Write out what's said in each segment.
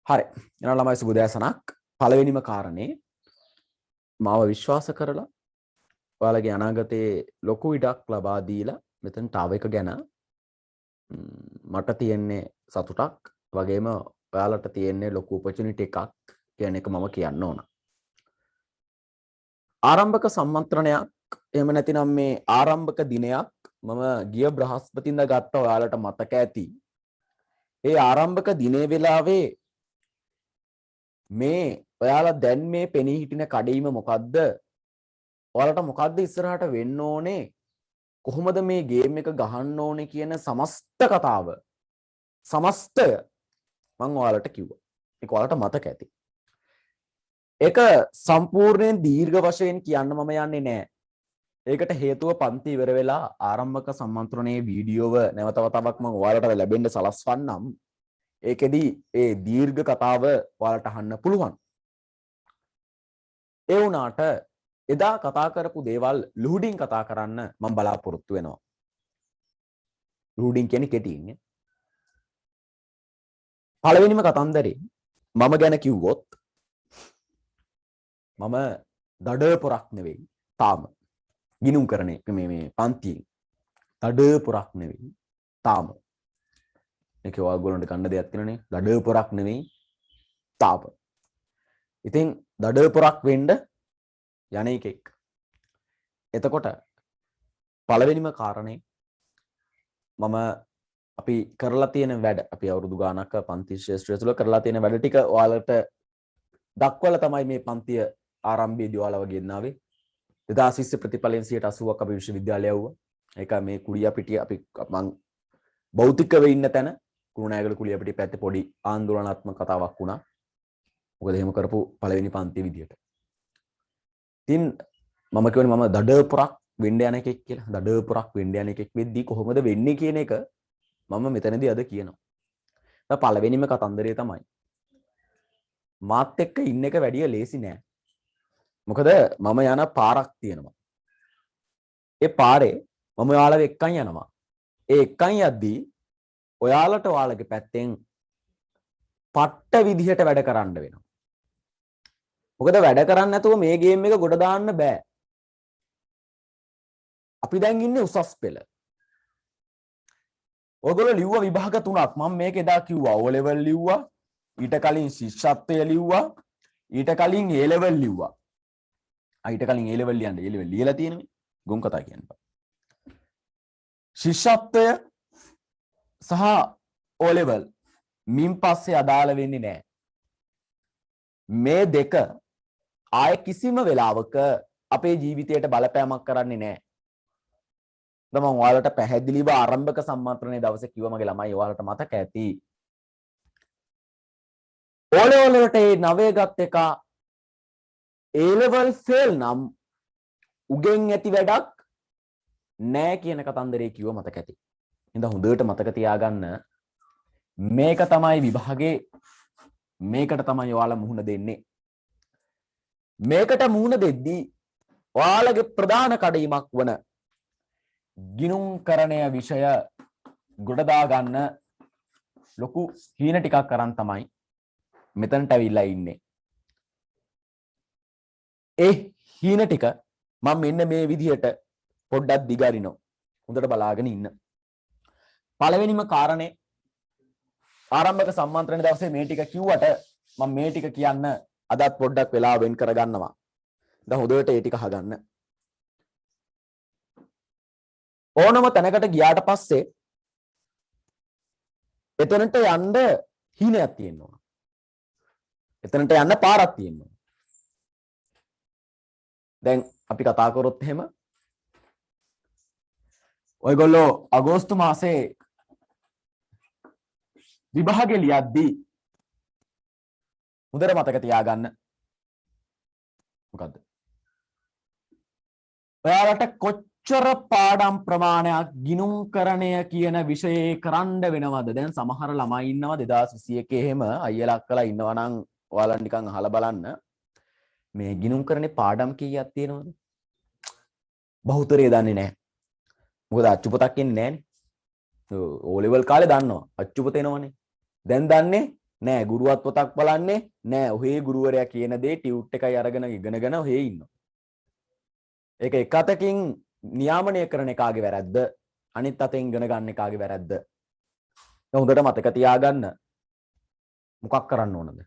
හරි. එනවා ළමයි සුබ දැසනක්. පළවෙනිම කාරණේ මාව විශ්වාස කරලා ඔයාලගේ අනාගතයේ ලොකු ඉඩක් ලබා දීලා මෙතනට ආව එක ගැන මට තියෙන්නේ සතුටක් වගේම ඔයාලට තියෙන්නේ ලොකු ඔපචුනිටි එකක් කියන එක මම කියන්න ඕන. ආරම්භක සම්මන්ත්‍රණයක් එහෙම නැතිනම් මේ ආරම්භක දිනයක් මම ගිය බ්‍රහස්පතින්දා ගත්තා ඔයාලට මතක ඇති. ඒ ආරම්භක දිනේ වෙලාවේ මේ ඔයාලා දැන් මේ පෙනී හිටින කඩේම මොකද්ද? ඔයාලට මොකද්ද ඉස්සරහට වෙන්න ඕනේ? කොහොමද මේ ගේම් එක ගහන්න ඕනේ කියන සමස්ත කතාව සමස්තය මම ඔයාලට කිව්වා. ඒක ඔයාලට මතක ඇති. ඒක සම්පූර්ණයෙන් දීර්ඝ වශයෙන් කියන්න මම යන්නේ නැහැ. ඒකට හේතුව පන්ති ඉවර වෙලා ආරම්භක සම්මන්ත්‍රණයේ වීඩියෝව නැවත වතාවක් මම ඔයාලට ලැබෙන්න සලස්වන්නම්. ඒකෙදි ඒ දීර්ඝ කතාව ඔයාලට අහන්න පුළුවන්. ඒ වුණාට එදා කතා කරපු දේවල් ලුහුඩින් කතා කරන්න මම බලාපොරොත්තු වෙනවා. ලුහුඩින් කියන්නේ කෙටින්නේ. පළවෙනිම කතන්දරේ මම ගැන කිව්වොත් මම දඩපොරක් නෙවෙයි තාම. ගිනුම් කරන එක මේ පන්තියෙන් දඩපොරක් නෙවෙයි තාම. මේක ඔයගොල්ලන්ට ගන්න දෙයක් තියෙනනේ. දඩපොරක් නෙවෙයි තාම. ඉතින් දඩපොරක් වෙන්න යන එකෙක්. එතකොට පළවෙනිම කාරණේ මම අපි කරලා තියෙන වැඩ අපි අවුරුදු ගානක් පන්ති ශ්‍රේෂ්ඨය තුළ කරලා තියෙන වැඩ ටික ඔයාලට දක්වලා තමයි මේ පන්තිය ආරම්භයේදී ඔයාලව ගෙන්නාවේ. 2020 ප්‍රතිඵලයෙන් 80%ක් අපි විශ්වවිද්‍යාලය යවුවා. ඒක මේ කුලියාපිටිය අපි මං භෞතිකව ඉන්න තැන කුරුණෑගල කුලියාපිටිය පැත්තේ පොඩි ආందోලනාත්මක කතාවක් වුණා. මොකද එහෙම කරපු පළවෙනි පන්තිය විදියට. ඉතින් මම කියන්නේ මම දඩපොරක් වෙන්න යන එකෙක් කියලා. දඩපොරක් වෙන්න යන එකෙක් වෙද්දී කොහොමද වෙන්නේ කියන එක මම මෙතනදී අද කියනවා. දැන් පළවෙනිම කතන්දරය තමයි මාත් එක්ක ඉන්න එක වැඩිය ලේසි නෑ. මොකද මම යන පාරක් තියෙනවා. ඒ පාරේ මම ඔයාලව එක්කන් යනවා. ඒ එක්කන් යද්දී ඔයාලට ඔයාලගේ පැත්තෙන් පට්ට විදිහට වැඩ කරන්න වෙනවා. මොකද වැඩ කරන්නේ නැතුව මේ ගේම් එක ගොඩ දාන්න බෑ. අපි දැන් ඉන්නේ උසස් පෙළ. ඔයගොල්ලෝ ලිව්ව විභාග තුනක් මම මේක එදා කිව්වා. O level ලිව්වා, ඊට කලින් ශිෂ්‍යත්වය ලිව්වා, ඊට කලින් A level ලිව්වා. ඊට කලින් A level ලියන්න A level ලියලා තියෙනනේ. ගොන් කතා කියන්න බෑ. ශිෂ්‍යත්වය සහ O level මින් පස්සේ අදාළ වෙන්නේ නැහැ. මේ දෙක ආය කිසිම වෙලාවක අපේ ජීවිතයට බලපෑමක් කරන්නේ නැහැ. මම ඔයාලට පැහැදිලිව ආරම්භක සම්මන්ත්‍රණයේ දවසේ කිව්වා මගේ ළමයි ඔයාලට මතක ඇති. O level වලට ඒ 9 ගත් එක A level fail නම් උගෙන් ඇති වැඩක් නෑ කියන කතන්දරේ කිව්ව මතක ඇති. ඉතින් හොඳට මතක තියාගන්න මේක තමයි විභාගේ මේකට තමයි ඔයාලා මුහුණ දෙන්නේ. මේකට මුහුණ දෙද්දී ඔයාලගේ ප්‍රධාන කඩයිමක් වන ගිනුම්කරණය විෂය ගොඩ දා ගන්න ලොකු හීන ටිකක් අරන් තමයි මෙතනට අවිල්ලා ඉන්නේ. ඒ හීන ටික මම මෙන්න මේ විදිහට පොඩ්ඩක් දිගාරිනවා. හොඳට බලාගෙන ඉන්න. පළවෙනිම කාරණේ ආරම්භක සම්මන්ත්‍රණ දවසේ මේ ටික කිව්වට මම මේ ටික කියන්න අදත් පොඩ්ඩක් වෙලා වෙන් කරගන්නවා. දැන් හොඳට ඒ ටික අහගන්න. ඕනම තැනකට ගියාට පස්සේ එතනට යන්න හීනයක් තියෙනවා. එතනට යන්න පාරක් තියෙනවා. දැන් අපි කතා කරොත් එහෙම ඔයගොල්ලෝ අගෝස්තු මාසේ විභාගෙ ලියද්දී හොඳට මතක තියාගන්න මොකද්ද? ඔයාලට කොච්චර පාඩම් ප්‍රමාණයක් ගිනුම්කරණය කියන විෂයේ කරන්න වෙනවද? දැන් සමහර ළමයි ඉන්නවා 2021 එහෙම අයියලා අක්කලා ඉන්නවා නම් ඔයාලා නිකන් අහලා බලන්න. මේ ගිනුම්කරණේ පාඩම් කීයක් තියෙනවද? බහුතරය දන්නේ නැහැ. මොකද අච්චුපතක් එන්නේ නැහනේ. O level කාලේ දන්නවා. අච්චුපත එනවනේ. දැන් දන්නේ නෑ ගුරුවත් පොතක් බලන්නේ නෑ. ඔහේ ගුරුවරයා කියන දේ ටියුට් එකයි අරගෙන ඉගෙනගෙන ඔහේ ඉන්නවා. ඒක එක අතකින් නියාමනය කරන එකාගේ වැරද්ද, අනිත් අතෙන් ඉගෙන ගන්න එකාගේ වැරද්ද. හොඳට මතක තියාගන්න. මොකක් කරන්න ඕනද?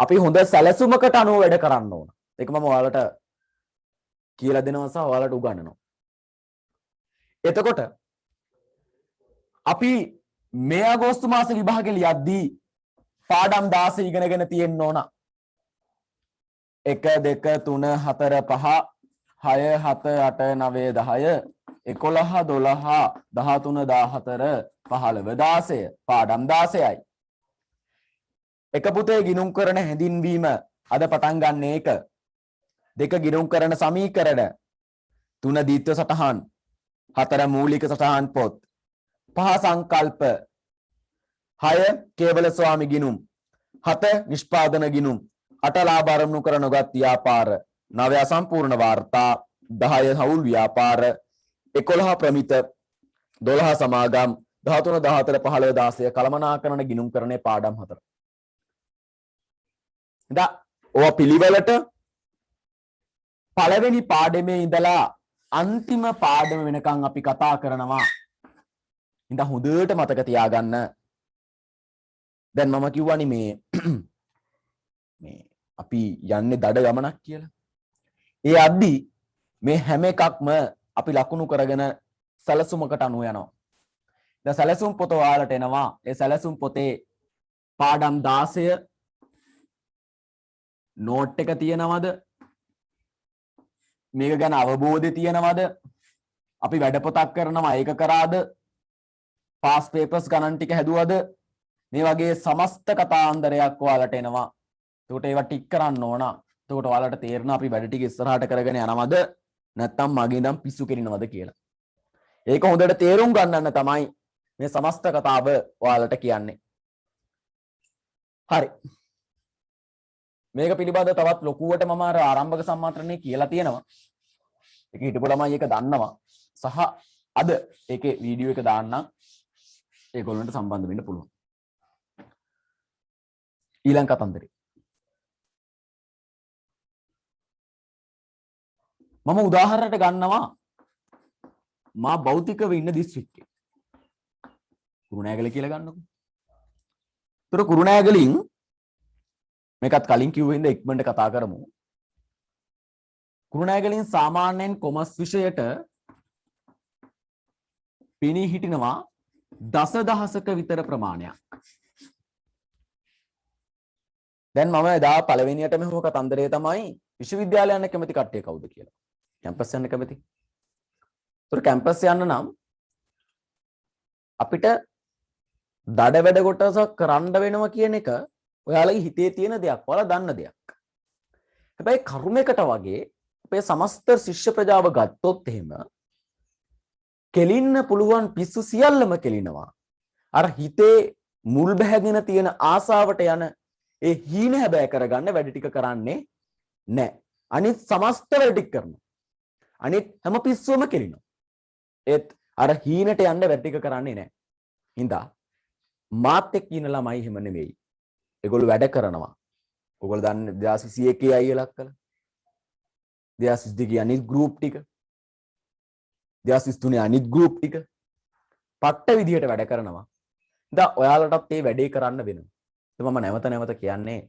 අපි හොඳ සැලසුමකට අනුව වැඩ කරන්න ඕන. ඒක මම ඔයාලට කියලා දෙනවා සහ ඔයාලට උගන්වනවා. එතකොට අපි මේ අගෝස්තු මාස විභාගෙ ලියද්දී පාඩම් 16 ඉගෙනගෙන තියෙන්න ඕන. 1 2 3 4 5 6 7 8 9 10 11 12 13 14 15 16 පාඩම් 16යි. එක පුතේ ගිණුම් කරන හැඳින්වීම අද පටන් ගන්න එක. 2 ගිණුම් කරන සමීකරණ, 3 දීත්ව සටහන්, 4 මූලික සටහන් පොත්, 5 සංකල්ප, 6 කේවල ස්වාමි ගිණුම්, 7 නිෂ්පාදන ගිණුම්, 8 ලාභ අරමුණු කර නොගත් ව්‍යාපාර, 9 අසම්පූර්ණ වාර්තා, 10 හවුල් ව්‍යාපාර, 11 ප්‍රමිත, 12 සමාගම්, 13 14 15 16 කළමනාකරන ගිණුම් කරන්නේ පාඩම් 4. ඉතින් ඔය පිළිවෙලට පළවෙනි පාඩමේ ඉඳලා අන්තිම පාඩම වෙනකන් අපි කතා කරනවා. ඉතින් හොඳට මතක තියාගන්න. දැන් මම කිව්වනේ මේ අපි යන්නේ දඩ ගමනක් කියලා. ඒ අද්දි මේ හැම එකක්ම අපි ලකුණු කරගෙන සැලසුමකට අනුව යනවා. දැන් සැලසුම් පොත ඔයාලට එනවා. ඒ සැලසුම් පොතේ පාඩම් 16 නෝට් එක තියෙනවද? මේක ගැන අවබෝධය තියෙනවද? අපි වැඩ පොතක් කරනවා ඒක කරාද? පාස් පේපර්ස් ගණන් ටික හැදුවද? මේ වගේ සමස්ත කතාන්දරයක් ඔයාලට එනවා. එතකොට ඒවා ටික් කරන්න ඕන. එතකොට ඔයාලට තේරෙනවා අපි වැඩ ටික ඉස්සරහට කරගෙන යනවද නැත්නම් මගේ ඉඳන් පිස්සු කෙලිනවද කියලා. ඒක හොඳට තේරුම් ගන්නන්න තමයි මේ සමස්ත කතාව ඔයාලට කියන්නේ. හරි. මේක පිළිබඳව තවත් ලොකුවට මම අර ආරම්භක සම්මාත්‍රණේ කියලා තියෙනවා. ඒක හිටපු ළමයි ඒක දන්නවා. සහ අද ඒකේ වීඩියෝ එක දාන්නම්. ඒගොල්ලන්ට සම්බන්ධ වෙන්න පුළුවන්. ඊළඟ කතන්දරේ. මම උදාහරණයක් ගන්නවා මා භෞතිකව ඉන්න දිස්ත්‍රික්කේ. කුරුණෑගල කියලා ගන්නකො. ඒතර කුරුණෑගලින් මේකත් කලින් කිව්වෙ ඉඳ ඉක්මනට කතා කරමු. කුරුණෑගලින් සාමාන්‍යයෙන් කොමර්ස් විෂයට පිනී හිටිනවා දසදහසක විතර ප්‍රමාණයක්. දැන් මම එදා පළවෙනියටම හොක කතන්දරය තමයි විශ්වවිද්‍යාලය යන්න කැමති කට්ටිය කවුද කියලා. කැම්පස් යන්න කැමති. ඒතර කැම්පස් යන්න නම් අපිට දඩ වැඩ කොටසක් කරන්න වෙනවා කියන එක ඔයාලගේ හිතේ තියෙන දෙයක්, ඔයාලා දන්න දෙයක්. හැබැයි කර්මයකට වගේ අපේ සමස්ත ශිෂ්‍ය ප්‍රජාව ගත්තොත් එහෙම කෙලින්න පුළුවන් පිස්සු සියල්ලම කෙලිනවා. අර හිතේ මුල් බැහැගෙන තියෙන ආසාවට යන ඒ හීන හැබෑ කරගන්න වැඩ ටික කරන්නේ නැහැ. අනිත් සමස්ත වැඩ ටික කරනවා. අනිත් හැම පිස්සුවම කෙලිනවා. ඒත් අර හීනට යන්න වැඩ ටික කරන්නේ නැහැ. හින්දා මාත් එක්ක ඉන්න ළමයි හිම නෙවෙයි. ඒගොල්ලෝ වැඩ කරනවා. ඔයගොල්ලෝ දන්නේ 2021 අයියලක් කළා. 2022 අනිත් ගෲප් ටික. 2023 අනිත් ගෲප් ටික. පට්ට විදියට වැඩ කරනවා. ඉතින් ඔයාලටත් මේ වැඩේ කරන්න වෙනවා. ඉතින් මම නැවත කියන්නේ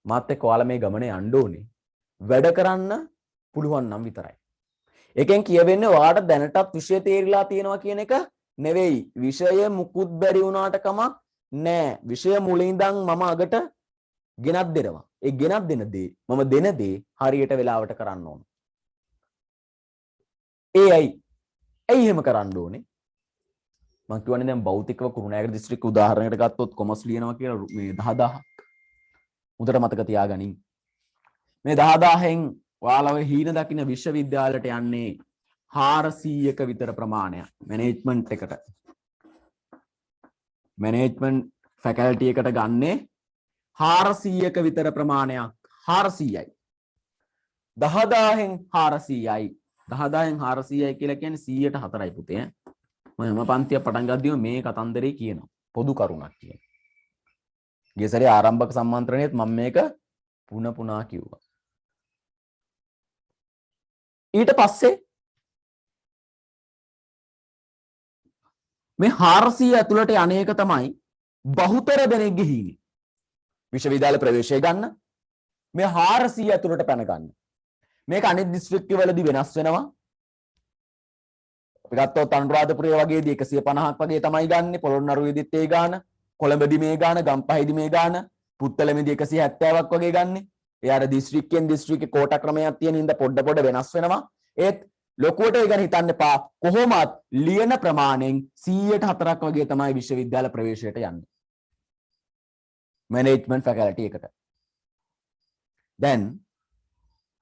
මාත් එක්ක ඔයාලා මේ ගමනේ යන්න ඕනේ. වැඩ කරන්න පුළුවන් නම් විතරයි. එකෙන් කියවෙන්නේ ඔයාලට දැනටත් විෂය තේරිලා තියෙනවා කියන එක නෙවෙයි. විෂය මුකුත් බැරි වුණාට කමක් නෑ. විෂය මුලින් ඉඳන් මම අගට ගෙනත් දෙනවා. ඒ ගෙනත් දෙන දේ මම දෙන දේ හරියට වෙලාවට කරන්න ඕන. ඇයි එහෙම කරන්න ඕනේ? මම කියවනේ දැන් භෞතිකව කුරුණෑගල දිස්ත්‍රික්ක උදාහරණයකට ගත්තොත් කොමර්ස් ලියනවා කියලා මේ 10000ක්. උදේට මතක තියාගනින්. මේ 10000න් ඔයාලා ඔය හීන දකින්න විශ්වවිද්‍යාලයට යන්නේ 400ක විතර ප්‍රමාණයක් මැනේජ්මන්ට් එකට. මැනේජ්මන්ට් ෆැකල්ටි එකට ගන්නේ 400ක විතර ප්‍රමාණයක්. 400යි. 10000න් 400යි. 10000න් 400යි කියලා කියන්නේ 100ට 4යි පුතේ. මම පන්තිය පටන් ගද්දිම මේ කතන්දරේ කියනවා. පොදු කරුණක් කියන. ගිය සැරේ ආරම්භක සම්මන්ත්‍රණයේත් මම මේක පුනා කිව්වා. ඊට පස්සේ මේ 400 ඇතුළට අනේක තමයි බහුතර දෙනෙක්ගේ හීනේ. විශ්වවිද්‍යාල ප්‍රවේශය ගන්න මේ 400 ඇතුළට පැන ගන්න. මේක අනිත් දිස්ත්‍රික්ක වලදී වෙනස් වෙනවා. අපි ගත්තොත් අනුරාධපුරය වගේදී 150ක් වගේ තමයි ගන්නෙ. පොළොන්නරුවේදීත් ඒ ගාන, කොළඹදී මේ ගාන, ගම්පහේදී මේ ගාන, පුත්තලමේදී 170ක් වගේ ගන්නෙ. ඒ අර දිස්ත්‍රික්කෙන් දිස්ත්‍රික්කේ කෝටා ක්‍රමයක් තියෙන හින්දා පොඩ වෙනස් වෙනවා. ඒත් ලොකුවට ඒ ගැන හිතන්න එපා. කොහොමත් ලියන ප්‍රමාණයෙන් 104ක් වගේ තමයි විශ්වවිද්‍යාල ප්‍රවේශයට යන්නේ. මැනේජ්මන්ට් ෆැකල්ටි එකට. දැන්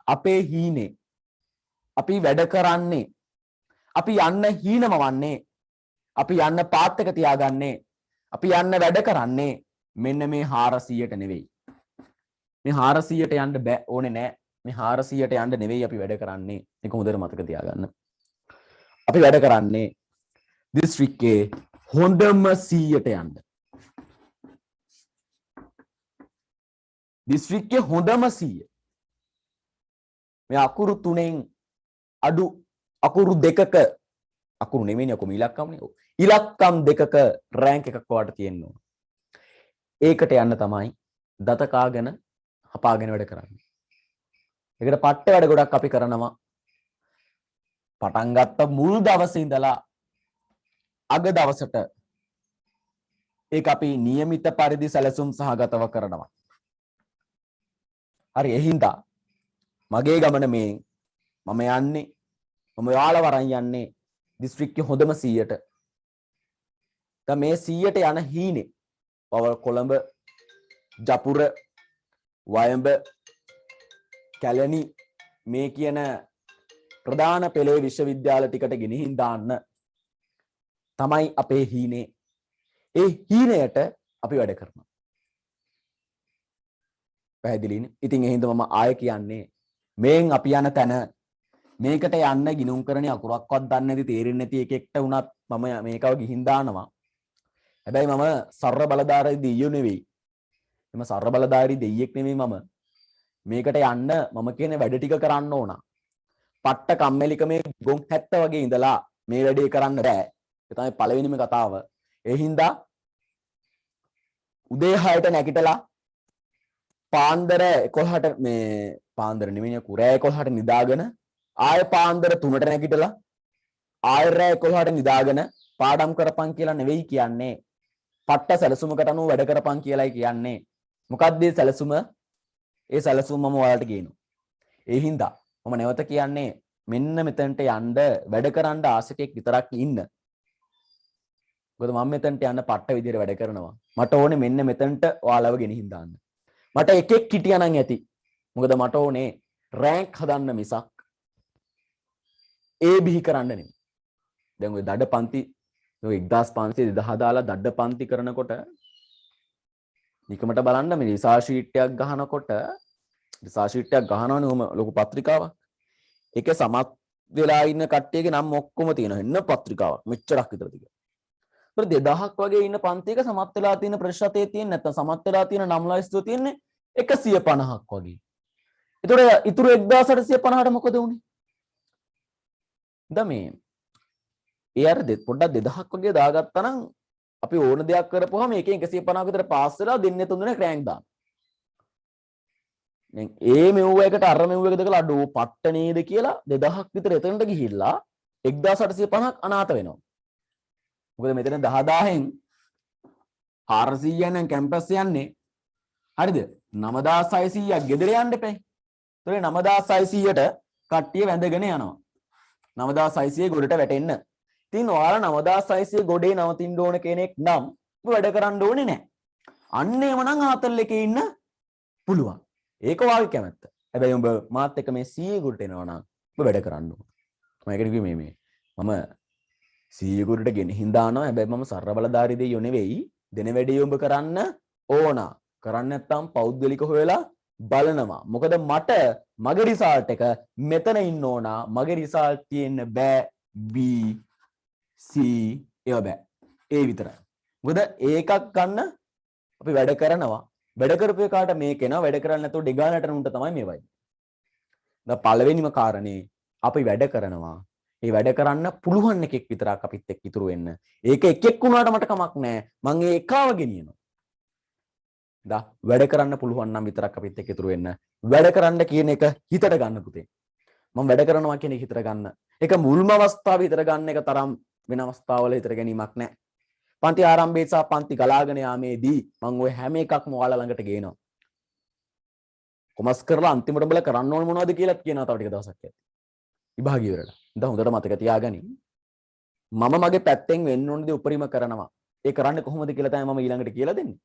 අපේ හීනේ අපි වැඩ කරන්නේ අපි යන්න හීනමවන්නේ අපි යන්න පාත් එක තියාගන්නේ අපි යන්න වැඩ කරන්නේ මෙන්න මේ 400ට නෙවෙයි. මේ 400ට යන්න බෑ ඕනේ නෑ. මේ 400ට යන්න නෙවෙයි අපි වැඩ කරන්නේ. ඒක හොඳට මතක තියාගන්න. අපි වැඩ කරන්නේ දිස්ත්‍රික්කේ හොඳම 100ට යන්න. දිස්ත්‍රික්කේ හොඳම 100. මේ අකුරු 3න් අඩු අකුරු 2ක අකුරු නෙමෙයි අකුරු ඉලක්කම්නේ. ඉලක්කම් 2ක රෑන්ක් එකක් වාට තියෙන්න ඕන. ඒකට යන්න තමයි දත කාගෙන හපාගෙන වැඩ කරන්නේ. ඒකට පට්ට වැඩ ගොඩක් අපි කරනවා. පටන් ගත්ත මුල් දවසේ ඉඳලා අග දවසට ඒක අපි નિયમિત පරිදි සැලසුම් සහගතව කරනවා. හරි එහින්දා මගේ ගමන මේ මම යන්නේ මම ඔයාලා වරන් යන්නේ දිස්ත්‍රික්කේ හොඳම 100ට. දැන් මේ 100ට යන හීනේ පවල් කොළඹ ජපුර වයඹ කැලණි මේ කියන ප්‍රධාන පෙළේ විශ්වවිද්‍යාල ටිකට ගෙනihin දාන්න තමයි අපේ හීනේ. ඒ හීනයට අපි වැඩ කරනවා. පැහැදිලිනේ. ඉතින් ඒ හින්දා මම ආයෙ කියන්නේ මේන් අපි යන තැන මේකට යන්න ගිනුම් කරන්නේ අකුරක්වත් දන්නේ නැති තේරෙන්නේ නැති එකෙක්ට වුණත් මම මේකව ගිහින් දානවා. හැබැයි මම සර්ව බලධාරී දෙයියෝ නෙවෙයි. මම සර්ව බලධාරී දෙයියෙක් නෙවෙයි මම. මේකට යන්න මම කියන වැඩ ටික කරන්න ඕන. පට්ට කම්මැලිකමේ ගොන් 70 වගේ ඉඳලා මේ වැඩේ කරන්න බෑ. ඒ තමයි පළවෙනිම කතාව. ඒ හින්දා උදේ 6ට නැගිටලා පාන්දර 11ට මේ පාන්දර නෙමෙයි කුරෑ 11ට නිදාගෙන ආය පාන්දර 3ට නැගිටලා ආය රෑ 11ට නිදාගෙන පාඩම් කරපන් කියලා නෙවෙයි කියන්නේ. පට්ට සැලසුමකට අනුව වැඩ කරපන් කියලායි කියන්නේ. මොකක්ද මේ සැලසුම? ඒ සැලසුම මම ඔයාලට කියනවා. ඒ හින්දා මම නැවත කියන්නේ මෙන්න මෙතනට යන්න වැඩ කරන්න ආසකෙක් විතරක් ඉන්න. මොකද මම මෙතනට යන්න පට්ට විදියට වැඩ කරනවා. මට ඕනේ මෙන්න මෙතනට ඔයාලව ගෙනihin දාන්න. මට එකෙක් හිටියානම් ඇති. මොකද මට ඕනේ රෑන්ක් හදන්න මිසක් ඒ බිහි කරන්න නෙමෙයි. දැන් ඔය දඩ පන්ති ඔය 1500 2000 දාලා දඩ පන්ති කරනකොට නිකමට බලන්න මේ රිසර්ච් ෂීට් එකක් ගහනකොට රිසර්ච් ෂීට් එකක් ගහනවනේ ඔහම ලොකු පත්‍රිකාවක්. ඒකේ සමත් වෙලා ඉන්න කට්ටියගේ නම් ඔක්කොම තියෙනවා. එන්න පත්‍රිකාවක් මෙච්චරක් විතර තිබෙනවා. ඒතර 2000ක් වගේ ඉන්න පන්තියක සමත් වෙලා තියෙන ප්‍රතිශතය තියෙන්නේ නැත්නම් සමත් වෙලා තියෙන නම් ලයිස්තුව තියෙන්නේ 150ක් වගේ. ඒතර ඉතුරු 1850ට මොකද වුනේ? දැන් මේ ඒ අර පොඩ්ඩක් 2000ක් වගේ දාගත්තා නම් අපි ඕන දෙයක් කරපුවාම එකෙන් 150ක විතර පාස් වෙලා දෙන්නේ තුන්දෙනෙක් රෑන්ක් දාන. දැන් ඒ මෙව්ව එකට අර මෙව්ව එක දෙකලා අඩෝ පට්ට නේද කියලා 2000ක් විතර එතනට ගිහිල්ලා 1850ක් අනාථ වෙනවා. මොකද මෙතන 10000න් 400 නම් කැම්පස් යන්නේ. හරිද? 9600ක් ගෙදර යන්න එපේ. ඒතකොට 9600ට කට්ටිය වැඳගෙන යනවා. 9600 ගොඩට වැටෙන්න. ඉතින් ඔයාලා 9600 ගොඩේ නවතින්න ඕන කෙනෙක් නම් වැඩ කරන්න ඕනේ නැහැ. අන්න එවනම් ආතල් එකේ ඉන්න පුළුවන්. ඒක ඔයාගේ කැමැත්ත. හැබැයි උඹ මාත් එක්ක මේ 100 ගොඩට එනවා නම් ඔබ වැඩ කරන්න ඕන. මම ඒකට කිව්වේ මේ මම 100 ගොඩට ගෙනihin දානවා. හැබැයි මම සර්ව බලධාරී දෙයියෝ නෙවෙයි. දෙන වැඩේ උඹ කරන්න ඕන. කරන්න නැත්නම් පෞද්ගලික හොයලා බලනවා. මොකද මට මගේ රිසල්ට් එක මෙතන ඉන්න ඕන. මගේ රිසල්ට් තියෙන්න බෑ B C ඒව බෑ. ඒ විතරයි. මොකද ඒකක් ගන්න අපි වැඩ කරනවා. වැඩ කරපු එකාට මේක එනවා. වැඩ කරන්නේ නැතුව ඩිගානට උන්ට තමයි මේ වයි. දැන් පළවෙනිම කාරණේ අපි වැඩ කරනවා. ඒ වැඩ කරන්න පුළුවන් එකෙක් විතරක් අපිත් එක්ක ඉතුරු වෙන්න. ඒක එකෙක් වුණාට මට කමක් නැහැ. මං ඒ එකාව ගෙනියනවා. දා වැඩ කරන්න පුළුවන් නම් විතරක් අපිත් එක්ක ඉතුරු වෙන්න. වැඩ කරන්න කියන එක හිතට ගන්න පුතේ. මම වැඩ කරනවා කියන එක හිතට ගන්න. ඒක මුල්ම අවස්ථාවේ හිතට ගන්න එක තරම් වෙන අවස්ථාවල හිතට ගැනීමක් නැහැ. පන්ති ආරම්භයේ සහ පන්ති ගලාගෙන යාමේදී මම ওই හැම එකක්ම ඔයාලා ළඟට ගේනවා. කොමස් කරලා අන්තිමට බල කරන්න ඕන මොනවද කියලා කියනවා තව ටික දවසක් ඇද්දි. විභාගීය වලට. දැන් හොඳට මතක තියාගනි. මම මගේ පැත්තෙන් වෙන්න ඕන දේ උපරිම කරනවා. ඒ කරන්නේ කොහොමද කියලා තමයි මම ඊළඟට කියලා දෙන්නේ.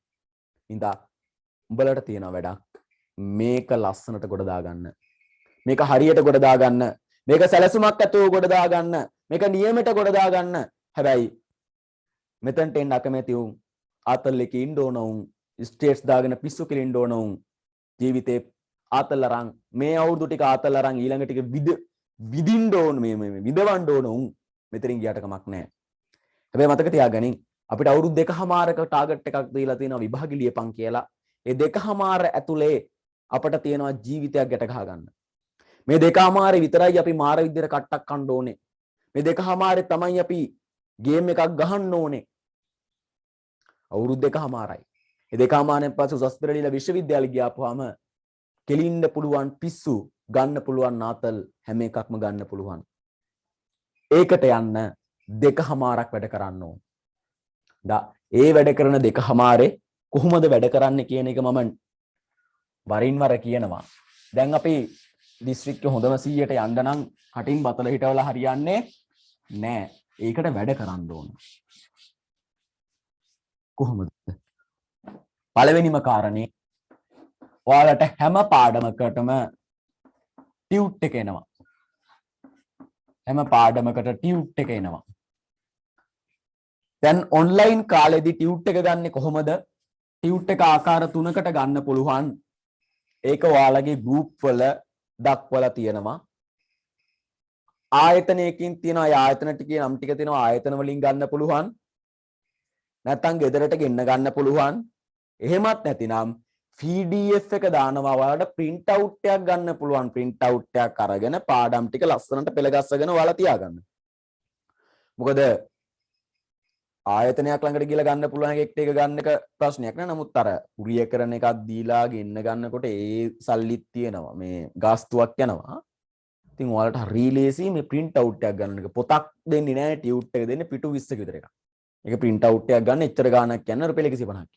ඉතින් උඹලට තියෙන වැඩක් මේක ලස්සනට ගොඩ දාගන්න. මේක හරියට ගොඩ දාගන්න. මේක සැලසුමක් ඇතුව ගොඩ දාගන්න. මේක නියමයට ගොඩ දාගන්න. හැබැයි මෙතනට එන්න අකමැති උන් ආතල් එකේ ඉන්න ඕන උන් ස්ටේට්ස් දාගෙන පිස්සු කෙලින්න ඕන උන් ජීවිතේ ආතල් අරන් මේ අවුරුදු ටික ආතල් අරන් ඊළඟ ටික විදින්න ඕන මේ විඳවන්න ඕන උන් මෙතනින් ගියට කමක් නැහැ. හැබැයි මතක තියාගනින් අපිට අවුරුදු දෙකමාරක ටාගට් එකක් දීලා තියෙනවා විභාග ලියපන් කියලා. ඒ දෙකමාර ඇතුලේ අපට තියෙනවා ජීවිතයක් ගැට ගහ ගන්න. මේ දෙකමාරේ විතරයි අපි මාර විද්‍යාවට කට්ටක් කන්න ඕනේ. මේ දෙකමාරේ තමයි අපි ගේම් එකක් ගහන්න ඕනේ. අවුරුදු දෙකමාරයි. ඒ දෙකමාරෙන් පස්සේ උසස් පෙළ දීලා විශ්වවිද්‍යාලෙ ගියාපුවාම කෙලින්න පුළුවන් පිස්සු ගන්න පුළුවන් නාතල් හැම එකක්ම ගන්න පුළුවන්. ඒකට යන්න දෙකමාරක් වැඩ කරන්න ඕන. ඒ වැඩ කරන දෙකමාරේ කොහොමද වැඩ කරන්න කියන එක මම වරින් වර කියනවා. දැන් අපි දිස්ත්‍රික්කේ හොඳම 100ට යන්න නම් කටින් බතල හිටවලා හරියන්නේ නෑ. ඒකට වැඩ කරන්න ඕන. කොහොමද? පළවෙනිම කාරණේ ඔයාලට හැම පාඩමකටම ටියුට් එක එනවා. හැම පාඩමකට ටියුට් එක එනවා. දැන් ඔන්ලයින් කාලෙදි ටියුට් එක ගන්න කොහොමද? ටියුට් එක ආකාර 3කට ගන්න පුළුවන්. ඒක ඔයාලගේ ගෲප් වල දක්වලා තියෙනවා. ආයතනයකින් තියෙන ආයතන ටිකේ නම් ටික තියෙනවා ආයතන වලින් ගන්න පුළුවන්. නැත්නම් ගෙදරට ගෙන්න ගන්න පුළුවන්. එහෙමත් නැතිනම් PDF එක දානවා ඔයාලට print out එකක් ගන්න පුළුවන්. print out එකක් අරගෙන පාඩම් ටික ලස්සනට පෙළ ගස්සගෙන ඔයාලා තියාගන්න. මොකද ආයතනයක් ළඟට ගිහලා ගන්න පුළුවන් එකෙක්ට ඒක ගන්න එක ප්‍රශ්නයක් නෑ. නමුත් අර කුරියර් කරන එකක් දීලා ගෙන්න ගන්නකොට ඒ සල්ලිත් තියෙනවා. මේ ගාස්තුවක් යනවා. ඉතින් ඔයාලට හරි ලේසි මේ print out එකක් ගන්න එක. පොතක් දෙන්නේ නෑ ටියුට් එක දෙන්නේ පිටු 20ක විතර එකක්. ඒක print out එකක් ගන්න එච්චර ගාණක් යන රුපියල් 150ක්.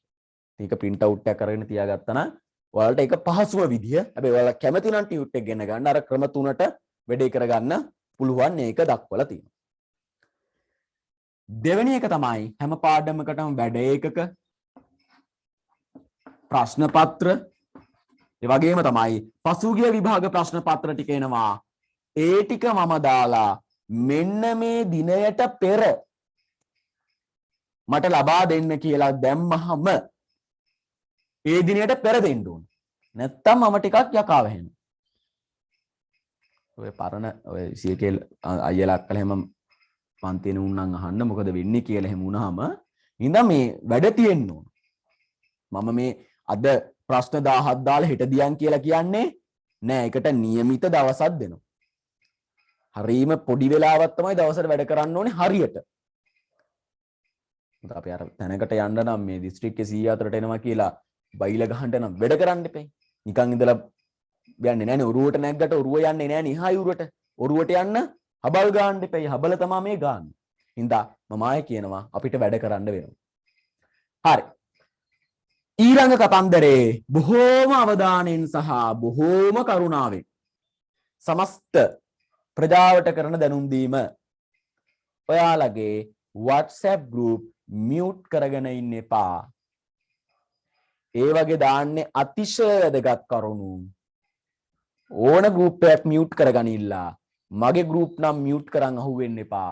ඒක print out එකක් අරගෙන තියාගත්තා නම් ඔයාලට ඒක පහසුම විදිය. හැබැයි ඔයාලා කැමති නම් ටියුට් එක ගෙන ගන්න අර ක්‍රම තුනට වැඩේ කරගන්න පුළුවන් මේක දක්වලා තියෙනවා. දෙවෙනි එක තමයි හැම පාඩමකටම වැඩ ඒකක ප්‍රශ්න පත්‍ර ඒ වගේම තමයි පසුගිය විභාග ප්‍රශ්න පත්‍ර ටික එනවා. ඒ ටික මම දාලා මෙන්න මේ දිනයට පෙර මට ලබා දෙන්න කියලා දැම්මහම ඒ දිනයට පෙර දෙන්න ඕන. නැත්තම් මම ටිකක් යකා වෙනවා. ඔය පරණ ඔය සීකේල් අයියලා අක්කලා හැම පන්තින උන්නම් අහන්න මොකද වෙන්නේ කියලා එහෙම වුණාම ඉඳන් මේ වැඩ තියෙන්න ඕන. මම මේ අද ප්‍රශ්න 1000ක් දාලා හෙට දියන් කියලා කියන්නේ නෑ. ඒකට નિયમિત දවසක් දෙනවා. හරීම පොඩි වෙලාවක් තමයි දවසට වැඩ කරන්න ඕනේ හරියට. අපි අර තැනකට යන්න නම් මේ දිස්ත්‍රික්කේ 100 අතරට එනවා කියලා බයිලා ගහන්න නම් වැඩ කරන්න එපේ. නිකන් ඉඳලා යන්නේ නෑනේ. ඔරුවට නැග්ගට ඔරුව යන්නේ නෑනේ. ඉහා යුරට ඔරුවට යන්න හබල් ගන්න එපේ. හබල තමයි මේ ගන්න. හින්දා මම ආයේ කියනවා අපිට වැඩ කරන්න වෙනවා. හරි. ඊළඟ කතන්දරේ බොහෝම අවධානයෙන් සහ බොහෝම කරුණාවෙන් සමස්ත ප්‍රජාවට කරන දැනුම් දීම. ඔයාලගේ WhatsApp group mute කරගෙන ඉන්න එපා. ඒ වගේ දාන්නේ අතිශය වැදගත් කරුණු. ඕන group එකක් mute කරගනින්න. මගේ group නම් mute කරන් අහුවෙන්න එපා.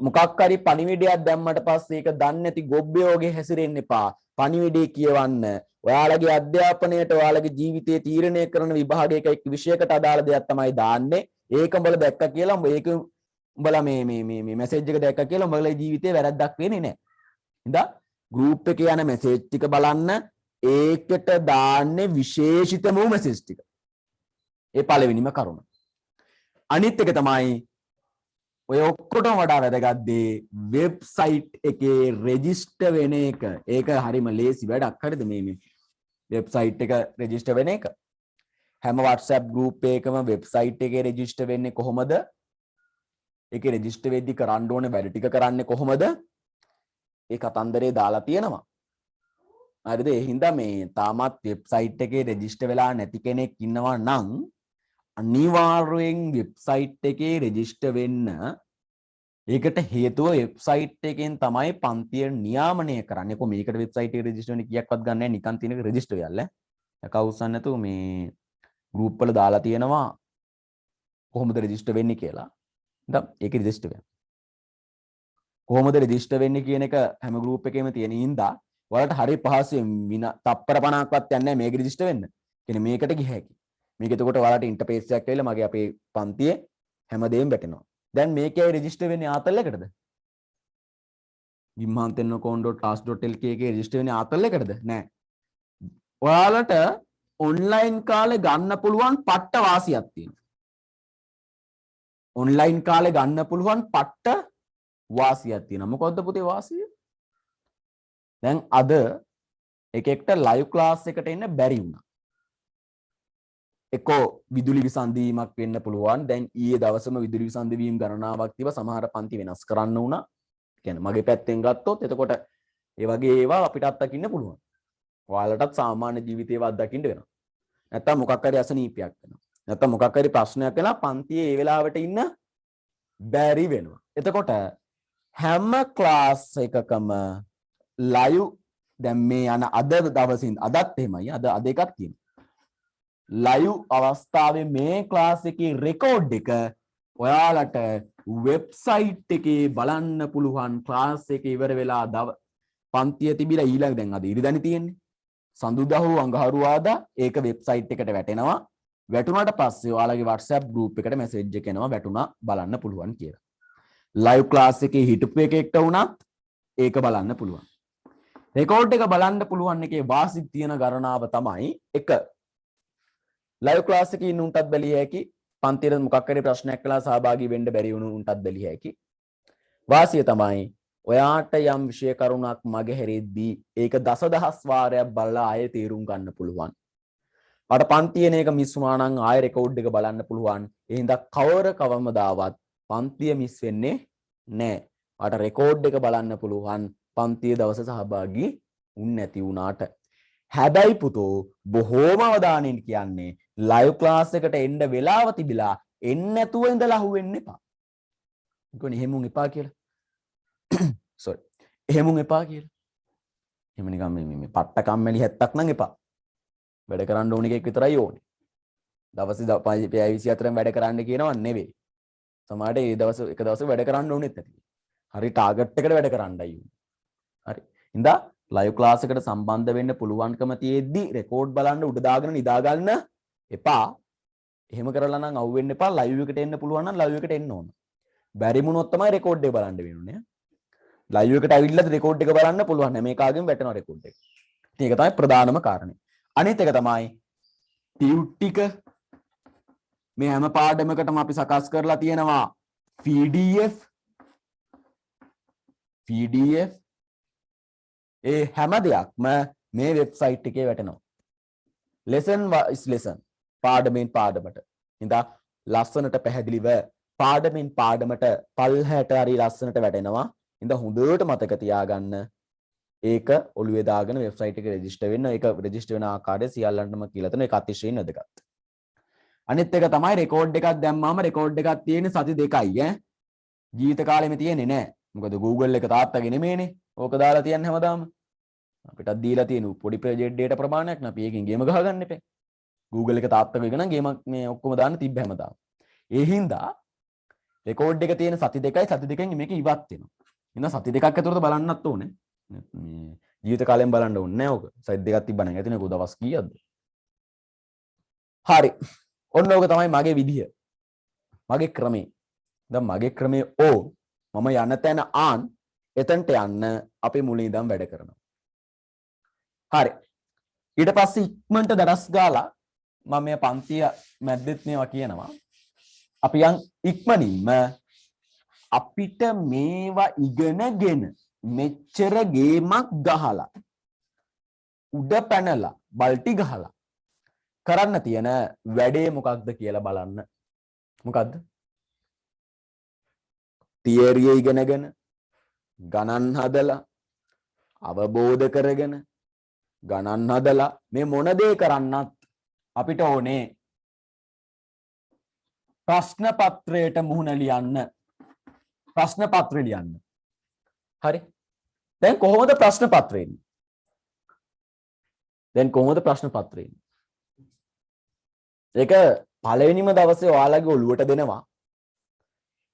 මොකක් හරි පණිවිඩයක් දැම්මට පස්සේ ඒක දන්නේ නැති ගොබ්බේ වගේ හැසිරෙන්න එපා. පණිවිඩය කියවන්න. ඔයාලගේ අධ්‍යාපනයට ඔයාලගේ ජීවිතය තීරණය කරන විභාගයක එක් විෂයකට අදාළ දෙයක් තමයි දාන්නේ. ඒක උඹලා දැක්ක කියලා මේක උඹලා මේ මැසේජ් එක දැක්ක කියලා උඹලගේ ජීවිතේ වැරද්දක් වෙන්නේ නැහැ. හින්දා group එකේ යන මැසේජ් ටික බලන්න, ඒකට දාන්නේ විශේෂිතම වූ මැසේජ් ටික. ඒ පළවෙනිම කරුණ. අනිත් එක තමයි ඔය ඔක්කොටම වඩා වැදගත් දේ වෙබ්සයිට් එකේ රෙජිස්ටර් වෙන එක. ඒක හරිම ලේසි වැඩක්. හරිද? මේ වෙබ්සයිට් එක රෙජිස්ටර් වෙන එක. හැම WhatsApp group එකකම වෙබ්සයිට් එකේ රෙජිස්ටර් වෙන්නේ කොහොමද? ඒකේ රෙජිස්ටර් වෙද්දි කරන්න ඕනේ වැඩ ටික කරන්නේ කොහොමද? ඒ කතන්දරේ දාලා තියෙනවා. හරිද? ඒ හින්දා මේ තාමත් වෙබ්සයිට් එකේ රෙජිස්ටර් වෙලා නැති කෙනෙක් ඉන්නවා නම් අනිවාර්යෙන් වෙබ්සයිට් එකේ රෙජිස්ටර් වෙන්න. ඒකට හේතුව වෙබ්සයිට් එකෙන් තමයි පන්තිය නියාමනය කරන්නේ. කො මේකට වෙබ්සයිට් එකේ රෙජිස්ටර් වෙන්න කීයක්වත් ගන්න නැහැ. නිකන් තියෙන එක රෙජිස්ටර් වෙයල්ලා. එකවුස්සන් නැතුව මේ ගෲප් වල දාලා තියෙනවා කොහොමද රෙජිස්ටර් වෙන්නේ කියලා. දැන් ඒක රෙජිස්ටර් වෙනවා. කොහොමද රෙජිස්ටර් වෙන්නේ කියන එක හැම ගෲප් එකේම තියෙන ඉඳා ඔයාලට හරි පහසුවෙන් තප්පර 50ක්වත් යන්නේ නැහැ මේක රෙජිස්ටර් වෙන්න. කියන්නේ මේකට ගිය හැකි. මේක එතකොට ඔයාලට ඉන්ටර්ෆේස් එකක් ඇවිල්ලා මගේ අපේ පන්තියේ හැමදේම වැටෙනවා. දැන් මේකේ රෙජිස්ටර් වෙන්නේ ආතල් එකටද? gimhantenno.class.lk එකේ රෙජිස්ටර් වෙන්නේ ආතල් එකටද? නෑ. ඔයාලට ඔන්ලයින් කාලේ ගන්න පුළුවන් පට්ට වාසියක් තියෙනවා. ඔන්ලයින් කාලේ ගන්න පුළුවන් පට්ට වාසියක් තියෙනවා. මොකද්ද පුතේ වාසිය? දැන් අද එකෙක්ට ලයිව් ක්ලාස් එකට එන්න බැරි වුණා. එක්කෝ විදුලි විසන්ධීමක් වෙන්න පුළුවන්. දැන් ඊයේ දවසම විදුලි විසන්ධි වීම ගණනාවක් තිබ්බා. සමහර පන්ති වෙනස් කරන්න වුණා. කියන්නේ මගේ පැත්තෙන් ගත්තොත් එතකොට ඒ වගේ ඒවා අපිට අත්දකින්න පුළුවන්. ඔයාලටත් සාමාන්‍ය ජීවිතේ ඒවා අත්දකින්න වෙනවා. නැත්තම් මොකක් හරි අසනීපයක් වෙනවා. නැත්තම් මොකක් හරි ප්‍රශ්නයක් වෙලා පන්තියේ ඒ වෙලාවට ඉන්න බැරි වෙනවා. එතකොට හැම ක්ලාස් එකකම ලයිව් දැන් මේ යන අද දවසින් අදත් එහෙමයි. අද එකක් තියෙනවා. ලයිව් අවස්ථාවේ මේ ක්ලාස් එකේ රෙකෝඩ් එක ඔයාලට වෙබ්සයිට් එකේ බලන්න පුළුවන්. ක්ලාස් එක ඉවර වෙලා පන්තිය තිබිලා ඊළඟ දැන් අද ඉරිදැනි තියෙන්නේ. සඳුදා හෝ අඟහරුවාදා ඒක වෙබ්සයිට් එකට වැටෙනවා. වැටුණාට පස්සේ ඔයාලගේ WhatsApp group එකට මැසේජ් එක එනවා වැටුණා බලන්න පුළුවන් කියලා. ලයිව් ක්ලාස් එකේ හිටපු එකෙක්ට වුණත් ඒක බලන්න පුළුවන්. රෙකෝඩ් එක බලන්න පුළුවන් එකේ වාසිය තියෙන ගණනාව තමයි 1 ලයිව් ක්ලාස් එකේ ඉන්න උන්ටත් බැලිය හැකි. පන්තියේ මොකක් හරි ප්‍රශ්නයක් කළා සහභාගී වෙන්න බැරි වුණු උන්ටත් බැලිය හැකි. වාසිය තමයි ඔයාට යම් විෂය කරුණක් මගහැරෙද්දී ඒක දසදහස් වාරයක් බලලා ආයෙ තේරුම් ගන්න පුළුවන්. අර පන්තියේන එක මිස් වුණා නම් ආයෙ රෙකෝඩ් එක බලන්න පුළුවන්. ඒ හින්දා කවර කවමදාවත් පන්තිය මිස් වෙන්නේ නැහැ. අර රෙකෝඩ් එක බලන්න පුළුවන් පන්තියේ දවස සහභාගී වුන් නැති වුණාට. හැබැයි පුතෝ බොහෝම අවධානයෙන් කියන්නේ ලයිව් ක්ලාස් එකට එන්න වෙලාව තිබිලා එන්න නැතුව ඉඳලා අහුවෙන්න එපා. මොකද එහෙමුන් එපා කියලා. sorry. එහෙමුන් එපා කියලා. එහෙම නිකන් මේ පට්ට කම්මැලි හැත්තක් නම් එපා. වැඩ කරන්න ඕන එකෙක් විතරයි ඕනේ. දවසේ පැය 24න් වැඩ කරන්න කියනවා නෙවෙයි. සමහරට ඒ දවස් එක දවසක වැඩ කරන්න ඕනෙත් නැති. හරි ටාගට් එකට වැඩ කරන්නයි ඕනේ. හරි. ඉඳා ලයිව් ක්ලාස් එකට සම්බන්ධ වෙන්න පුළුවන්කම තියෙද්දි රෙකෝඩ් බලන්න උඩ දාගෙන නිදා ගන්න එපා. එහෙම කරලා නම් අවු වෙන්න එපා. ලයිව් එකට එන්න පුළුවන් නම් ලයිව් එකට එන්න ඕන. බැරි වුණොත් තමයි රෙකෝඩ් එක බලන්න වෙන්නේ. ලයිව් එකට ඇවිල්ලා රෙකෝඩ් එක බලන්න පුළුවන්. හැම එකාගෙම වැටෙනවා රෙකෝඩ් එක. ඉතින් ඒක තමයි ප්‍රධානම කාරණේ. අනිත් එක තමයි ටියුට් ටික මේ හැම පාඩමකටම අපි සකස් කරලා තියෙනවා PDF ඒ හැම දෙයක්ම මේ වෙබ්සයිට් එකේ වැටෙනවා. lesson is lesson පාඩමෙන් පාඩමට. ඉතින් ලස්සනට පැහැදිලිව පාඩමෙන් පාඩමට පල්හැට හරි ලස්සනට වැටෙනවා. ඉතින් හොඳට මතක තියාගන්න. ඒක ඔළුවේ දාගෙන වෙබ්සයිට් එකේ රෙජිස්ටර් වෙන්න. ඒක රෙජිස්ටර් වෙන ආකාරය සියල්ලන්ටම කියලා තියෙනවා. ඒක අතිශයින් වැදගත්. අනිත් එක තමයි රෙකෝඩ් එකක් දැම්මාම රෙකෝඩ් එකක් තියෙන්නේ සති 2යි ඈ. ජීවිත කාලෙම තියෙන්නේ නැහැ. මොකද Google එක තාත්තගේ නෙමෙයිනේ. ඕක දාලා තියන්නේ හැමදාම. අපිටත් දීලා තියෙන පොඩි ප්‍රොජෙක්ට් data ප්‍රමාණයක් නේ. අපි ඒකෙන් ගේම ගහගන්න එපේ. Google එක තාත්තගේ එක නම් ගේමක් මේ ඔක්කොම දාන්න තිබ්බ හැමදාම. ඒ හින්දා රෙකෝඩ් එක තියෙන සති 2යි සති 2කින් මේක ඉවත් වෙනවා. ඉතින් සති 2ක් ඇතුළත බලන්නත් ඕනේ. මේ ජීවිත කාලෙම බලන්න ඕනේ නෑ ඕක. සති 2ක් තිබ්බනම් ඇතිනේ කො දවස් කීයක්ද? හරි. ඔන්න ඕක තමයි මගේ විදිය. මගේ ක්‍රමේ. දැන් මගේ ක්‍රමේ මම යන තැන එතනට යන්න අපි මුලින් ඉඳන් වැඩ කරනවා. හරි. ඊට පස්සේ ඉක්මනට දරස් ගාලා මම මේ පන්තිය මැද්දෙත් මේවා කියනවා. අපි යන් ඉක්මනින්ම අපිට මේවා ඉගෙනගෙන මෙච්චර ගේමක් ගහලා උඩ පැනලා බල්ටි ගහලා කරන්න තියෙන වැඩේ මොකක්ද කියලා බලන්න. මොකද්ද? තියරිය ඉගෙනගෙන ගණන් හදලා අවබෝධ කරගෙන ගණන් හදලා මේ මොන දේ කරන්නත් අපිට ඕනේ ප්‍රශ්න පත්‍රයට මුහුණ ලියන්න. ප්‍රශ්න පත්‍රය ලියන්න. හරි. දැන් කොහොමද ප්‍රශ්න පත්‍රය එන්නේ? දැන් කොහොමද ප්‍රශ්න පත්‍රය එන්නේ? ඒක පළවෙනිම දවසේ ඔයාලගේ ඔළුවට දෙනවා.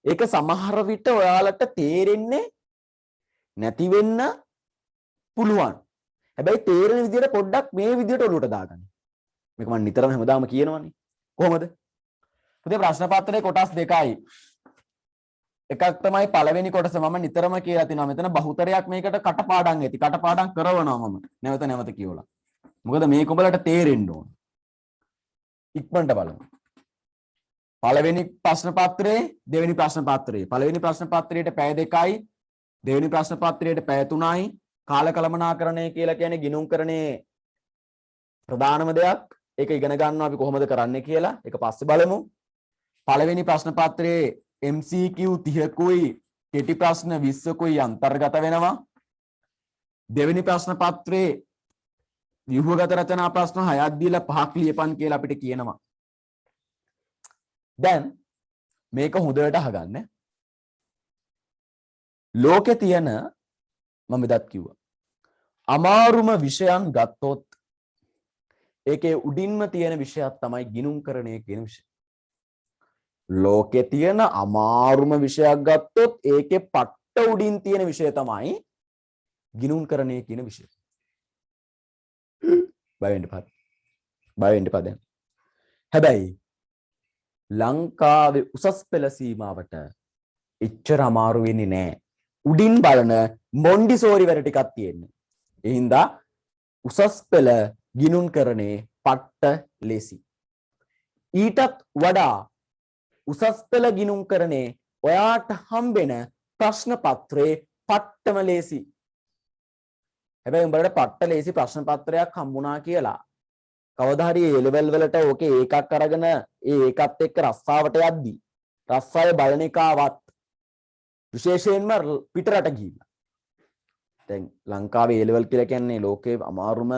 ඒක සමහර විට ඔයාලට තේරෙන්නේ නැති වෙන්න පුළුවන්. හැබැයි තේරෙන විදිහට පොඩ්ඩක් මේ විදිහට ඔළුවට දාගන්න. මේක මම නිතරම හැමදාම කියනවනේ. කොහොමද? පුතේ ප්‍රශ්න පත්‍රයේ කොටස් දෙකයි. එකක් තමයි පළවෙනි කොටස මම නිතරම කියලා තිනවා. මෙතන බහුතරයක් මේකට කටපාඩම් ඇති. කටපාඩම් කරවනවා මම. නැවත නැවත කියවලා. මොකද මේක උඹලට තේරෙන්න ඕන. ඉක්මනට බලමු. පළවෙනි ප්‍රශ්න පත්‍රයේ දෙවෙනි ප්‍රශ්න පත්‍රයේ. පළවෙනි ප්‍රශ්න පත්‍රයේට පැය 2යි. දෙවෙනි ප්‍රශ්න පත්‍රයේට පැය 3යි. කාල කළමනාකරණය කියලා කියන්නේ ගිණුම්කරණයේ ප්‍රධානම දෙයක්. ඒක ඉගෙන ගන්නවා අපි කොහොමද කරන්නේ කියලා. ඒක පස්සේ බලමු. පළවෙනි ප්‍රශ්න පත්‍රයේ MCQ 30කුයි කෙටි ප්‍රශ්න 20කුයි අන්තර්ගත වෙනවා. දෙවෙනි ප්‍රශ්න පත්‍රයේ ව්‍යුහගත රචනා ප්‍රශ්න 6ක් දීලා 5ක් ලියපන් කියලා අපිට කියනවා. දැන් මේක හොඳට අහගන්න. ලෝකේ තියෙන මම එදත් කිව්වා. අමාරුම විෂයන් ගත්තොත් ඒකේ උඩින්ම තියෙන විෂයක් තමයි ගිණුම්කරණය කියන විෂය. ලෝකේ තියෙන අමාරුම විෂයක් ගත්තොත් ඒකේ පට්ට උඩින් තියෙන විෂය තමයි ගිණුම්කරණය කියන විෂය. බය වෙන්න එපා දැන්. හැබැයි ලංකාවේ උසස් පෙළ සීමාවට එච්චර අමාරු වෙන්නේ නැහැ. උඩින් බලන මොන්ඩිසෝරි වැඩ ටිකක් තියෙන්නේ. ඒ හින්දා උසස් පෙළ ගිණුම්කරණේ පට්ට ලේසි. ඊටත් වඩා උසස් පෙළ ගිණුම්කරණේ ඔයාට හම්බෙන ප්‍රශ්න පත්‍රේ පට්ටම ලේසි. හැබැයි උඹලට පට්ට ලේසි ප්‍රශ්න පත්‍රයක් හම්බුණා කියලා කවදා හරි ඒ ලෙවල් වලට ඕකේ ඒකක් අරගෙන ඒකත් එක්ක රස්සාවට යද්දි රස්සාවේ බලන එකාවත් විශේෂයෙන්ම පිටරට ගිහිල්ලා දැන් ලංකාවේ ඒ ලෙවල් කියලා කියන්නේ ලෝකේ අමාරුම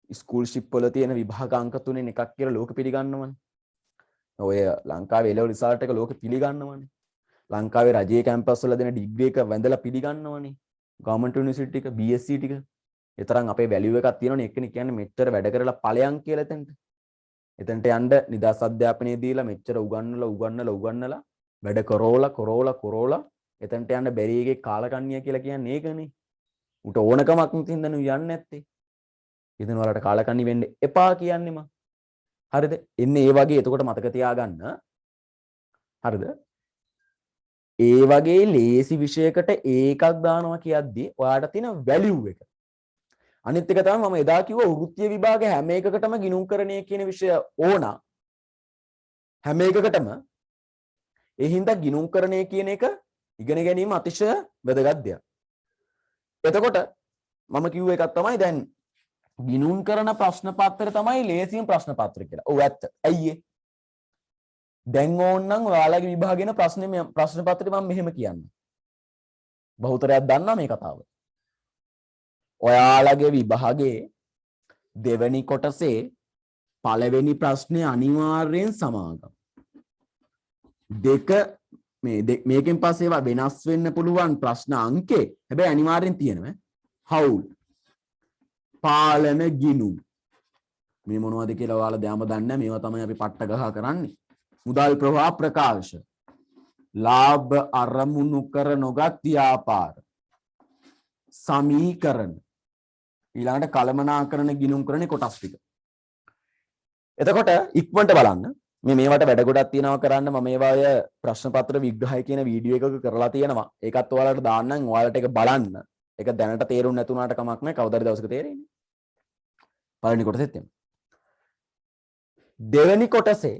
ස්කූල්ෂිප් වල තියෙන විභාග අංක 3න් එකක් කියලා ලෝකෙ පිළිගන්නවනේ. ඔය ලංකාවේ ඒ ලෙවල් රිසල්ට් එක ලෝකෙ පිළිගන්නවනේ. ලංකාවේ රජයේ කැම්පස් වල දෙන ඩිග්‍රී එක වැඳලා පිළිගන්නවනේ. ගවර්න්මන්ට් යුනිවර්සිටි ටික BSc ටික. ඒ තරම් අපේ වැලියු එකක් තියෙනවනේ. එක්කෙනෙක් කියන්නේ මෙච්චර වැඩ කරලා ඵලයන් කියලා එතනට. එතනට යන්න නිදාස් අධ්‍යාපනය දීලා මෙච්චර උගන්නලා වැඩ කරෝලා එතනට යන්න බැරි එකේ කාලකන්ණිය කියලා කියන්නේ ඒකනේ. උට ඕනකමක් නැතිනම් දනු යන්නේ නැත්තේ. ඉතින් වලට කාලකන්ණි වෙන්න එපා කියන්නේ මම. හරිද? එන්නේ ඒ වගේ එතකොට මතක තියාගන්න. හරිද? ඒ වගේ ලේසි විෂයකට ඒකක් දානවා කියද්දී ඔයාට තියෙන වැලියු එක. අනිත් එක තමයි මම එදා කිව්වා වෘත්තීය විභාග හැම එකකටම ගිණුම්කරණය කියන විෂය ඕන. හැම එකකටම ඒ හින්දා ගිණුම්කරණය කියන එක ඉගෙන ගැනීම අතිශය වැදගත් දෙයක්. එතකොට මම කිව්ව එකක් තමයි දැන් ගිණුම්කරණ ප්‍රශ්න පත්‍රය තමයි ලේසිම ප්‍රශ්න පත්‍රය කියලා. ඔව් ඇත්ත. ඇයි ඒ? දැන් ඕනනම් ඔයාලගේ විභාගේන ප්‍රශ්න පත්‍රය මම මෙහෙම කියන්නේ. බහුතරයක් දන්නා මේ කතාව. ඔයාලගේ විභාගයේ දෙවෙනි කොටසේ පළවෙනි ප්‍රශ්නේ අනිවාර්යෙන් සමාගම්. දෙක මේකෙන් පස්සේ ඒවා වෙනස් වෙන්න පුළුවන් ප්‍රශ්න අංකේ. හැබැයි අනිවාර්යෙන් තියෙනවා. හවුල්. පාලන ගිණුම්. මේ මොනවද කියලා ඔයාලා දැනම දන්නේ. මේවා තමයි අපි පට්ට ගහ කරන්නේ. මුදල් ප්‍රවාහ ප්‍රකාශ. ලාභ අරමුණු කර නොගත් ව්‍යාපාර. සමීකරණ. ඊළඟට කළමනාකරණ ගිණුම්කරණේ කොටස් ටික. එතකොට ඉක්මනට බලන්න. මේවට වැඩ ගොඩක් තියෙනවා කරන්න. මම මේවා ඔය ප්‍රශ්න පත්‍ර විග්‍රහය කියන වීඩියෝ එකක කරලා තියෙනවා. ඒකත් ඔයාලට දාන්නම්. ඔයාලට ඒක බලන්න. ඒක දැනට තේරුම් නැතුණාට කමක් නැහැ. කවදාද දවසක තේරෙන්නේ. පළවෙනි කොටසෙත් එමු. දෙවෙනි කොටසේ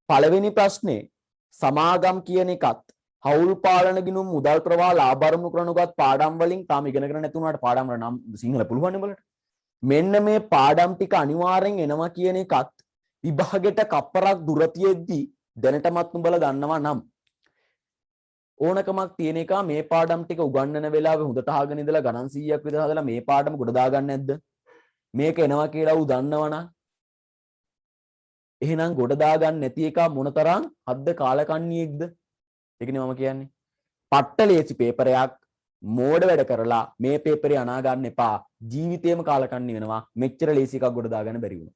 පළවෙනි ප්‍රශ්නේ සමාගම් කියන එකත් හවුල් පාලන ගිණුම් මුදල් ප්‍රවාහ ලාභ අරමුණු කරනුගත් පාඩම් වලින් තාම ඉගෙනගෙන නැති වුණාට පාඩම් වල නම් සිංහල පුළුවන් නේ බලන්න. මෙන්න මේ පාඩම් ටික අනිවාර්යෙන් එනවා කියන එකත් විභාගෙට කප්පරක් දුර තියෙද්දි දැනටමත් උඹලා දන්නවා නම් ඕනකමක් තියෙන එක මේ පාඩම් ටික උගන්වන වෙලාවේ හොඳට අහගෙන ඉඳලා ගණන් 100ක් විතර හදලා මේ පාඩම ගොඩ දාගන්න නැද්ද? මේක එනවා කියලා ඌ දන්නවනම් එහෙනම් ගොඩ දාගන්න නැති එක මොනතරම් හද්ද කාලකන්ණියෙක්ද? ඒකනේ මම කියන්නේ. පට්ට ලේසි පේපරයක් මෝඩ වැඩ කරලා මේ පේපරේ අනා ගන්න එපා. ජීවිතේම කාලකන්ණි වෙනවා. මෙච්චර ලේසි එකක් ගොඩ දාගන්න බැරි වුණොත්.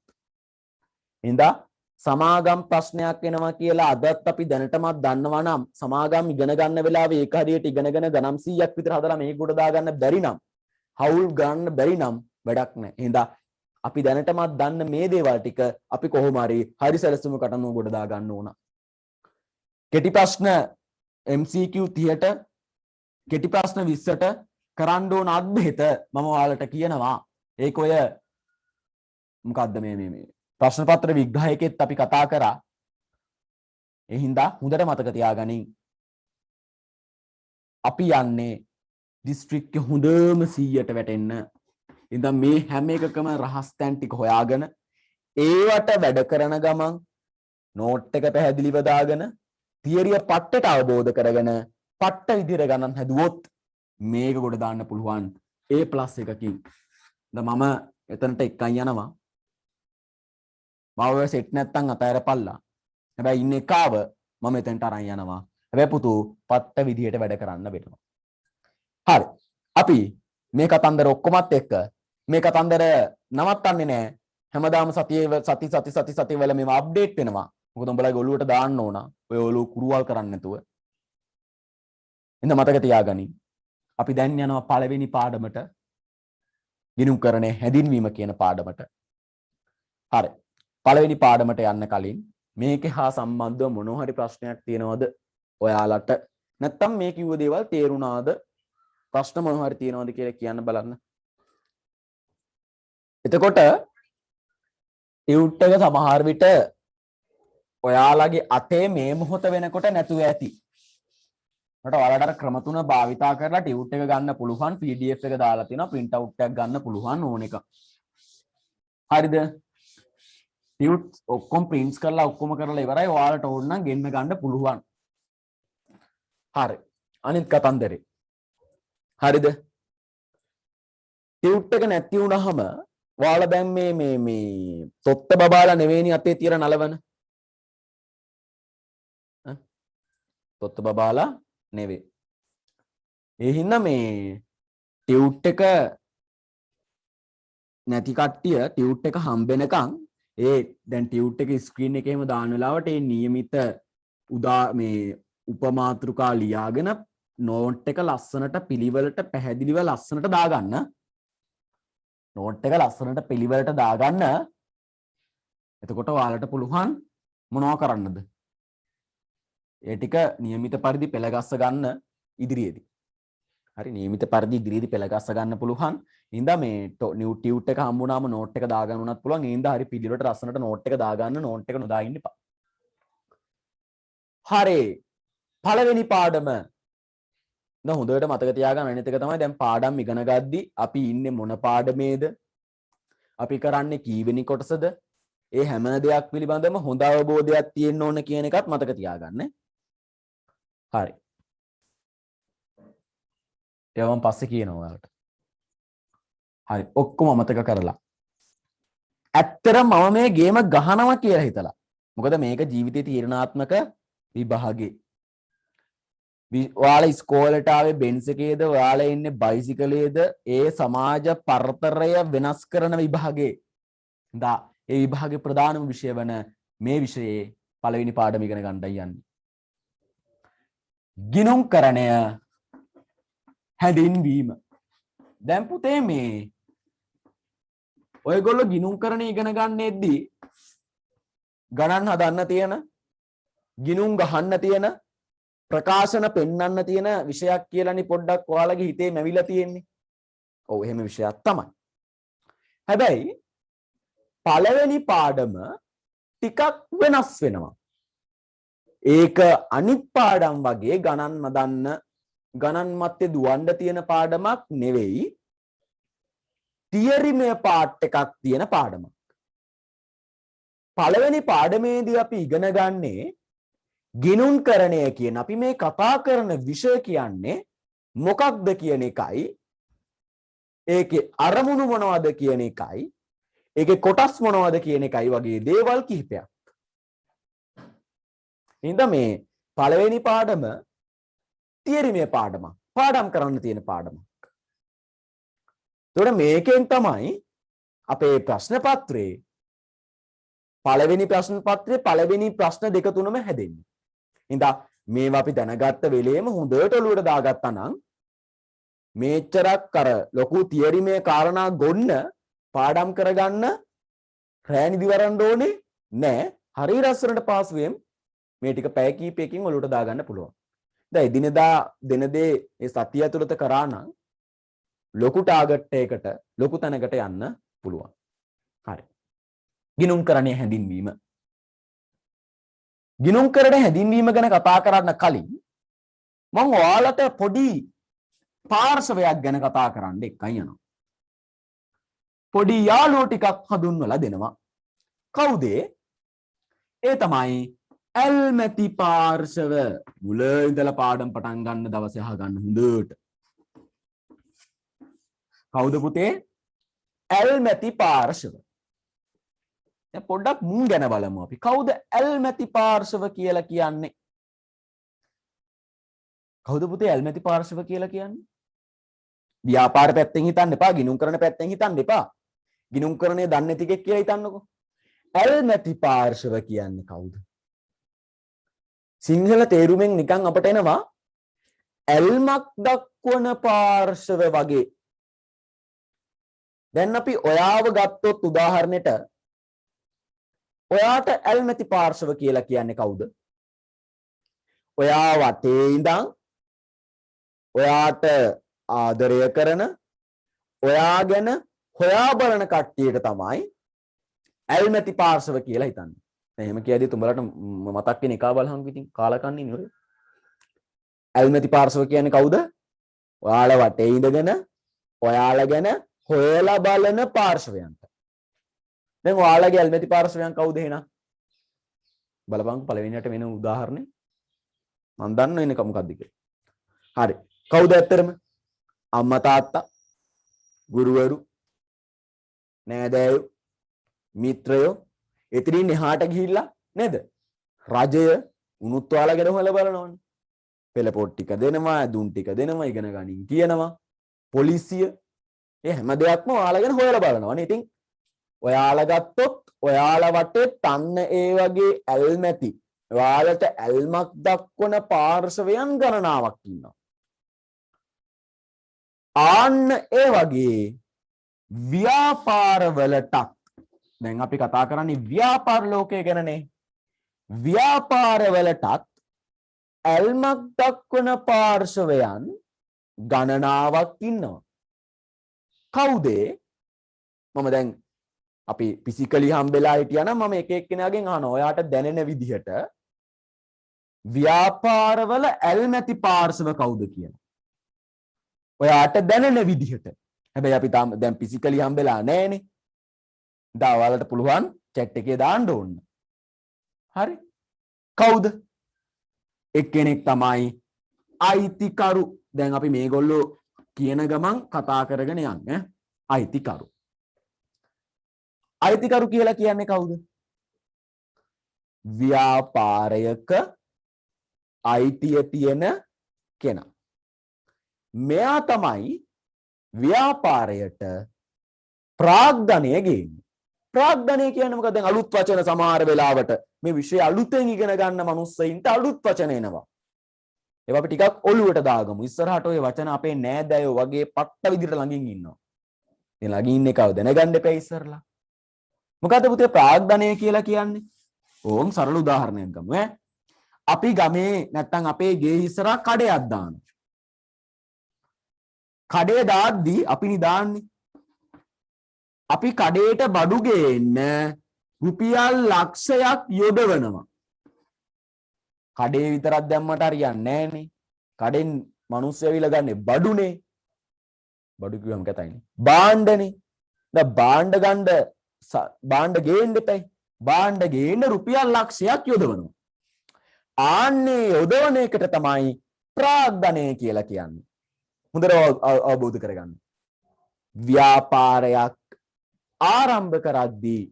එහෙනම් සමාගම් ප්‍රශ්නයක් එනවා කියලා අදත් අපි දැනටමත් දන්නවා නම් සමාගම් ඉගෙන ගන්න වෙලාවේ ඒක හරියට ඉගෙනගෙන ගණන් 100ක් විතර හදලා මේක ගොඩ දාගන්න බැරි නම් හවුල් ගන්න බැරි නම් වැඩක් නැහැ. එහෙනම් අපි දැනටමත් දන්න මේ දේවල් ටික අපි කොහොම හරි සැලසුමකට අනුව ගොඩ දා ගන්න ඕන. කෙටි ප්‍රශ්න MCQ 30ට කෙටි ප්‍රශ්න 20ට කරන්න ඕන අද්භේත මම ඔයාලට කියනවා. ඒක ඔය මොකද්ද මේ ප්‍රශ්න පත්‍ර විග්‍රහයකෙත් අපි කතා කරා. ඒ හින්දා හොඳට මතක තියාගනින්. අපි යන්නේ දිස්ත්‍රික්ක හොඳම 100ට වැටෙන්න. ඉතින් මේ හැම එකකම රහස් තැන් ටික හොයාගෙන ඒවට වැඩ කරන ගමන් නෝට් එක පැහැදිලිව දාගෙන තියරිය පට්ටට අවබෝධ කරගෙන පට්ට විදිහට ගණන් හැදුවොත් මේක ගොඩ දාන්න පුළුවන් A+ එකකින්. දැන් මම එතනට එකයි යනවා. මාව සෙට් නැත්තම් අතහැරපල්ලා. හැබැයි ඉන්නේ කාව මම එතනට අරන් යනවා. හැබැයි පුතු පට්ට විදිහට වැඩ කරන්න වෙනවා. හරි. අපි මේ කතන්දර ඔක්කොමත් එක්ක මේ කතන්දර නවත්තන්නේ නැහැ. හැමදාම සති වල මේව අප්ඩේට් වෙනවා. මොකද උඹලගේ ඔළුවට දාන්න ඕන. ඔය ඔළුව කුරුවල් කරන්නේ නැතුව. ඉතින් මතක තියාගනි. අපි දැන් යනවා පළවෙනි පාඩමට. ගිණුම්කරණයේ හැදින්වීම කියන පාඩමට. හරි. පළවෙනි පාඩමට යන්න කලින් මේකේ හා සම්බන්ධව මොනවා හරි ප්‍රශ්නයක් තියෙනවද ඔයාලට? නැත්තම් මේ කිව්ව දේවල් තේරුණාද? ප්‍රශ්න මොනවා හරි තියෙනවද කියලා කියන්න බලන්න. එතකොට ටියුට් එක සමහර විට ඔයාලගේ අතේ මේ මොහොත වෙනකොට නැතුව ඇති. මට ඔයාලට අර ක්‍රම තුන භාවිතා කරලා ටියුට් එක ගන්න පුළුවන්. PDF එක දාලා තියෙනවා. print out එකක් ගන්න පුළුවන් ඕන එක. හරිද? ටියුට් ඔක්කොම prints කරලා ඔක්කොම කරලා ඉවරයි. ඔයාලට ඕන නම් ගෙන්න ගන්න පුළුවන්. හරි. අනිත් කතන්දරේ. හරිද? ටියුට් එක නැති වුණාම ඔයාලා දැන් මේ තොත්ත බබාලා නෙවෙයිනි අතේ තියන නලවන. තොත්ත බබාලා නෙවෙයි. ඒ හින්දා මේ ටියුට් එක නැති කට්ටිය ටියුට් එක හම්බෙනකන් දැන් ටියුට් එක ස්ක්‍රීන් එකේ එහෙම දාන වෙලාවට ඒ નિયમિત උපමාතෘකා ලියාගෙන නෝට් එක ලස්සනට පිළිවෙලට පැහැදිලිව ලස්සනට දාගන්න. නෝට් එක ලස්සනට පිළිවෙලට දාගන්න. එතකොට ඔයාලට පුළුවන් මොනවා කරන්නද? ඒ ටික નિયમિત පරිදි පෙළගස්ස ගන්න ඉදිරියේදී. හරි નિયમિત පරිදි ඉදිරියේදී පෙළගස්ස ගන්න පුළුවන්. ඉඳා මේ ටියුට් එක හම්බුනාම නෝට් එක දාගන්න උනත් පුළුවන්. ඉඳා හරි පිළිවෙලට ලස්සනට නෝට් එක දාගන්න. නෝට් එක නොදා ඉන්න එපා. හරි. පළවෙනි පාඩම දැන් හොඳට මතක තියාගන්න අනිත් එක තමයි දැන් පාඩම් ඉගෙන ගද්දි අපි ඉන්නේ මොන පාඩමේද? අපි කරන්නේ කීවෙනි කොටසද? ඒ හැම දෙයක් පිළිබඳව හොඳ අවබෝධයක් තියෙන්න ඕන කියන එකත් මතක තියාගන්න. හරි. ඒවා මම පස්සේ කියනවා ඔයාලට. හරි. ඔක්කොම අමතක කරලා. ඇත්තටම මම මේ ගේම ගහනවා කියලා හිතලා. මොකද මේක ජීවිතේ තීරණාත්මක විභාගේ. ඔයාලා ඉස්කෝලේට ආවේ බෙන්ස් එකේද ඔයාලා ඉන්නේ බයිසිකලයේද ඒ සමාජ පරතරය වෙනස් කරන විභාගේ. දා ඒ විභාගේ ප්‍රධානම විෂය වන මේ විෂයේ පළවෙනි පාඩම ඉගෙන ගන්නයි යන්නේ. ගිණුම්කරණය හැදින්වීම. දැන් පුතේ මේ ඔයගොල්ලෝ ගිණුම්කරණය ඉගෙන ගන්නෙද්දී ගණන් හදන්න තියෙන ගිණුම් ගහන්න තියෙන ප්‍රකාශන පෙන්වන්න තියෙන විෂයක් කියලානේ පොඩ්ඩක් ඔයාලගේ හිතේ මැවිලා තියෙන්නේ. ඔව් එහෙම විෂයක් තමයි. හැබැයි පළවෙනි පාඩම ටිකක් වෙනස් වෙනවා. ඒක අනිත් පාඩම් වගේ ගණන් මතේ දුවන්න තියෙන පාඩමක් නෙවෙයි. තියරිමය පාර්ට් එකක් තියෙන පාඩමක්. පළවෙනි පාඩමේදී අපි ඉගෙන ගන්නේ ගිණුම්කරණය කියන අපි මේ කතා කරන විෂය කියන්නේ මොකක්ද කියන එකයි, ඒකේ අරමුණු මොනවද කියන එකයි, ඒකේ කොටස් මොනවද කියන එකයි වගේ දේවල් කිහිපයක්. ඉතින් මේ පළවෙනි පාඩම තියරිමය පාඩමක්. පාඩම් කරන්න තියෙන පාඩමක්. ඒතකොට මේකෙන් තමයි අපේ ප්‍රශ්න පත්‍රයේ පළවෙනි ප්‍රශ්න පත්‍රයේ පළවෙනි ප්‍රශ්න දෙක තුනම හැදෙන්නේ. ඉතින් මේවා අපි දැනගත්ත වෙලේම හොඳට ඔලුවට දාගත්තා නම් මේච්චරක් අර ලොකු තියරිමය කාරණා ගොන්න පාඩම් කරගන්න රෑ නිදි වරන්න ඕනේ නෑ. හරි රස්සනට පාසුවෙන් මේ ටික පැය කීපයකින් ඔලුවට දාගන්න පුළුවන්. දැන් එදිනෙදා දෙන දේ ඒ සතිය ඇතුළත කරා නම් ලොකු ටාගට් එකකට ලොකු තැනකට යන්න පුළුවන්. හරි. ගිණුම්කරණයේ හැඳින්වීම. ගිණුම්කරණයේ හැඳින්වීම ගැන කතා කරන්න කලින් මම ඔයාලට පොඩි පාර්ශවයක් ගැන කතා කරන්න එක්කන් යනවා. පොඩි යාළුවෝ ටිකක් හඳුන්වලා දෙනවා. කවුද? ඒ තමයි ඇල්මැති පාර්ශව. මුල ඉඳලා පාඩම් පටන් ගන්න දවසේ අහගන්න හොඳට. කවුද පුතේ? ඇල්මැති පාර්ශව. දැන් පොඩ්ඩක් මුන් ගැන බලමු අපි. කවුද ඇල්මැති පාර්ශව කියලා කියන්නේ? කවුද පුතේ ඇල්මැති පාර්ශව කියලා කියන්නේ? ව්‍යාපාර පැත්තෙන් හිතන්න එපා, ගිණුම්කරණ පැත්තෙන් හිතන්න එපා. ගිණුම්කරණය දන්නේ නැති කෙනෙක් කියලා හිතන්නකෝ. ඇල්මැති පාර්ශව කියන්නේ කවුද? සිංහල තේරුමෙන් නිකන් අපට එනවා ඇල්මක් දක්වන පාර්ශව වගේ. දැන් අපි ඔයාව ගත්තොත් උදාහරණෙට ඔයාට ඇල්මැති පාර්ශව කියලා කියන්නේ කවුද? ඔයා වටේ ඉඳන් ඔයාට ආදරය කරන, ඔයා ගැන හොයා බලන කට්ටියට තමයි ඇල්මැති පාර්ශව කියලා හිතන්නේ. දැන් එහෙම කියද්දි තුඹලට මතක් වෙන එකා බලහන් පිටින් කාලකන්ණි නේ. ඇල්මැති පාර්ශව කියන්නේ කවුද? ඔයාලා වටේ ඉඳගෙන ඔයාලා ගැන හොයලා බලන පාර්ශවයන්ට. දැන් ඔයාලගේ ඇල්මැති පාර්ශවයන් කවුද එහෙනම්? බලපන් පළවෙනියට වෙන උදාහරණේ. මම දන්නව ඉන්නේ මොකක්ද කියලා. හරි. කවුද ඇත්තරම? අම්මා තාත්තා, ගුරුවරු, නෑදෑයෝ, මිත්‍රයෝ, එතනින් එහාට ගිහිල්ලා නේද? රජය උනුත් ඔයාලා ගැන හොයලා බලනවනේ. පෙළ පොත් ටික දෙනවා, දුන් ටික දෙනවා, ඉගෙන ගනින් කියනවා. පොලිසිය ඒ හැම දෙයක්ම ඔයාලා ගැන හොයලා බලනවනේ. ඉතින් ඔයාලා ගත්තොත් ඔයාලා වටේ තන්න ඒ වගේ ඇල්මැති ඔයාලට ඇල්මක් දක්වන පාර්ශවයන් ගණනාවක් ඉන්නවා. ආන්න ඒ වගේ ව්‍යාපාරවලටත් දැන් අපි කතා කරන්නේ ව්‍යාපාර ලෝකය ගැනනේ. ව්‍යාපාරවලටත් ඇල්මක් දක්වන පාර්ශවයන් ගණනාවක් ඉන්නවා. කවුද? මම දැන් අපි ෆිසිකලි හම්බෙලා හිටියා නම් මම එක එක්කෙනාගෙන් අහනවා ඔයාට දැනෙන විදිහට ව්‍යාපාරවල ඇල්මැති පාර්ශව කවුද කියලා. ඔයාට දැනෙන විදිහට. හැබැයි අපි දැන් ෆිසිකලි හම්බෙලා නැහැනේ. දා ඔයාලට පුළුවන් chat එකේ දාන්න ඕන. හරි. කවුද? එක්කෙනෙක් තමයි අයිතිකරු. දැන් අපි මේගොල්ලෝ කියන ගමන් කතා කරගෙන යන්නේ. අයිතිකරු. අයිතිකරු කියලා කියන්නේ කවුද? ව්‍යාපාරයක අයිතිය තියෙන කෙනා. මෙයා තමයි ව්‍යාපාරයට ප්‍රාග්ධනය ගේන්නේ. ප්‍රාග්ධනය කියන්නේ මොකක්ද? දැන් අලුත් වචන සමහර වෙලාවට මේ විෂය අලුතෙන් ඉගෙන ගන්න මනුස්සයින්ට අලුත් වචන එනවා. ඒවා අපි ටිකක් ඔලුවට දාගමු. ඉස්සරහට ওই වචන අපේ නෑදෑයෝ වගේ පට්ට විදිහට ළඟින් ඉන්නවා. මේ ළඟින් ඉන්න එකව දැනගන්න එපා ඉස්සරලා. මොකද පුතේ ප්‍රාග්ධනය කියලා කියන්නේ? ඕම් සරල උදාහරණයක් ගමු ඈ. අපි ගමේ නැත්තම් අපේ ගේ ඉස්සරහා කඩයක් දානවා. කඩේ දාද්දී අපි නිදාන්නේ. අපි කඩේට බඩු ගේන්න රුපියල් ලක්ෂයක් යොදවනවා. කඩේ විතරක් දැම්මට හරියන්නේ නැහනේ. කඩෙන් මිනිස්සු ඇවිල්ලා ගන්නේ බඩුනේ. බඩු කිව්වම කතයිනේ. භාණ්ඩනේ. දැන් භාණ්ඩ ගන්න භාණ්ඩ ගේන්න එපයි. භාණ්ඩ ගේන්න රුපියල් ලක්ෂයක් යොදවනවා. ආන්නේ යොදවන එකට තමයි ප්‍රාග්ධනය කියලා කියන්නේ. හොඳට අවබෝධ කරගන්න. ව්‍යාපාරයක් ආරම්භ කරද්දී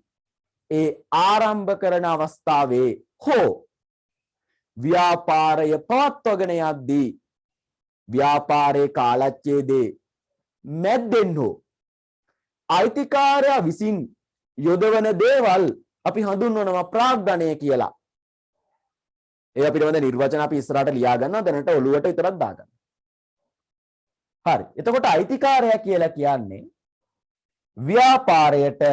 ඒ ආරම්භ කරන අවස්ථාවේ හෝ ව්‍යාපාරය පවත්වගෙන යද්දී ව්‍යාපාරයේ කාලච්ඡේදයේ මැද්දෙන් හෝ අයිතිකාරයා විසින් යොදවන දේවල් අපි හඳුන්වනවා ප්‍රාග්ධනය කියලා. ඒ අපිට වන්ද නිර්වචන අපි ඉස්සරහට ලියා ගන්නවා දැනට ඔළුවට විතරක් දාගන්න. හරි. එතකොට අයිතිකාරයා කියලා කියන්නේ ව්‍යාපාරයට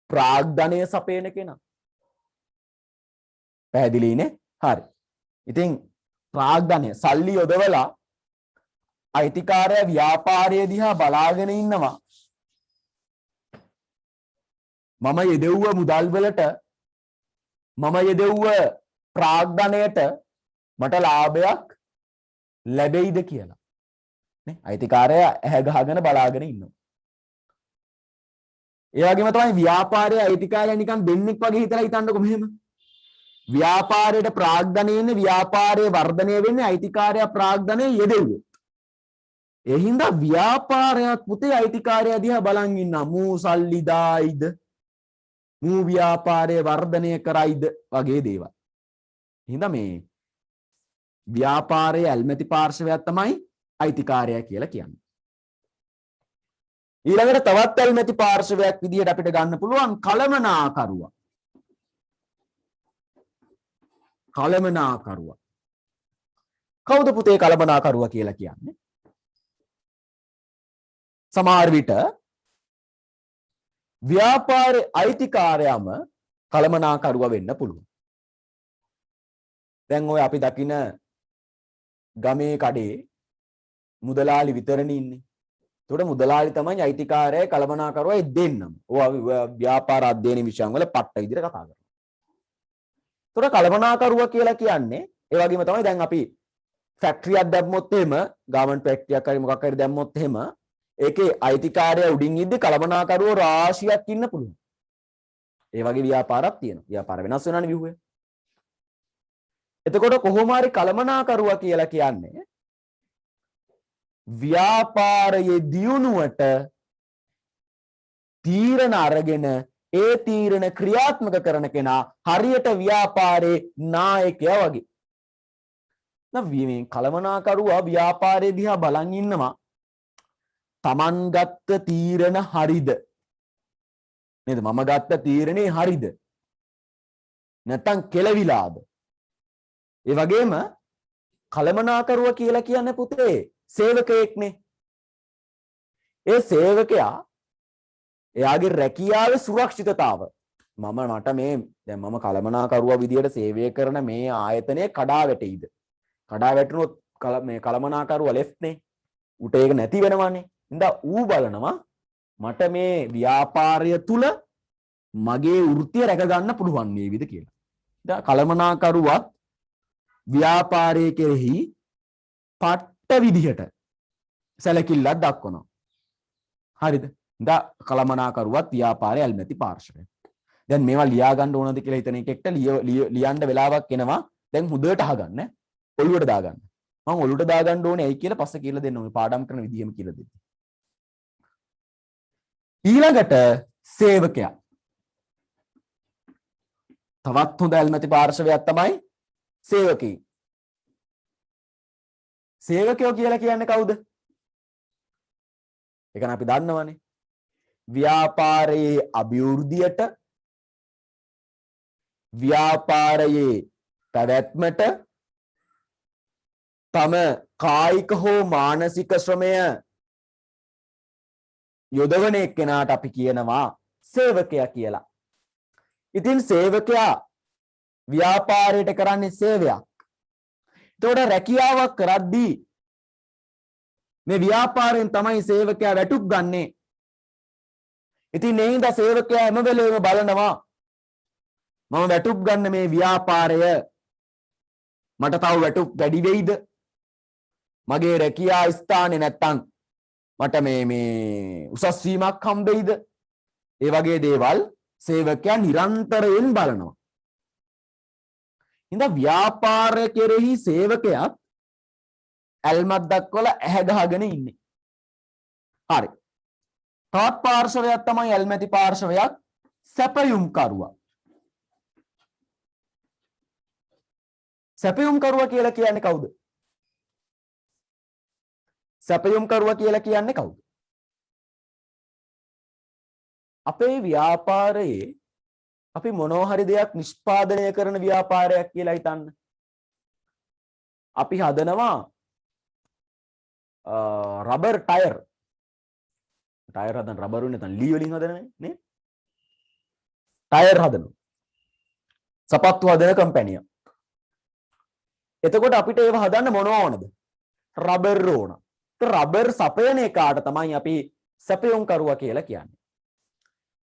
ප්‍රාග්ධනය සපයන කෙනා. පැහැදිලිනේ? හරි. ඉතින් ප්‍රාග්ධනය සල්ලි යොදවලා අයිතිකාරයා ව්‍යාපාරය දිහා බලාගෙන ඉන්නවා. මම යෙදෙව්ව මුදල් වලට මම යෙදෙව්ව ප්‍රාග්ධනයට මට ලාභයක් ලැබෙයිද කියලා. නේ? අයිතිකාරයා ඇහැ ගහගෙන බලාගෙන ඉන්නවා. ඒ වගේම තමයි ව්‍යාපාරයේ අයිතිකාරයා නිකන් දෙන්නෙක් වගේ හිතලා හිතන්නකො මෙහෙම. ව්‍යාපාරයට ප්‍රාග්ධනය ඉන්නේ ව්‍යාපාරයේ වර්ධනය වෙන්නේ අයිතිකාරයා ප්‍රාග්ධනයේ යෙදෙව්වොත්. ඒ හින්දා ව්‍යාපාරයත් පුතේ අයිතිකාරයා දිහා බලන් ඉන්නා. මූ සල්ලි දායිද? මූ ව්‍යාපාරයේ වර්ධනය කරයිද? වගේ දේවල්. හින්දා මේ ව්‍යාපාරයේ ඇල්මැති පාර්ශවයක් තමයි අයිතිකාරයා කියලා කියන්නේ. ඊළඟට තවත් ඇල්මැති පාර්ශවයක් විදිහට අපිට ගන්න පුළුවන් කළමනාකරුවා. කළමනාකරුවා. කවුද පුතේ කළමනාකරුවා කියලා කියන්නේ? සමහර විට ව්‍යාපාරයේ අයිතිකාරයාම කළමනාකරුවා වෙන්න පුළුවන්. දැන් ඔය අපි දකින ගමේ කඩේ මුදලාලි විතරනේ ඉන්නේ. ඒකට මුදලාලි තමයි අයිතිකාරයයි කළමනාකරුවයි දෙන්නම. ඔය ව්‍යාපාර අධ්‍යයන විෂයන් වල පට්ට විදිහට කතා කරනවා. ඒකට කළමනාකරුවා කියලා කියන්නේ ඒ වගේම තමයි දැන් අපි ෆැක්ටරියක් දැම්මොත් එහෙම ගාමන්ට් ෆැක්ටරියක් හරි මොකක් හරි දැම්මොත් එහෙම ඒකේ අයිතිකාරයා උඩින් ඉද්දි කළමනාකරුවෝ රාශියක් ඉන්න පුළුවන්. ඒ වගේ ව්‍යාපාරයක් තියෙනවා. ව්‍යාපාර වෙනස් වෙනවනේ විව්වේ. එතකොට කොහොම හරි කළමනාකරුවා කියලා කියන්නේ ව්‍යාපාරයේ දියුණුවට තීරණ අරගෙන ඒ තීරණ ක්‍රියාත්මක කරන කෙනා හරියට ව්‍යාපාරයේ නායකයා වගේ. මේ කළමනාකරුවා ව්‍යාපාරයේ දිහා බලන් ඉන්නවා. Taman ගත්ත තීරණ හරිද? නේද? මම ගත්ත තීරණේ හරිද? නැත්තම් කෙලවිලාද? ඒ වගේම කළමනාකරුවා කියලා කියන්නේ පුතේ සේවකයෙක්නේ. ඒ සේවකයා එයාගේ රැකියාවේ සුරක්ෂිතතාව මට මේ දැන් මම කළමනාකරුවා විදියට සේවය කරන මේ ආයතනය කඩා වැටෙයිද? කඩා වැටුනොත් මේ කළමනාකරුවා ලෙෆ්ට්නේ. උට ඒක නැති වෙනවනේ. ඉතින් ඌ බලනවා මට මේ ව්‍යාපාරය තුල මගේ වෘත්තිය රැක ගන්න පුළුවන් වේවිද කියලා. ඉතින් කළමනාකරුවත් ව්‍යාපාරයේ කෙරෙහි පට්ට විදිහට සැලකිල්ලක් දක්වනවා. හරිද? ඉතින් කළමනාකරුවත් ව්‍යාපාරයේ ඇල්මැති පාර්ශවය. දැන් මේවා ලියා ගන්න ඕනද කියලා හිතන එකෙක්ට ලියන්න වෙලාවක් එනවා. දැන් හොඳට අහගන්න. ඔළුවට දාගන්න. මම ඔළුවට දාගන්න ඕනේ ඇයි කියලා පස්සේ කියලා දෙන්න ඕනේ. පාඩම් කරන විදිහම කියලා දෙන්න. ඊළඟට සේවකයා. තවත් හොඳ ඇල්මැති පාර්ශවයක් තමයි සේවකී. සේවකයෝ කියලා කියන්නේ කවුද? ඒක නම් අපි දන්නවනේ. ව්‍යාපාරයේ අභිවෘද්ධියට ව්‍යාපාරයේ පැවැත්මට තම කායික හෝ මානසික ශ්‍රමය යොදවන එක්කෙනාට අපි කියනවා සේවකයා කියලා. ඉතින් සේවකයා ව්‍යාපාරයට කරන්නේ සේවයක්. එතකොට රැකියාවක් කරද්දී මේ ව්‍යාපාරයෙන් තමයි සේවකයා වැටුප් ගන්නෙ. ඉතින් ඒ හින්දා සේවකයා හැම වෙලේම බලනවා මම වැටුප් ගන්න මේ ව්‍යාපාරය මට තව වැටුප් වැඩි වෙයිද? මගේ රැකියා ස්ථානේ නැත්තම් මට මේ උසස් වීමක් හම්බෙයිද? ඒ වගේ දේවල් සේවකයා නිරන්තරයෙන් බලනවා. හින්දා ව්‍යාපාරය කෙරෙහි සේවකයාත් ඇල්මක් දක්වලා ඇහැ ගහගෙන ඉන්නේ. හරි. තවත් පාර්ශවයක් තමයි ඇල්මැති පාර්ශවයක් සැපයුම්කරුවා. සැපයුම්කරුවා කියලා කියන්නේ කවුද? සැපයුම්කරුවා කියලා කියන්නේ කවුද? අපේ ව්‍යාපාරයේ අපි මොනවා හරි දෙයක් නිෂ්පාදනය කරන ව්‍යාපාරයක් කියලා හිතන්න. අපි හදනවා රබර් ටයර්. ටයර් හදන රබර් උනේ නැත්නම් ලී වලින් හදනනේ නේ? ටයර් හදනවා. සපත්තු හදන කම්පැනියක්. එතකොට අපිට ඒව හදන්න මොනවා ඕනද? රබර් ඕන. රබර් සපයන එකාට තමයි අපි සැපයුම්කරුවා කියලා කියන්නේ.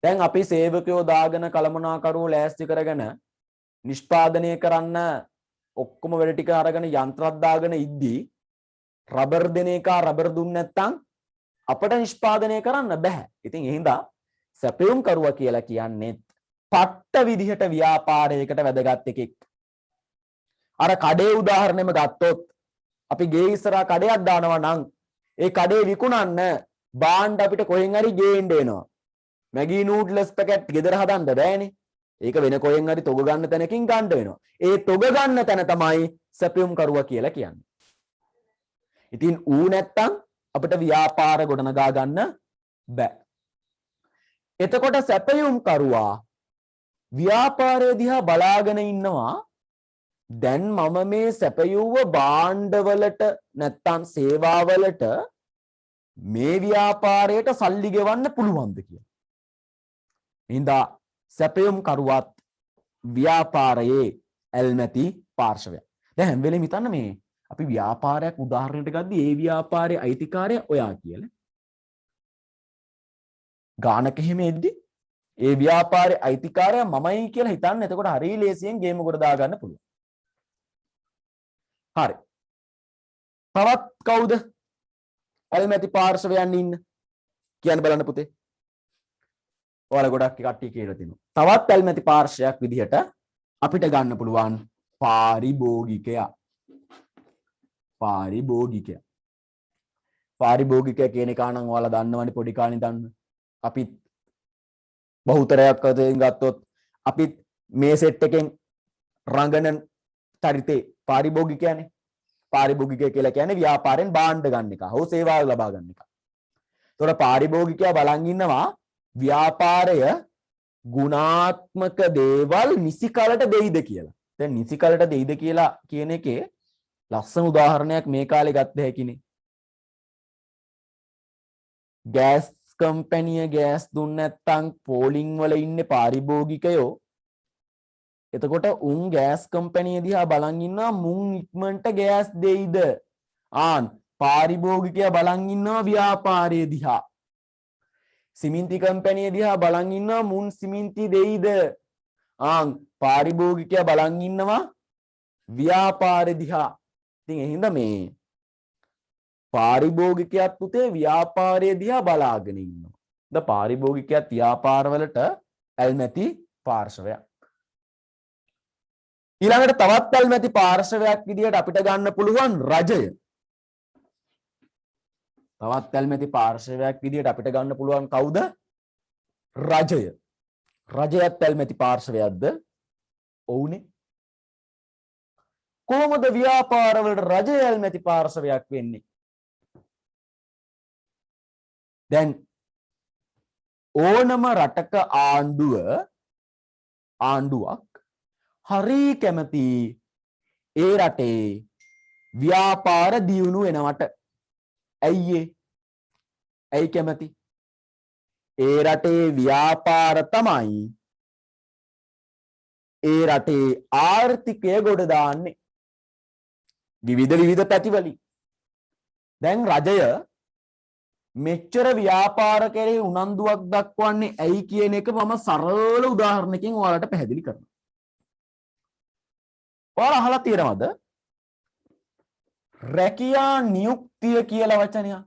දැන් අපි සේවකයෝ දාගෙන කළමනාකරුවෝ ලෑස්ති කරගෙන නිෂ්පාදනය කරන්න ඔක්කොම වැඩ ටික අරගෙන යන්ත්‍රයක් දාගෙන ඉද්දී රබර් දෙන එක රබර් දුන්නේ නැත්නම් අපිට නිෂ්පාදනය කරන්න බෑ. ඉතින් ඒ හින්දා සැපයුම්කරුවා කියලා කියන්නේ පට්ට විදිහට ව්‍යාපාරයකට වැදගත් එකෙක්. අර කඩේ උදාහරණෙම ගත්තොත් අපි ගේ ඉස්සරහා කඩයක් දානවා නම් ඒ කඩේ විකුණන්න බාණ්ඩ අපිට කොහෙන් හරි ගේන්න එනවා. මැගී නූඩ්ලස් පැකට් ගෙදර හදන්න බෑනේ. ඒක වෙන කොහෙන් හරි තොග ගන්න තැනකින් ගන්න වෙනවා. ඒ තොග ගන්න තැන තමයි සැපයුම්කරුවා කියලා කියන්නේ. ඉතින් ඌ නැත්තම් අපිට ව්‍යාපාර ගොඩනගා ගන්න බෑ. එතකොට සැපයුම්කරුවා ව්‍යාපාරය දිහා බලාගෙන ඉන්නවා. දැන් මම මේ සැපයුව භාණ්ඩවලට නැත්තම් සේවාවලට මේ ව්‍යාපාරයට සල්ලි ගෙවන්න පුළුවන්ද කියලා. හින්දා සැපයුම්කරුවත් ව්‍යාපාරයේ ඇල්මැති පාර්ශවයක්. දැන් හැම වෙලේම හිතන්න මේ අපි ව්‍යාපාරයක් උදාහරණයක් ගද්දී ඒ ව්‍යාපාරයේ අයිතිකාරය ඔයා කියලා. ගානක එහෙම එද්දි ඒ ව්‍යාපාරයේ අයිතිකාරය මමයි කියලා හිතන්න. එතකොට හරිය ලේසියෙන් ගේම කොට දා ගන්න පුළුවන්. හරි. තවත් කවුද ඇල්මැති පාර්ශවයන් ඉන්න? කියන්න බලන්න පුතේ. ඔයාලා ගොඩක් කට්ටිය කියලා තිනවා. තවත් ඇල්මැති පාර්ශවයක් විදිහට අපිට ගන්න පුළුවන් පාරිභෝගිකයා. පාරිභෝගිකයා. පාරිභෝගිකයා කියන එක නම් ඔයාලා දන්නවනේ පොඩි කාලේ දන්න. අපි බහුතරයක් අතරින් ගත්තොත් අපි මේ සෙට් එකෙන් රංගන චරිතේ පාරිභෝගිකයානේ. පාරිභෝගිකය කියලා කියන්නේ ව්‍යාපාරයෙන් භාණ්ඩ ගන්න එක. හෝ සේවාව ලබා ගන්න එක. ඒතකොට පාරිභෝගිකයා බලන් ඉන්නවා ව්‍යාපාරය ගුණාත්මක දේවල් නිසි කලට දෙයිද කියලා. දැන් නිසි කලට දෙයිද කියලා කියන එකේ ලස්සන උදාහරණයක් මේ කාලේ ගත්ත හැකිනේ. ගෑස් කම්පැනිය ගෑස් දුන්න නැත්නම් පෝලිං වල ඉන්නේ පාරිභෝගිකයෝ. එතකොට උන් ගෑස් කම්පැනිය දිහා බලන් ඉන්නවා මුන් ඉක්මනට ගෑස් දෙයිද? පාරිභෝගිකයා බලන් ඉන්නවා ව්‍යාපාරය දිහා. සිමෙන්ති කම්පැනිය දිහා බලන් ඉන්නවා මුන් සිමෙන්ති දෙයිද? පාරිභෝගිකයා බලන් ඉන්නවා ව්‍යාපාරය දිහා. ඉතින් එහෙනම් මේ පාරිභෝගිකයාත් පුතේ ව්‍යාපාරය දිහා බලාගෙන ඉන්නවා. ද පාරිභෝගිකයාත් ව්‍යාපාරවලට ඇල්මැති පාර්ශවයක්. ඊළඟට තවත් ඇල්මැති පාර්ශවයක් විදිහට අපිට ගන්න පුළුවන් රජය. තවත් ඇල්මැති පාර්ශවයක් විදිහට අපිට ගන්න පුළුවන් කවුද? රජය. රජයත් ඇල්මැති පාර්ශවයක්ද? ඔව්නේ. කොහොමද ව්‍යාපාරවලට රජය ඇල්මැති පාර්ශවයක් වෙන්නේ? දැන් ඕනම රටක ආණ්ඩුවක් හරි කැමති ඒ රටේ ව්‍යාපාර දියුණු වෙනවට. ඇයි කැමති? ඒ රටේ ව්‍යාපාර තමයි ඒ රටේ ආර්ථිකය ගොඩ දාන්නේ. විවිධ පැතිවලින්. දැන් රජය මෙච්චර ව්‍යාපාර කෙරෙහි උනන්දුවක් දක්වන්නේ ඇයි කියන එක මම සරල උදාහරණකින් ඔයාලට පැහැදිලි කරනවා. ඔයාලා අහලා තියෙනවද? රැකියා නියුක්තිය කියලා වචනයක්.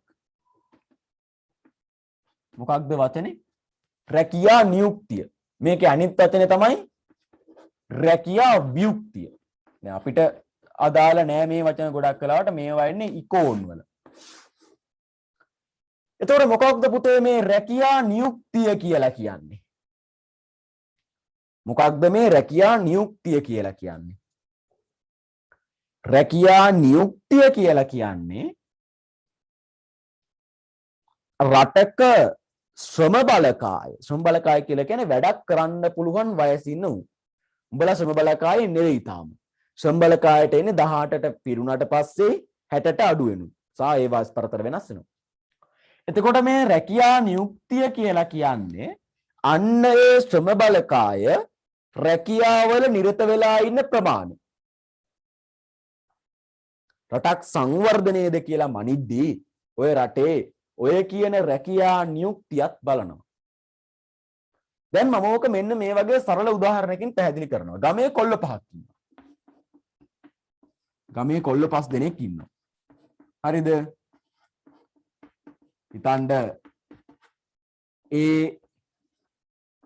මොකක්ද වචනේ? රැකියා නියුක්තිය. මේකේ අනිත් වචනේ තමයි රැකියා ව්‍යුක්තිය. දැන් අපිට අදාළ නෑ මේ වචන ගොඩක් වෙලාවට මේවා ඉන්නේ ඉකෝන් වල. එතකොට මොකක්ද පුතේ මේ රැකියා නියුක්තිය කියලා කියන්නේ? මොකක්ද මේ රැකියා නියුක්තිය කියලා කියන්නේ? රැකියා නියුක්තිය කියලා කියන්නේ රටක ශ්‍රම බලකාය කියලා කියන්නේ වැඩක් කරන්න පුළුවන් වයසින් උන්. උඹලා ශ්‍රම බලකායේ නෙවෙයි තාම. ශ්‍රම බලකායට එන්නේ 18ට පිරුණාට පස්සේ 60ට අඩු වෙනු. සා ඒ වයස් පරතර වෙනස් වෙනවා. එතකොට මේ රැකියා නියුක්තිය කියලා කියන්නේ අන්න ඒ ශ්‍රම බලකාය රැකියාවල නිරත වෙලා ඉන්න ප්‍රමාණය. රටක් සංවර්ධනයේද කියලා මනිද්දී ඔය රටේ ඔය කියන රැකියා නියුක්තියත් බලනවා. දැන් මම ඕක මෙන්න මේ වගේ සරල උදාහරණයකින් පැහැදිලි කරනවා. ගමේ කොල්ල පහක් ඉන්නවා. ගමේ කොල්ල 5 දෙනෙක් ඉන්නවා. හරිද? හිතන්න A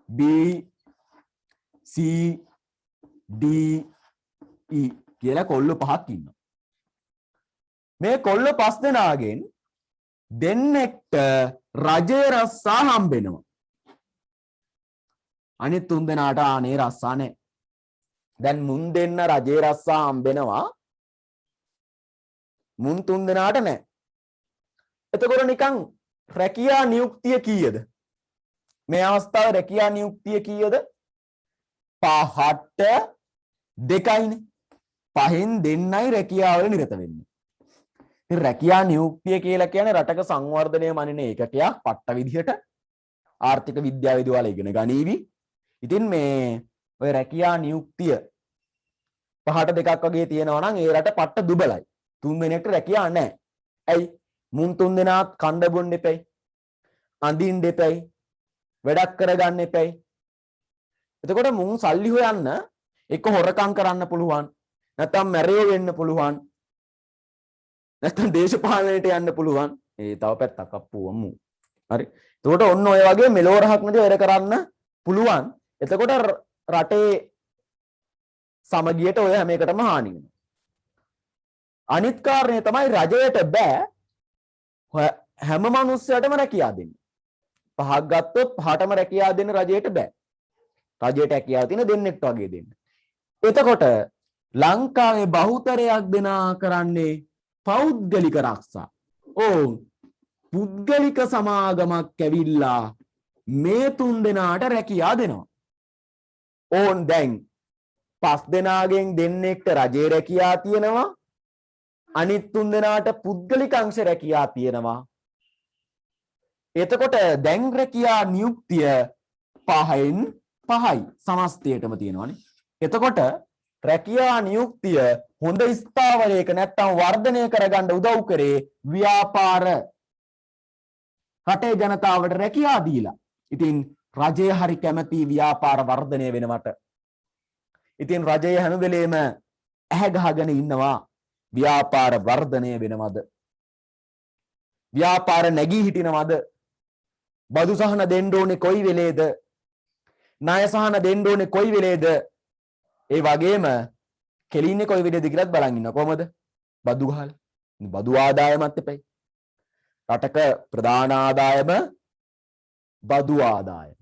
B C D E කියලා කොල්ල 5ක් ඉන්නවා. මේ කොල්ල 5 දෙනාගෙන් දෙන්නෙක්ට රජය රස්සා හම්බෙනවා. අනිත් 3 දෙනාට ආනේ රස්සා නැහැ. දැන් මුන් දෙන්න රජේ රස්සා හම්බෙනවා. මුන් 3 දෙනාට නැහැ. එතකොට නිකන් රැකියා නියුක්තිය කීයද? මේ අවස්ථාවේ රැකියා නියුක්තිය කීයද? 5ට 2යිනේ. 5න් දෙන්නයි රැකියාවල නිරත වෙන්නේ. ඉතින් රැකියා නියුක්තිය කියලා කියන්නේ රටක සංවර්ධනය මනින ඒකකයක් පට්ට විදිහට ආර්ථික විද්‍යාවේදී ඔයාලා ඉගෙන ගනීවි. ඉතින් මේ ඔය රැකියා නියුක්තිය 5ට 2ක් වගේ තියෙනවා නම් ඒ රට පට්ට දුබලයි. 3 දෙනෙක්ට රැකියාවක් නැහැ. ඇයි? මුන් 3 දෙනා කණ්ඩ බොන්න එපැයි. අඳින්න එපැයි. වැඩක් කරගන්න එපැයි. එතකොට මුන් සල්ලි හොයන්න එක හොරකම් කරන්න පුළුවන්. නැත්නම් මැරේ වෙන්න පුළුවන්. නැත්නම් දේශපාලනයට යන්න පුළුවන්. ඒ තව පැත්තක් අප්පුවමු. හරි. එතකොට ඔන්න ඔය වගේ මෙලෝරහක් නැති වැඩ කරන්න පුළුවන්. එතකොට රටේ සමගියට ඔය හැම එකටම හානි වෙනවා. අනිත් කාරණේ තමයි රජයට බෑ හැම මිනිස්සයටම රැකියාව දෙන්න. 5ක් ගත්තොත් 5ටම රැකියාව දෙන්න රජයට බෑ. රජයට රැකියාව තියෙන දෙන්නෙක්ට වගේ දෙන්න. එතකොට ලංකාවේ බහුතරයක් දෙනා කරන්නේ පෞද්ගලික රක්ෂා. පුද්ගලික සමාගමක් ඇවිල්ලා මේ 3 දෙනාට රැකියාව දෙනවා. දැන් 5 දෙනාගෙන් දෙන්නෙක්ට රජේ රැකියාව තියෙනවා. අනිත් 3 දෙනාට පුද්ගලික අංශ රැකියාව තියෙනවා. එතකොට දැන් රැකියා නියුක්තිය 5න් 5යි සමස්තයටම තියෙනවානේ. එතකොට රැකියා නියුක්තිය හොඳ ස්ථාවරයක නැත්තම් වර්ධනය කරගන්න උදව් කරේ ව්‍යාපාර. රටේ ජනතාවට රැකියාව දීලා. ඉතින් රජය හරි කැමති ව්‍යාපාර වර්ධනය වෙනවට. ඉතින් රජය හැම වෙලේම ඇහැ ගහගෙන ඉන්නවා ව්‍යාපාර වර්ධනය වෙනවද? ව්‍යාපාර නැගී හිටිනවද? බදු සහන දෙන්න ඕනේ කොයි වෙලේද? ණය සහන දෙන්න ඕනේ කොයි වෙලේද? ඒ වගේම කෙලින්නේ කොයි වෙලේද කියලාත් බලන් ඉන්න කොහමද? බදු ගහලා. බදු ආදායමත් එපයි. රටක ප්‍රධාන ආදායම බදු ආදායම.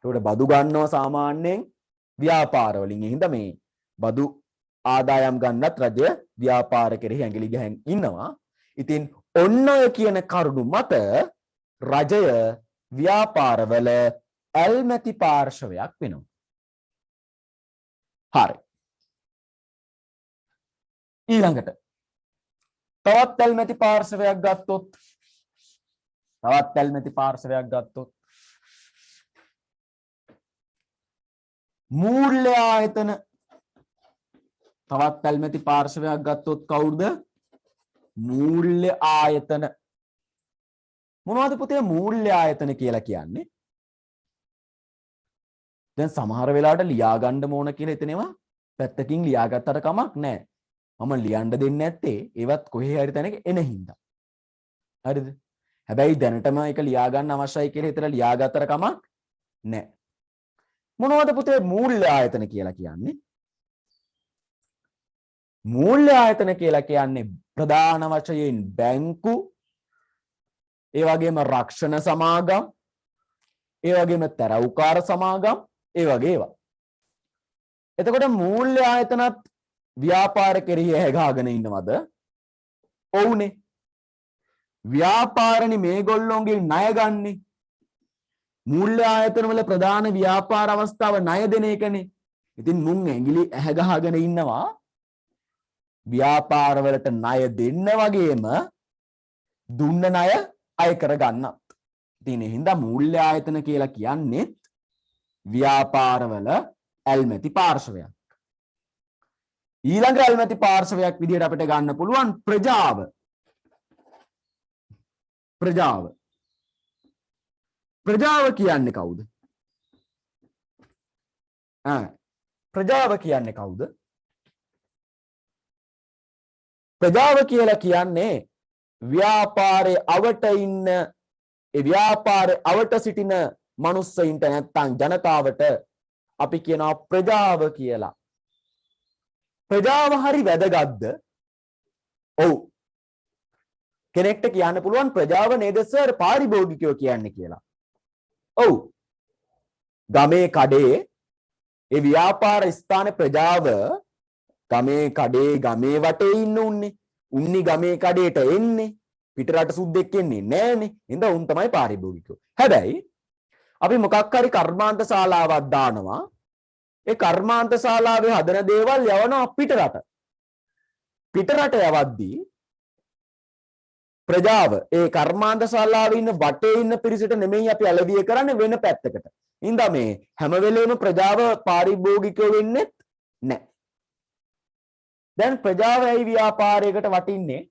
ඒකට බදු ගන්නවා සාමාන්‍යයෙන් ව්‍යාපාර වලින්. ඒ හින්දා මේ බදු ආදායම් ගන්නත් රජය ව්‍යාපාර කෙරෙහි ඇඟිලි ගහන් ඉන්නවා. ඉතින් ඔන්න ඔය කියන කරුණු මත රජය ව්‍යාපාරවල ඇල්මැති පාර්ශවයක් වෙනවා. හරි. ඊළඟට තවත් ඇල්මැති පාර්ශවයක් ගත්තොත් මූල්‍ය ආයතන. තවත් ඇල්මැති පාර්ශවයක් ගත්තොත් කවුරුද? මූල්‍ය ආයතන. මොනවද පුතේ මූල්‍ය ආයතන කියලා කියන්නේ? දැන් සමහර වෙලාවට ලියා ගන්න ඕන කියලා එතනවා පැත්තකින් ලියාගත්තට කමක් නැහැ. මම ලියන්න දෙන්නේ නැත්තේ ඒවත් කොහේ හරි තැනක එන හින්දා. හරිද? හැබැයි දැනටම ඒක ලියා ගන්න අවශ්‍යයි කියලා හිතලා ලියාගත්තට කමක් නැහැ. මොනවද පුතේ මූල්‍ය ආයතන කියලා කියන්නේ? මූල්‍ය ආයතන කියලා කියන්නේ ප්‍රධාන වශයෙන් බැංකු, ඒ වගේම රක්ෂණ සමාගම්, ඒ වගේම තැරවුකාර සමාගම්, ඒ වගේ ඒවා. එතකොට මූල්‍ය ආයතනත් ව්‍යාපාර කෙරෙහි හැගාගෙන ඉන්නවද? ඔව්නේ. ව්‍යාපාරනේ මේගොල්ලෝන්ගේ ණය ගන්නෙ. මූල්‍ය ආයතන වල ප්‍රධාන ව්‍යාපාර අවස්ථාව ණය දෙන එකනේ. ඉතින් මුන් ඇඟිලි ඇහැගහගෙන ඉන්නවා ව්‍යාපාර වලට ණය දෙන්න වගේම දුන්න ණය අය කර ගන්නත්. ඉතින් ඒ හින්දා මූල්‍ය ආයතන කියලා කියන්නේ ව්‍යාපාරවල ඇල්මැති පාර්ශවයක්. ඊළඟ ඇල්මැති පාර්ශවයක් විදිහට අපිට ගන්න පුළුවන් ප්‍රජාව. ප්‍රජාව කියන්නේ කවුද? ප්‍රජාව කියන්නේ කවුද? ප්‍රජාව කියලා කියන්නේ ව්‍යාපාරයේ අවට ඉන්න, ඒ ව්‍යාපාරයේ අවට සිටින මනුස්සයින්ට නැත්තම් ජනතාවට අපි කියනවා ප්‍රජාව කියලා. ප්‍රජාව හරි වැදගත්ද? ඔව්. කෙනෙක්ට කියන්න පුළුවන් ප්‍රජාව නේද සර් පාරිභෝගිකයෝ කියන්නේ කියලා. ඔව්. ගමේ කඩේ ඒ ව්‍යාපාර ස්ථාන ප්‍රජාව ගමේ කඩේ ගමේ වටේ ඉන්න උන්නේ ගමේ කඩේට එන්නේ පිටරට සුද්දෙක් එන්නේ නෑනේ. එහෙනම් උන් තමයි පාරිභෝගිකයෝ. හැබැයි අපි මොකක් හරි කර්මාන්ත ශාලාවක් දානවා. ඒ කර්මාන්ත ශාලාවේ හදන දේවල් යවනවා පිටරට. පිටරට යවද්දී ප්‍රජාව ඒ කර්මාන්ත ශාලාවේ ඉන්න වටේ ඉන්න පිරිසට නෙමෙයි අපි අලවිය කරන්නේ වෙන පැත්තකට. ඉඳා මේ හැම වෙලේම ප්‍රජාව පාරිභෝගිකයෝ වෙන්නේ නැහැ. දැන් ප්‍රජාව ඇයි ව්‍යාපාරයකට වටින්නේ?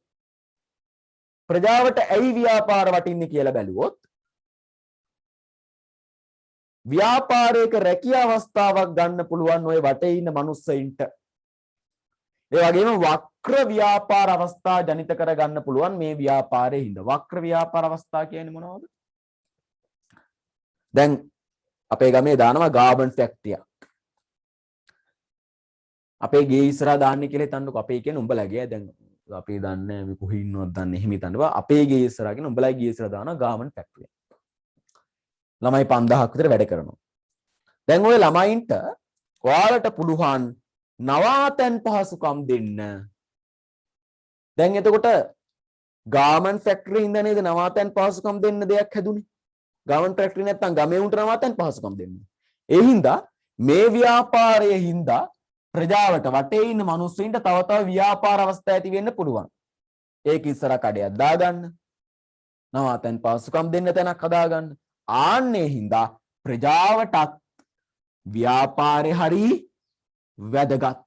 ප්‍රජාවට ඇයි ව්‍යාපාර වටින්නේ කියලා බැලුවොත් ව්‍යාපාරයක රැකියා අවස්ථාවක් ගන්න පුළුවන් ඔය වටේ ඉන්න මිනිස්සුන්ට. ඒ වගේම වක්‍ර ව්‍යාපාර අවස්ථා ජනිත කර ගන්න පුළුවන් මේ ව්‍යාපාරයේ හින්දා. වක්‍ර ව්‍යාපාර අවස්ථා කියන්නේ මොනවද? දැන් අපේ ගමේ දානවා ගාබන් ෆැක්ටරියක්. අපේ ගේ ඉස්සරහා දාන්නේ කියලා හිතන්නකො. අපේ කියන්නේ උඹලගේ. දැන් අපි දන්නේ මේ කොහේ ඉන්නවද දන්නේ එහෙම හිතන්න බා. අපේ ගේ ඉස්සරහා කියන උඹලගේ ගේ ඉස්සරහා දානවා ගාමන් ෆැක්ටරිය. ළමයි 5000ක් විතර වැඩ කරනවා. දැන් ওই ළමයින්ට ඔයාලට පුළුවන් නවාතැන් පහසුකම් දෙන්න. දැන් එතකොට ගාමන් ෆැක්ටරියේ ඉඳ නේද නවාතැන් පහසුකම් දෙන්න දෙයක් හැදුනේ. ගාමන් ෆැක්ටරි නැත්තම් ගමේ උන්ට නවාතැන් පහසුකම් දෙන්න. ඒ හින්දා මේ ව්‍යාපාරයේ හින්දා ප්‍රජාවට වටේ ඉන්න මිනිස්සුන්ට තව තව ව්‍යාපාර අවස්ථා ඇති වෙන්න පුළුවන්. ඒක ඉස්සර කඩයක් දාගන්න. නවාතැන් පහසුකම් දෙන්න තැනක් හදාගන්න. ආන්නේ හින්දා ප්‍රජාවටත් ව්‍යාපාරේ හරි වැදගත්.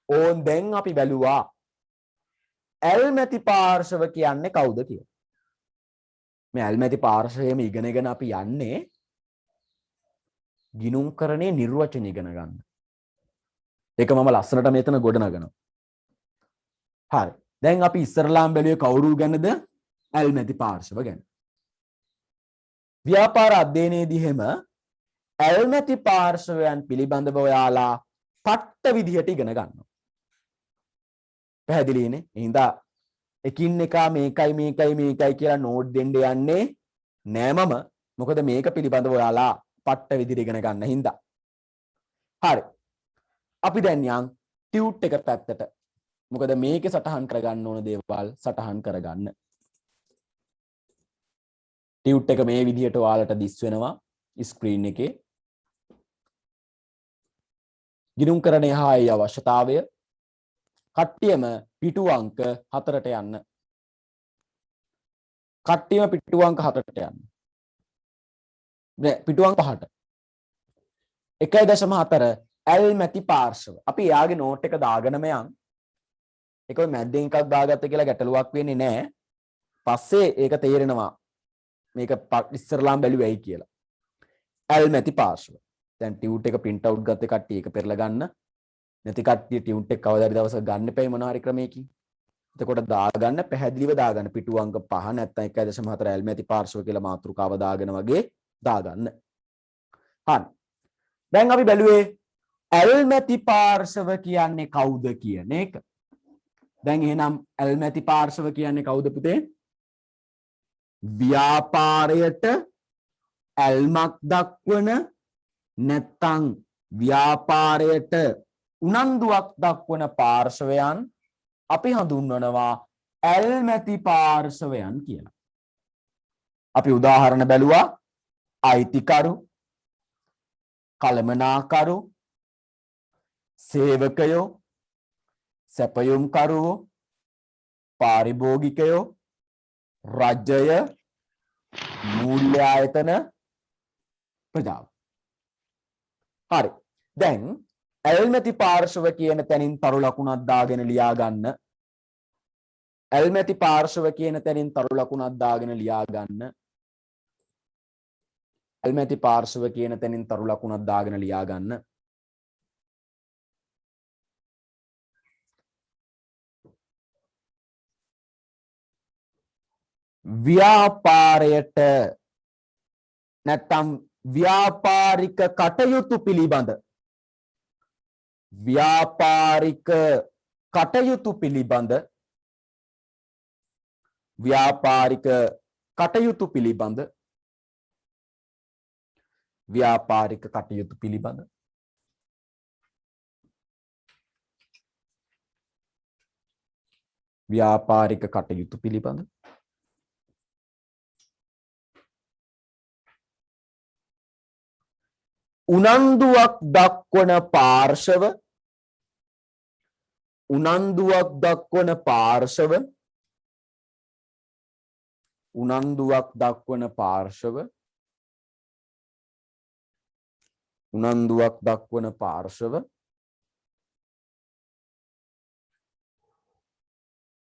ඕන් දැන් අපි බැලුවා ඇල්මැති පාර්ශව කියන්නේ කවුද කියලා. මේ ඇල්මැති පාර්ශවයේම ඉගෙනගෙන අපි යන්නේ ගිණුම්කරණයේ නිර්වචන ඉගෙන ගන්න. ඒක මම ලස්සනට මෙතන ගොඩනගනවා. හරි. දැන් අපි ඉස්සරලාම් බැලුවේ කවුරු ගැනද? ඇල්මැති පාර්ශව ගැන. ව්‍යාපාර අධ්‍යයනයේදී හැම ඇල්මැති පාර්ශවයන් පිළිබඳව ඔයාලා පට්ට විදිහට ඉගෙන ගන්නවා. පැහැදිලිනේ? එහෙනම් එකින් එක මේකයි කියලා නෝට් දෙන්න යන්නේ නෑ මම. මොකද මේක පිළිබඳව ඔයාලා පට්ට විදිහට ඉගෙන ගන්න හින්දා. හරි. අපි දැන් යන් ටියුට් එක පැත්තට. මොකද මේකේ සටහන් කරගන්න ඕන දේවල් සටහන් කරගන්න. ටියුට් එක මේ විදිහට ඔයාලට දිස් වෙනවා ස්ක්‍රීන් එකේ. ගිණුම්කරණයේ හායි අවශ්‍යතාවය කට්ටියම පිටු අංක 4ට යන්න. කට්ටියම පිටු අංක 4ට යන්න. නෑ පිටු අංක 5ට. 1.4 ඇල්මැති පාර්ශව. අපි එයාගේ නෝට් එක දාගෙනම යන්. ඒක ඔය මැද්දෙන් එකක් දාගත්ත කියලා ගැටලුවක් වෙන්නේ නෑ. පස්සේ ඒක තේරෙනවා මේක ඉස්සරලාම බැලුවේ ඇයි කියලා. L නැති පාර්ශ්ව. දැන් ටියුට් එක print out ගත්ත කට්ටිය ඒක පෙරලා ගන්න. නැති කට්ටිය ටියුට් එක කවදාද දවසක ගන්න එපයි මොනවා හරි ක්‍රමයකින්. එතකොට දාගන්න පැහැදිලිව දාගන්න පිටු අංක 5 නැත්නම් 1.4 L නැති පාර්ශ්ව කියලා මාතෘකාව දාගෙන වගේ දාගන්න. හරි. දැන් අපි බැලුවේ ඇල්මැති පාර්ශව කියන්නේ කවුද කියන එක. දැන් එහෙනම් ඇල්මැති පාර්ශව කියන්නේ කවුද පුතේ? ව්‍යාපාරයට ඇල්මක් දක්වන නැත්නම් ව්‍යාපාරයට උනන්දුවක් දක්වන පාර්ශවයන් අපි හඳුන්වනවා ඇල්මැති පාර්ශවයන් කියලා. අපි උදාහරණ බැලුවා අයිතිකරු, කළමනාකරු, සේවකයෝ, සැපයුම්කරුවෝ, පාරිභෝගිකයෝ, රජය, මූල්‍ය ආයතන, ප්‍රජාව. හරි. දැන් ඇල්මැති පාර්ශව කියන තැනින් තරු ලකුණක් දාගෙන ලියා ගන්න. ඇල්මැති පාර්ශව කියන තැනින් තරු ලකුණක් දාගෙන ලියා ගන්න. ඇල්මැති පාර්ශව කියන තැනින් තරු ලකුණක් දාගෙන ලියා ගන්න. ව්‍යාපාරයට නැත්නම් ව්‍යාපාරික කටයුතු පිළිබඳ ව්‍යාපාරික කටයුතු පිළිබඳ ව්‍යාපාරික කටයුතු පිළිබඳ ව්‍යාපාරික කටයුතු පිළිබඳ ව්‍යාපාරික කටයුතු පිළිබඳ උනන්දුවක් දක්වන පාර්ශව උනන්දුවක් දක්වන පාර්ශව උනන්දුවක් දක්වන පාර්ශව උනන්දුවක් දක්වන පාර්ශව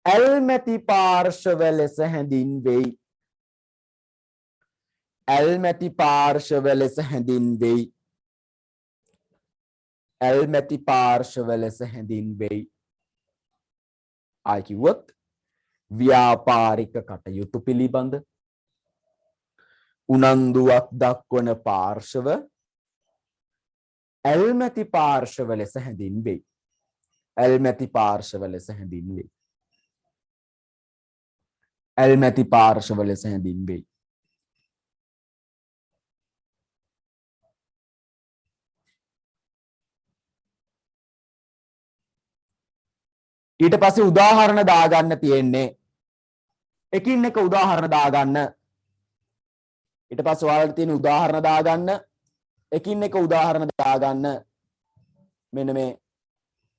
ඇල්මැති පාර්ශව ලෙස හැඳින්වෙයි. ඇල්මැති පාර්ශව ලෙස හැඳින්වෙයි. ඇල්මැති පාර්ශව ලෙස හැඳින්වෙයි. ආයි කිව්වොත් ව්‍යාපාරික කටයුතු පිළිබඳ උනන්දුවක් දක්වන පාර්ශව ඇල්මැති පාර්ශව ලෙස හැඳින්වෙයි. ඇල්මැති පාර්ශව ලෙස හැඳින්වෙයි. ඇල්මැති පාර්ශව ලෙස හැඳින්වෙයි. ඊට පස්සේ උදාහරණ දාගන්න තියෙන්නේ. එකින් එක උදාහරණ දාගන්න. ඊට පස්සේ ඔයාලට තියෙන උදාහරණ දාගන්න. එකින් එක උදාහරණ දාගන්න. මෙන්න මේ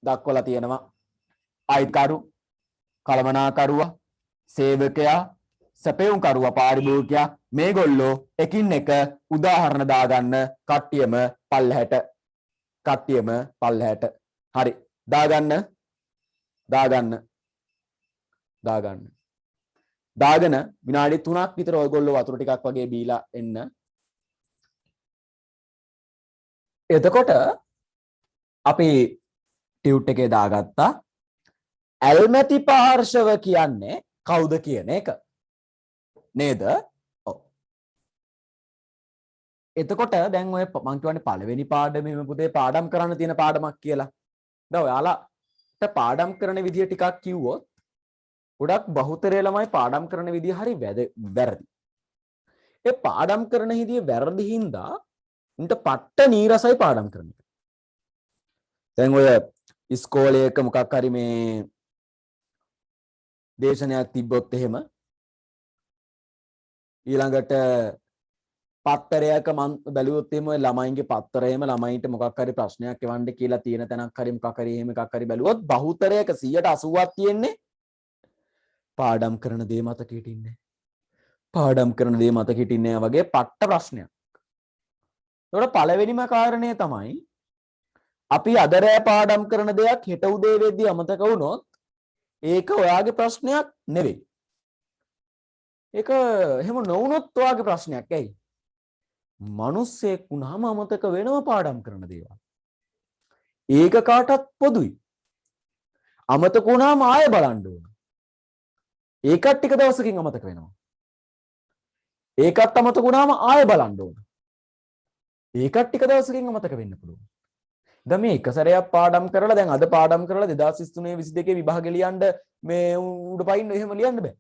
දක්වලා තියෙනවා. අයිතිකරු, කළමනාකරුවා, සේවකයා, සැපයුම්කරුවා, පාරිභෝගිකයා මේගොල්ලෝ එකින් එක උදාහරණ දාගන්න. කට්ටියම පල්ලහැට. කට්ටියම පල්ලහැට. හරි. දාගන්න. දාගන්න. දාගන්න. දාගෙන විනාඩි 3ක් විතර ඔයගොල්ලෝ වතුර ටිකක් වගේ බීලා එන්න. එතකොට අපි ටියුට් එකේ දාගත්තා ඇල්මැති පාර්ශව කියන්නේ කවුද කියන එක. නේද? ඔව්. එතකොට දැන් ඔය මං කියවනේ පළවෙනි පාඩමේම පුතේ පාඩම් කරන්න තියෙන පාඩමක් කියලා. දැන් ඔයාලාට පාඩම් කරන විදිය ටිකක් කිව්වොත් ගොඩක් බහුතරය ළමයි පාඩම් කරන විදිය හරි වැරදි. ඒ පාඩම් කරන විදිය වැරදි හින්දා උන්ට පට්ට නීරසයි පාඩම් කරන එක. දැන් ඔය ඉස්කෝලේක මොකක් හරි මේ දේශනයක් තිබ්බොත් එහෙම ඊළඟට පත්තරයක මම බැලුවොත් එහෙම ඔය ළමයින්ගේ පත්තරයේම ළමයින්ට මොකක් හරි ප්‍රශ්නයක් එවන්න කියලා තියෙන තැනක් හරි මොකක් හරි එහෙම එකක් හරි බැලුවොත් බහුතරයක 180ක් තියෙන්නේ පාඩම් කරන දේ මතක හිටින්නේ. පාඩම් කරන දේ මතක හිටින්නේ වගේ පට්ට ප්‍රශ්නයක්. ඒකට පළවෙනිම කාරණය තමයි අපි අද රෑ පාඩම් කරන දෙයක් හෙට උදේ වෙද්දී අමතක වුණොත් ඒක ඔයාගේ ප්‍රශ්නයක් නෙවෙයි. ඒක එහෙම නොවුනොත් ඔයාගේ ප්‍රශ්නයක් ඇයි? මිනිස්සෙක් වුණාම අමතක වෙනවා පාඩම් කරන දේවල්. ඒක කාටත් පොදුයි. අමතක වුණාම ආයෙ බලන්න ඕන. ඒකත් ටික දවසකින් අමතක වෙනවා. ඒකත් අමතක වුණාම ආයෙ බලන්න ඕන. ඒකත් ටික දවසකින් අමතක වෙන්න පුළුවන්. දැන් මේ එක සැරයක් පාඩම් කරලා දැන් අද පාඩම් කරලා 2023 22 විභාගෙ ලියන්න මේ උඩ පයින් එහෙම ලියන්න බෑ.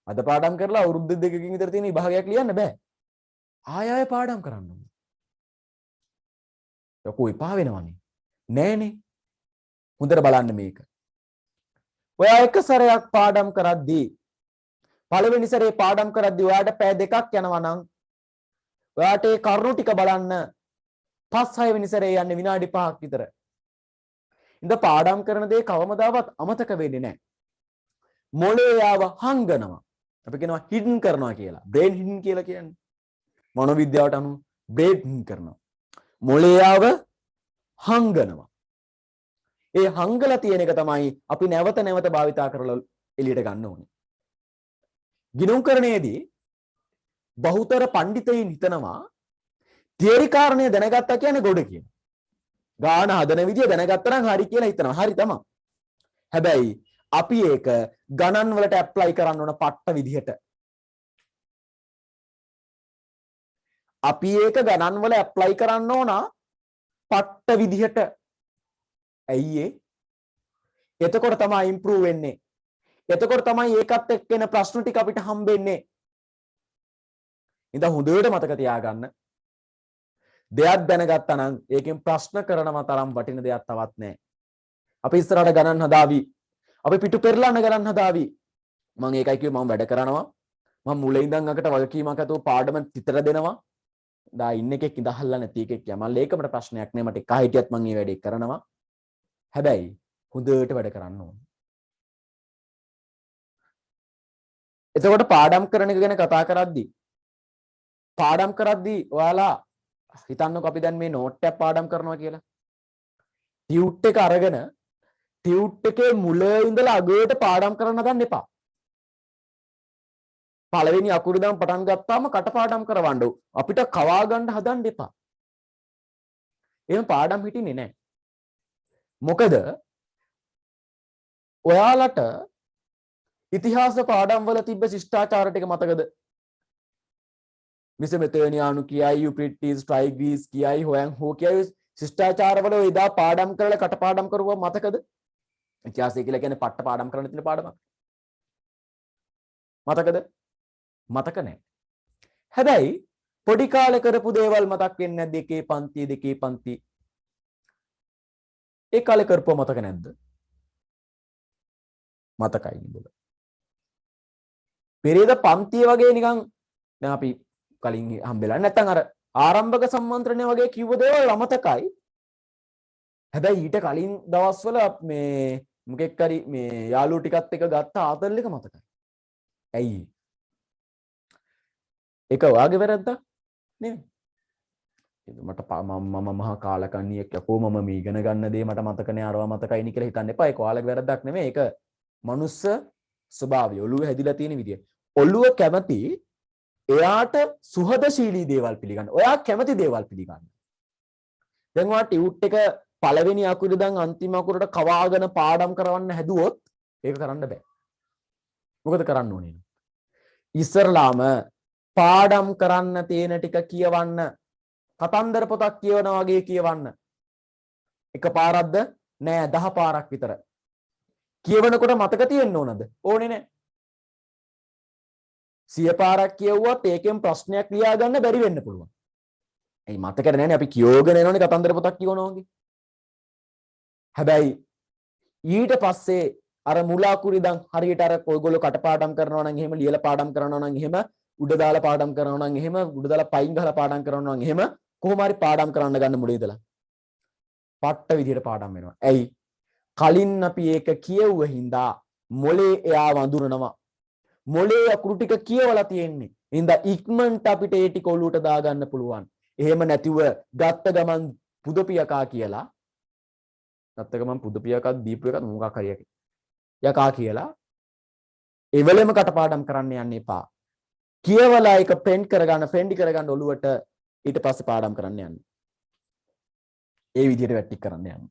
අද පාඩම් කරලා අවුරුදු දෙකකින් විතර තියෙන විභාගයක් ලියන්න බෑ. ආය පාඩම් කරන්න ඕනේ. යකෝ එපා වෙනවනේ. නෑනේ. හොඳට බලන්න මේක. ඔයා එක සැරයක් පාඩම් කරද්දී පළවෙනි සැරේ පාඩම් කරද්දී ඔයාට පැය දෙකක් යනවා නම් ඔයාට ඒ කරුණු ටික බලන්න 5-6 වෙනි සැරේ යන්නේ විනාඩි 5ක් විතර. ඉතින් පාඩම් කරන දේ කවමදාවත් අමතක වෙන්නේ නැහැ. මොළේ යාව හංගනවා. අපි කියනවා හිඩන් කරනවා කියලා. බ්‍රේන් හිඩන් කියලා කියන්නේ. මනෝවිද්‍යාවට අනුව බ්‍රේන් හිඩන් කරනවා. මොළේ යාව හංගනවා. ඒ හංගලා තියෙන එක තමයි අපි නැවත නැවත භාවිතා කරලා එළියට ගන්න ඕනේ. ගිණුම්කරණයේදී බහුතර පඬිතයින් හිතනවා තියරි කාරණේ දැනගත්තා කියන්නේ ගොඩ කියන. ගාන හදන විදිය දැනගත්තා නම් හරි කියලා හිතනවා. හරි තමයි. හැබැයි අපි ඒක ගණන් වලට ඇප්ලයි කරන්න ඕන පට්ට විදිහට. අපි ඒක ගණන් වල ඇප්ලයි කරන්න ඕන පට්ට විදිහට. ඇයි ඒ? එතකොට තමයි ඉම්ප්‍රූව් වෙන්නේ. එතකොට තමයි ඒකත් එක්ක එන ප්‍රශ්න ටික අපිට හම්බෙන්නේ. ඉතින් හොඳට මතක තියාගන්න. දෙයක් දැනගත්තා නම් ඒකෙන් ප්‍රශ්න කරනව තරම් වටින දෙයක් තවත් නැහැ. අපි ඉස්සරහට ගණන් හදාවි. අපි පිටු පෙරලන්න ගණන් හදාවි. මම ඒකයි කිව්වේ මම වැඩ කරනවා. මම මුලින් ඉඳන් අකට වගකීමක් අතෝ පාඩම තිතර දෙනවා. දා ඉන්න එකෙක් ඉඳහල්ලා නැති එකෙක් යමල් ඒකමට ප්‍රශ්නයක් නෑ මට එක හිටියත් මම මේ වැඩේ කරනවා. හැබැයි හොඳට වැඩ කරන්න ඕන. එතකොට පාඩම් කරන එක ගැන කතා කරද්දී ඔයාලා හිතන්නකො අපි දැන් මේ නෝට් එක පාඩම් කරනවා කියලා. ටියුට් එක අරගෙන ටියුට් එකේ මුල ඉඳලා අගට පාඩම් කරන්න ගන්න එපා. පළවෙනි අකුරු ඉඳන් පටන් ගත්තාම කටපාඩම් කරවන්න අපිට කවා ගන්න හදන්න එපා. එහෙනම් පාඩම් හිටින්නේ නැහැ. මොකද ඔයාලට ඉතිහාස පාඩම් වල තිබ්බ ශිෂ්ටාචාර ටික මතකද? මිස මෙතනියානු කියයි යුප්‍රිටිස් ස්ට්‍රයිග්ස් කියයි හොයන් හෝ කියයි ශිෂ්ටාචාර වල එදා පාඩම් කරලා කටපාඩම් කරුවා මතකද? ඉතිහාසය කියලා කියන්නේ පට්ට පාඩම් කරන්න තියෙන පාඩමක්. මතකද? මතක නැහැ. හැබැයි පොඩි කාලේ කරපු දේවල් මතක් වෙන්නේ නැද්ද? එකේ පන්ති ඒ කාලේ කරපුවා මතක නැද්ද? මතකයි නේද? පෙරේද පන්තිය වගේ නිකන් දැන් අපි කලින් හම්බෙලා නැත්තම් අර ආරම්භක සම්මන්ත්‍රණය වගේ කිව්ව දේවල් අමතකයි. හැබැයි ඊට කලින් දවස්වල මේ මොකෙක් හරි මේ යාළුවෝ ටිකත් එක ගත්ත ආතල් එක මතකයි. ඇයි? ඒක ඔයාගේ වැරද්දක් නෙමෙයි. මට මම මහා කාලකන්ණියෙක් යකෝ මම මේ ඉගෙන ගන්න දේ මට මතක නෑ අරවා මතකයි නේ කියලා හිතන්න එපා. ඒක ඔයාලගේ වැරද්දක් නෙමෙයි. ඒක මනුස්ස ස්වභාවය. ඔළුවේ හැදිලා තියෙන විදිය. ඔළුව කැමති එයාට සුහදශීලී දේවල් පිළිගන්න. ඔයා කැමති දේවල් පිළිගන්න. දැන් ඔයා ටියුට් එක පළවෙනි අකුරු ඉඳන් අන්තිම අකුරට කවාගෙන පාඩම් කරවන්න හැදුවොත් ඒක කරන්න බෑ. මොකද කරන්න ඕනේ? ඉස්සරලාම පාඩම් කරන්න තියෙන ටික කියවන්න. කතන්දර පොතක් කියවනා වගේ කියවන්න. එක පාරක්ද? නෑ 10 පාරක් විතර. කියවනකොට මතක තියෙන්න ඕනද? ඕනේ නෑ. 100 පාරක් කියවුවත් ඒකෙන් ප්‍රශ්නයක් ලියා ගන්න බැරි වෙන්න පුළුවන්. ඒ මතකද නැනේ අපි කියෝගෙන එනෝනේ කතන්දර පොතක් කියවනවා වගේ. හැබැයි ඊට පස්සේ අර මුලාකුරු ඉඳන් හරියට අර ඔයගොල්ලෝ කටපාඩම් කරනවා නම් එහෙම ලියලා පාඩම් කරනවා නම් එහෙම උඩ දාලා පාඩම් කරනවා නම් එහෙම උඩ දාලා පයින් ගහලා පාඩම් කරනවා නම් එහෙම කොහොම හරි පාඩම් කරන්න ගන්න මුලේ ඉඳලා පට්ට විදියට පාඩම් වෙනවා. ඇයි? කලින් අපි ඒක කියවුව හින්දා මොලේ එයා වඳුරනවා. මොලේ අකුරු ටික කියවලා තියෙන්නේ. හින්දා ඉක්මනට අපිට ඒ ටික ඔලුවට දාගන්න පුළුවන්. එහෙම නැතිව ගත්ත ගමන් පුදපියකා කියලා ගත්ත ගමන් පුදපියකක් දීපු එකක් මොකක් හරි යකා කියලා එවලෙම කටපාඩම් කරන්න යන්න එපා. කියවලා ඒක ප්‍රින්ට් කරගන්න, ෆෙන්ඩි කරගන්න ඔළුවට ඊට පස්සේ පාඩම් කරන්න යන්න. ඒ විදිහට වැට්ටික් කරන්න යන්න.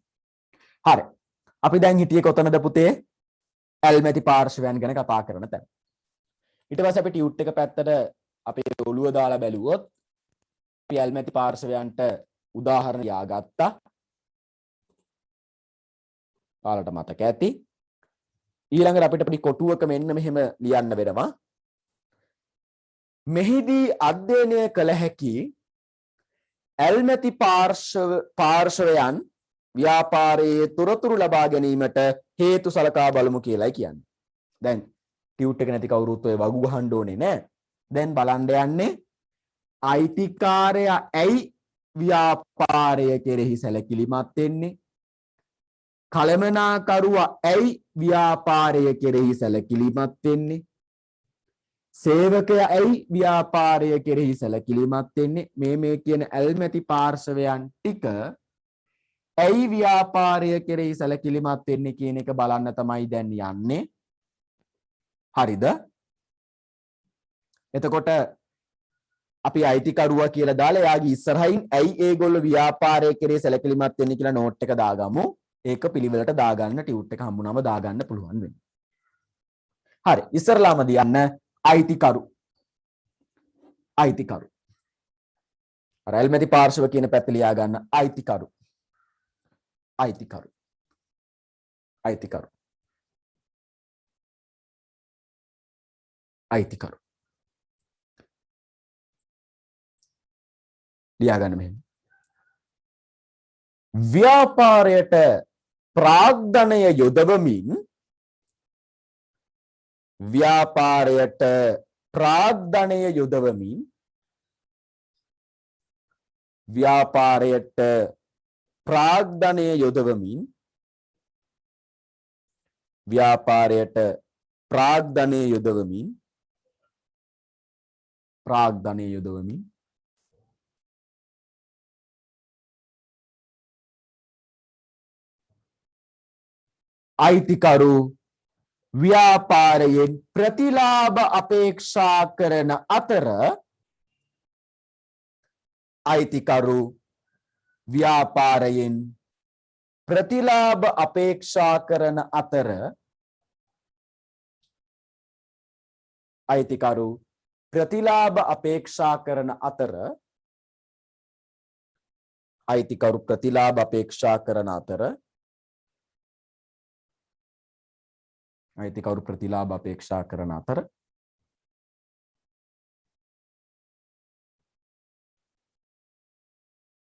හරි. අපි දැන් හිටියේ කොතනද පුතේ? ඇල්මැති පාර්ශවයන් ගැන කතා කරන තැන. ඊට පස්සේ අපි ටියුට් එක පැත්තට අපේ ඔළුව දාලා බැලුවොත් අපි ඇල්මැති පාර්ශවයන්ට උදාහරණ යාගත්තා. ඔයාලට මතක ඇති. ඊළඟට අපිට පොඩි කොටුවක මෙන්න මෙහෙම ලියන්න වෙනවා. මෙහිදී අධ්‍යයනය කළ හැකි ඇල්මැති පාර්ශවයන් ව්‍යාපාරයේ තොරතුරු ලබා ගැනීමට හේතු සලකා බලමු කියලායි කියන්නේ. දැන් ටියුට් එක නැති කවුරුත් ඔය වගු ගහන්න ඕනේ නෑ. දැන් බලන්න යන්නේ අයිතිකාරයා ඇයි ව්‍යාපාරය කෙරෙහි සැලකිලිමත් වෙන්නේ? කළමනාකරුවා ඇයි ව්‍යාපාරය කෙරෙහි සැලකිලිමත් වෙන්නේ? සේවකයා ඇයි ව්‍යාපාරය කෙරෙහි සැලකිලිමත් වෙන්නේ? මේ කියන ඇල්මැති පාර්ශවයන් ටික ඇයි ව්‍යාපාරය කෙරෙහි සැලකිලිමත් වෙන්නේ කියන එක බලන්න තමයි දැන් යන්නේ. හරිද? එතකොට අපි අයිතිකරුවා කියලා දාලා එයාගේ ඉස්සරහින් ඇයි ඒගොල්ලෝ ව්‍යාපාරය කෙරෙහි සැලකිලිමත් වෙන්නේ කියලා නෝට් එක දාගමු. ඒක පිළිවෙලට දාගන්න ටියුට් එක හම්බුනම දාගන්න පුළුවන් වෙන්නේ. හරි. ඉස්සරලාම දියන්න අයිතිකරු. අයිතිකරු. අර ඇල්මැති පාර්ශව කියන පැත්ත ලියා ගන්න අයිතිකරු. අයිතිකරු. අයිතිකරු. අයිතිකරු. ලියා ගන්න මෙහෙම. ව්‍යාපාරයට ප්‍රාග්ධනය යොදවමින් ව්‍යාපාරයට ප්‍රාග්ධනය යොදවමින් ව්‍යාපාරයට ප්‍රාග්ධනය යොදවමින් ව්‍යාපාරයට ප්‍රාග්ධනය යොදවමින් ප්‍රාග්ධනය යොදවමින් අයිතිකරු ව්‍යාපාරයෙන් ප්‍රතිලාභ අපේක්ෂා කරන අතර අයිතිකරු ව්‍යාපාරයෙන් ප්‍රතිලාභ අපේක්ෂා කරන අතර අයිතිකරු ප්‍රතිලාභ අපේක්ෂා කරන අතර අයිතිකරු ප්‍රතිලාභ අපේක්ෂා කරන අතර අයිතිකරු ප්‍රතිලාභ අපේක්ෂා කරන අතර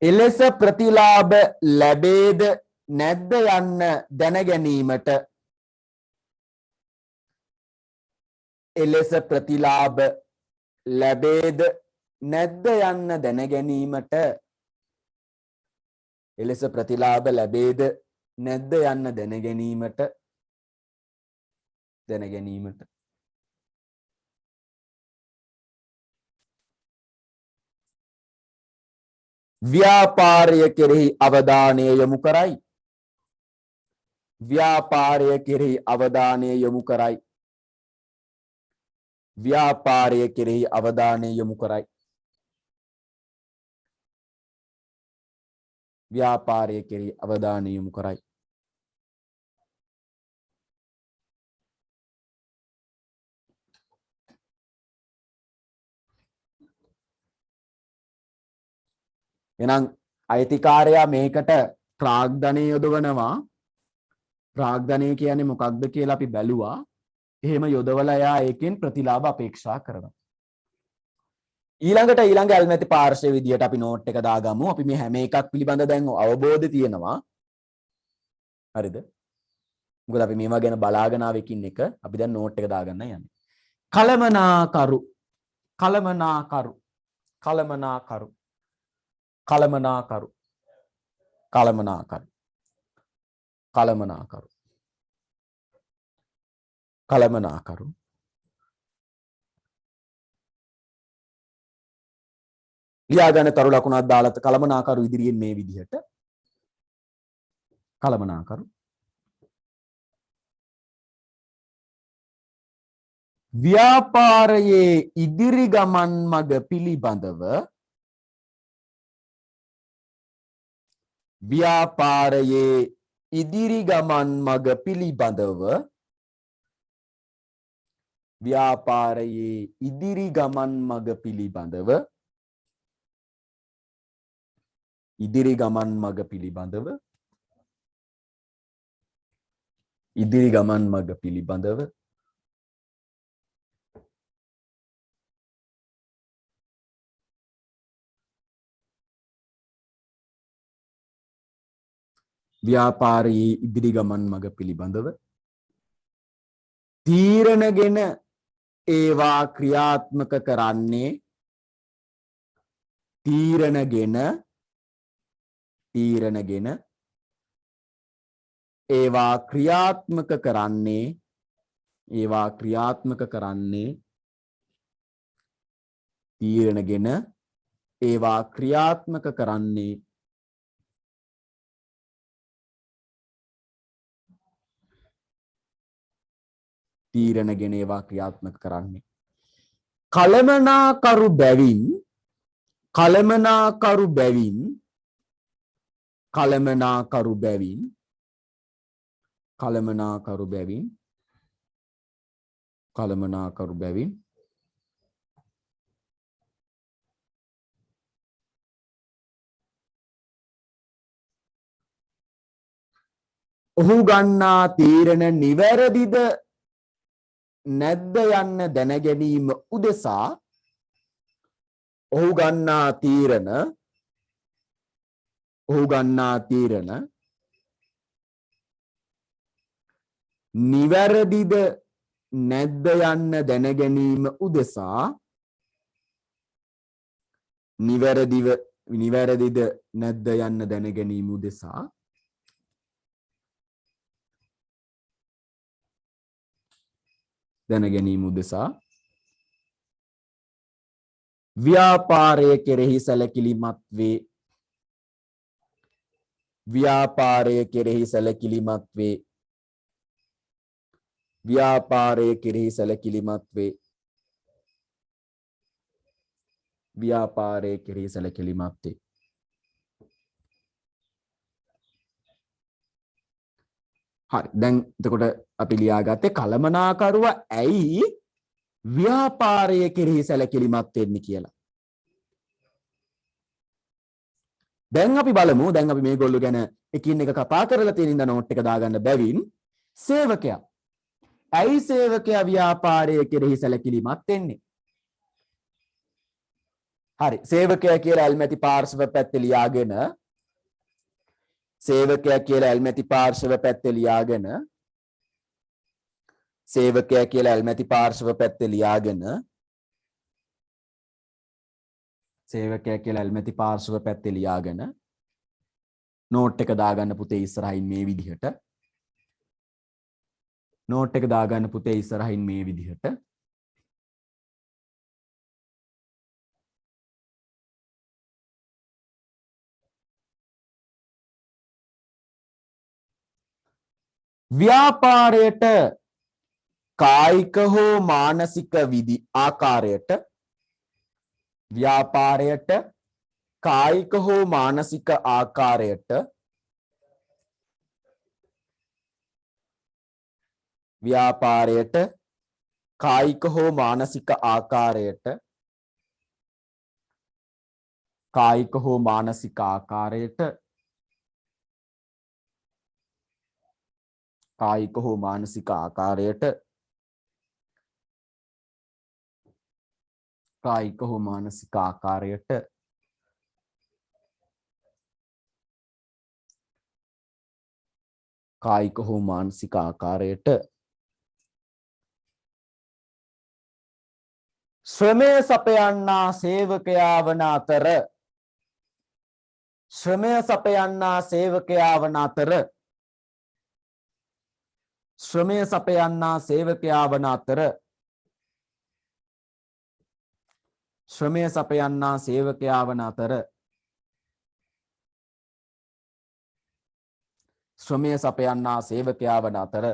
එලෙස ප්‍රතිලාභ ලැබේද නැද්ද යන්න දැන ගැනීමට එලෙස ප්‍රතිලාභ ලැබේද නැද්ද යන්න දැන ගැනීමට එලෙස ප්‍රතිලාභ ලැබේද නැද්ද යන්න දැන ගැනීමට ව්‍යාපාරය කෙරෙහි අවධානය යොමු කරයි. ව්‍යාපාරය කෙරෙහි අවධානය යොමු කරයි. ව්‍යාපාරය කෙරෙහි අවධානය යොමු කරයි. ව්‍යාපාරය කෙරෙහි අවධානය යොමු කරයි. එහෙනම් අයිතිකාරයා මේකට ප්‍රාග්ධනය යොදවනවා. ප්‍රාග්ධනය කියන්නේ මොකක්ද කියලා අපි බැලුවා. එහෙම යොදවලා එයා ඒකෙන් ප්‍රතිලාභ අපේක්ෂා කරනවා. ඊළඟ ඇල්මැති පාර්ශ්වය විදියට අපි නෝට් එක දාගමු. අපි මේ හැම එකක් පිළිබඳ දැන් අවබෝධය තියෙනවා. හරිද? මොකද අපි මේවා ගැන බලාගෙන ආවෙකින් එක අපි දැන් නෝට් එක දාගන්න යන්නේ. කලමනාකරු කලමනාකරු කලමනාකරු කලමනාකරු කලමනාකරු කලමනාකරු කලමනාකරු ලියාගන්න තරු ලකුණක් දාලා කලමනාකරු ඉදිරියෙන් මේ විදිහට කලමනාකරු ව්‍යාපාරයේ ඉදිරි ගමන් මඟ පිළිබඳව ව්‍යාපාරයේ ඉදිරි ගමන් මඟ පිළිබඳව ව්‍යාපාරයේ ඉදිරි ගමන් මඟ පිළිබඳව ඉදිරි ගමන් මඟ පිළිබඳව ඉදිරි ගමන් මඟ පිළිබඳව ව්‍යාපාරයේ ඉදිරි ගමන් මඟ පිළිබඳව තීරණගෙන ඒවා ක්‍රියාත්මක කරන්නේ තීරණගෙන ඒවා ක්‍රියාත්මක කරන්නේ තීරණගෙන ඒවා ක්‍රියාත්මක කරන්නේ තීරණගෙන ඒවා ක්‍රියාත්මක කරන්නේ කලමනාකරු බැවින් ඔහු ගන්නා තීරණ නිවැරදිද නැද්ද යන්න දැනගැනීම උදෙසා ඔහු ගන්නා තීරණ නිවැරදිද නැද්ද යන්න දැනගැනීම උදෙසා නිවැරදිද නැද්ද යන්න දැනගැනීම උදෙසා ව්‍යාපාරය කෙරෙහි සැලකිලිමත් වේ ව්‍යාපාරය කෙරෙහි සැලකිලිමත් වේ ව්‍යාපාරය කෙරෙහි සැලකිලිමත් වේ ව්‍යාපාරය කෙරෙහි සැලකිලිමත් වේ හරි දැන් එතකොට අපි ලියාගත්තේ කලමනාකරුව ඇයි ව්‍යාපාරය කෙරෙහි සැලකිලිමත් වෙන්නේ කියලා. දැන් අපි බලමු දැන් අපි මේගොල්ලෝ ගැන එකින් එක කතා කරලා තියෙන ඉඳ නෝට් එක දාගන්න බැවින් සේවකයා ඇයි සේවකයා ව්‍යාපාරය කෙරෙහි සැලකිලිමත් වෙන්නේ? හරි සේවකයා කියලා ඇල්මැති පාර්ශව පැත්තේ ලියාගෙන සේවකයා කියලා ඇල්මැති පාර්ශව පැත්තේ ලියාගෙන නෝට් එක දාගන්න පුතේ ඉස්සරහින් මේ විදිහට ව්‍යාපාරයට කායික හෝ මානසික ආකාරයට ශ්‍රමය සපයන්නා සේවකයා වන අතර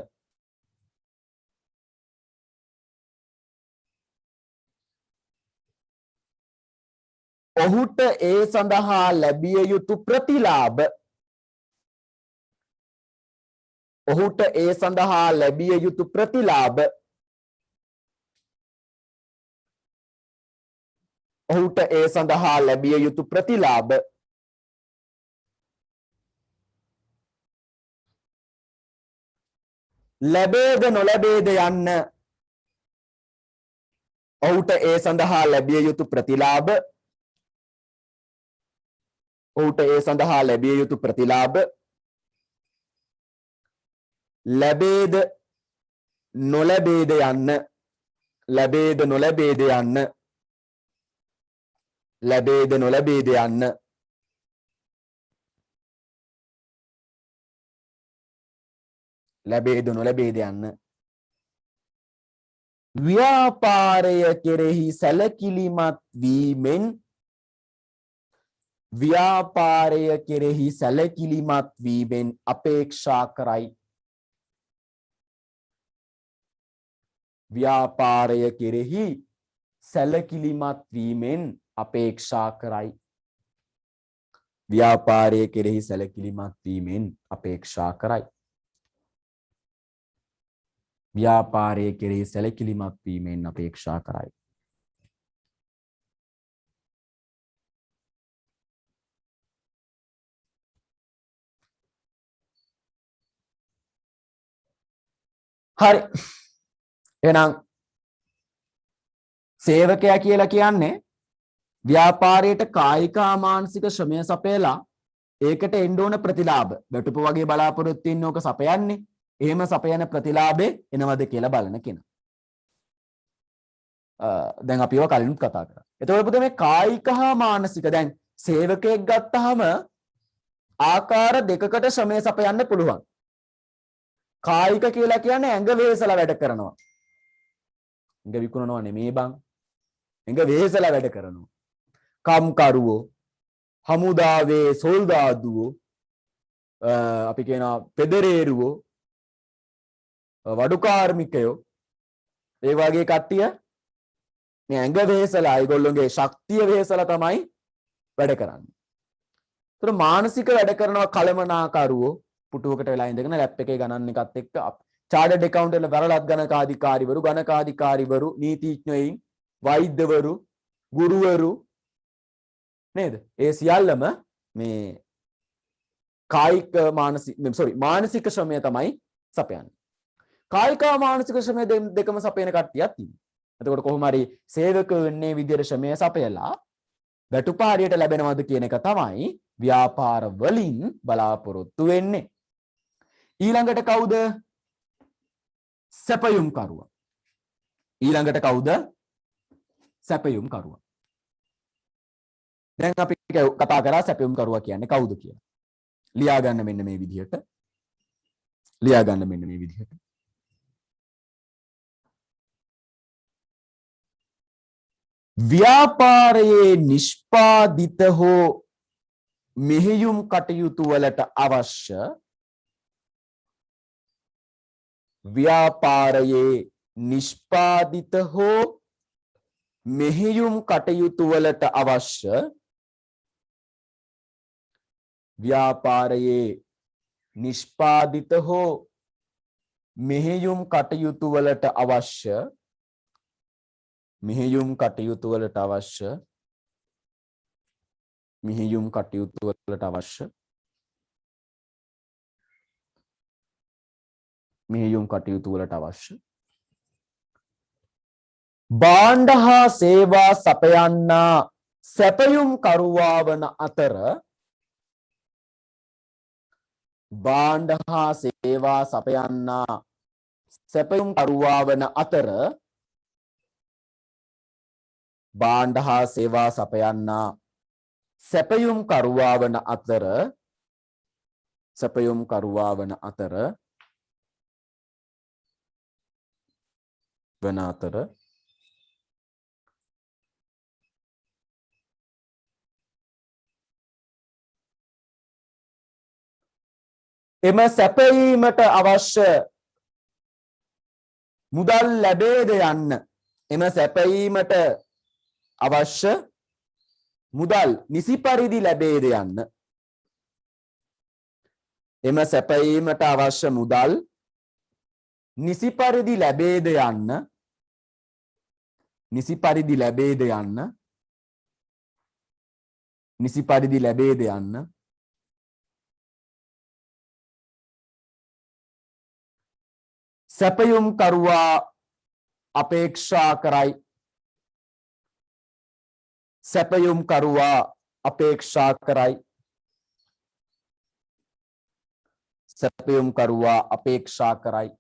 ඔහුට ඒ සඳහා ලැබිය යුතු ප්‍රතිලාභ ඔහුට ඒ සඳහා ලැබිය යුතු ප්‍රතිලාභ ඔහුට ඒ සඳහා ලැබිය යුතු ප්‍රතිලාභ ලැබේද නොලැබේද යන්න ඔහුට ඒ සඳහා ලැබිය යුතු ප්‍රතිලාභ ඔහුට ඒ සඳහා ලැබිය යුතු ප්‍රතිලාභ ලැබේද නොලැබේද යන්න ලැබේද නොලැබේද යන්න ලැබේද නොලැබේද යන්න ලැබේද නොලැබේද යන්න ව්‍යාපාරය කෙරෙහි සැලකිලිමත් වීමෙන් ව්‍යාපාරය කෙරෙහි සැලකිලිමත් වීමෙන් අපේක්ෂා කරයි ව්‍යාපාරය කෙරෙහි සැලකිලිමත් වීමෙන් අපේක්ෂා කරයි ව්‍යාපාරය කෙරෙහි සැලකිලිමත් වීමෙන් අපේක්ෂා කරයි ව්‍යාපාරය කෙරෙහි සැලකිලිමත් වීමෙන් අපේක්ෂා කරයි හරි එහෙනම් සේවකයා කියලා කියන්නේ ව්‍යාපාරයට කායික මානසික ශ්‍රමය සපයලා ඒකට එන්න ඕන ප්‍රතිලාභ වැටුප වගේ බලාපොරොත්තු වෙන්න ඕක සපයන්නේ එහෙම සපයන ප්‍රතිලාභේ එනවද කියලා බලන කෙනා. දැන් අපි ඒවා කලිනුත් කතා කරා. එතකොට පුතේ මේ කායික හා මානසික දැන් සේවකයෙක් ගත්තාම ආකාර දෙකකට ශ්‍රමය සපයන්න පුළුවන්. කායික කියලා කියන්නේ ඇඟ වෙහෙසලා වැඩ කරනවා. ඇඟ විකුණනවා නෙමෙයි බං. ඇඟ වෙහෙසලා වැඩ කරනවා. කම්කරුවෝ, හමුදාවේ සොල්දාදුවෝ, අපි කියනවා පෙදරේරුවෝ, වඩු කාර්මිකයෝ ඒ වගේ කට්ටිය මේ ඇඟ වෙහෙසලා ඒගොල්ලෝගේ ශක්තිය වෙහෙසලා තමයි වැඩ කරන්නේ. ඒතර මානසික වැඩ කරනවා කලමනාකරුවෝ පුටුවකට වෙලා ඉඳගෙන ලැප් එකේ ගණන් එකත් එක්ක චාර්ටර්ඩ් ඇකවුන්ටන්ට් වරලත් ගණකාධිකාරිවරු නීතිඥයන් වෛද්‍යවරු ගුරුවරු නේද? ඒ සියල්ලම මේ කායික මානසික ශ්‍රමය තමයි සපයන්නේ. කායික මානසික ශ්‍රමය දෙකම සපයන කට්ටියක් ඉන්නවා. එතකොට කොහොම හරි සේවකයෝ වෙන්නේ විදියට ශ්‍රමය සපයලා වැටුපාරියට ලැබෙනවද කියන එක තමයි ව්‍යාපාර වලින් බලාපොරොත්තු වෙන්නේ. ඊළඟට කවුද? සැපයුම් කරුවා. ඊළඟට කවුද? සැපයුම් කරුවා. දැන් අපි කතා කරා සැපයුම් කරුවා කියන්නේ කවුද කියලා. ලියා ගන්න මෙන්න මේ විදිහට. ලියා ගන්න මෙන්න මේ විදිහට. ව්‍යාපාරයේ නිෂ්පාදිත හෝ මෙහෙයුම් කටයුතු වලට අවශ්‍ය ව්‍යාපාරයේ නිෂ්පාදිත හෝ මෙහෙයුම් කටයුතු වලට අවශ්‍ය ව්‍යාපාරයේ නිෂ්පාදිත හෝ මෙහෙයුම් කටයුතු වලට අවශ්‍ය මෙහෙයුම් කටයුතු වලට අවශ්‍ය මෙහෙයුම් කටයුතු වලට අවශ්‍ය මෙහෙයුම් කටයුතු වලට අවශ්‍ය භාණ්ඩ හා සේවා සපයන්නා සැපයුම් කරුවා වන අතර භාණ්ඩ හා සේවා සපයන්නා සැපයුම් කරුවා වන අතර භාණ්ඩ හා සේවා සපයන්නා සැපයුම් කරුවා වන අතර සැපයුම් කරුවා වන අතර එම සැපයීමට අවශ්‍ය මුදල් ලැබේද යන්න එම සැපයීමට අවශ්‍ය මුදල් නිසි පරිදි ලැබේද යන්න. එම සැපයීමට අවශ්‍ය මුදල් නිසි පරිදි ලැබේද යන්න. නිසි පරිදි ලැබේද යන්න. නිසි පරිදි ලැබේද යන්න. සැපයුම් කරුවා අපේක්ෂා කරයි. සැපයුම් කරුවා අපේක්ෂා කරයි. සැපයුම් කරුවා අපේක්ෂා කරයි.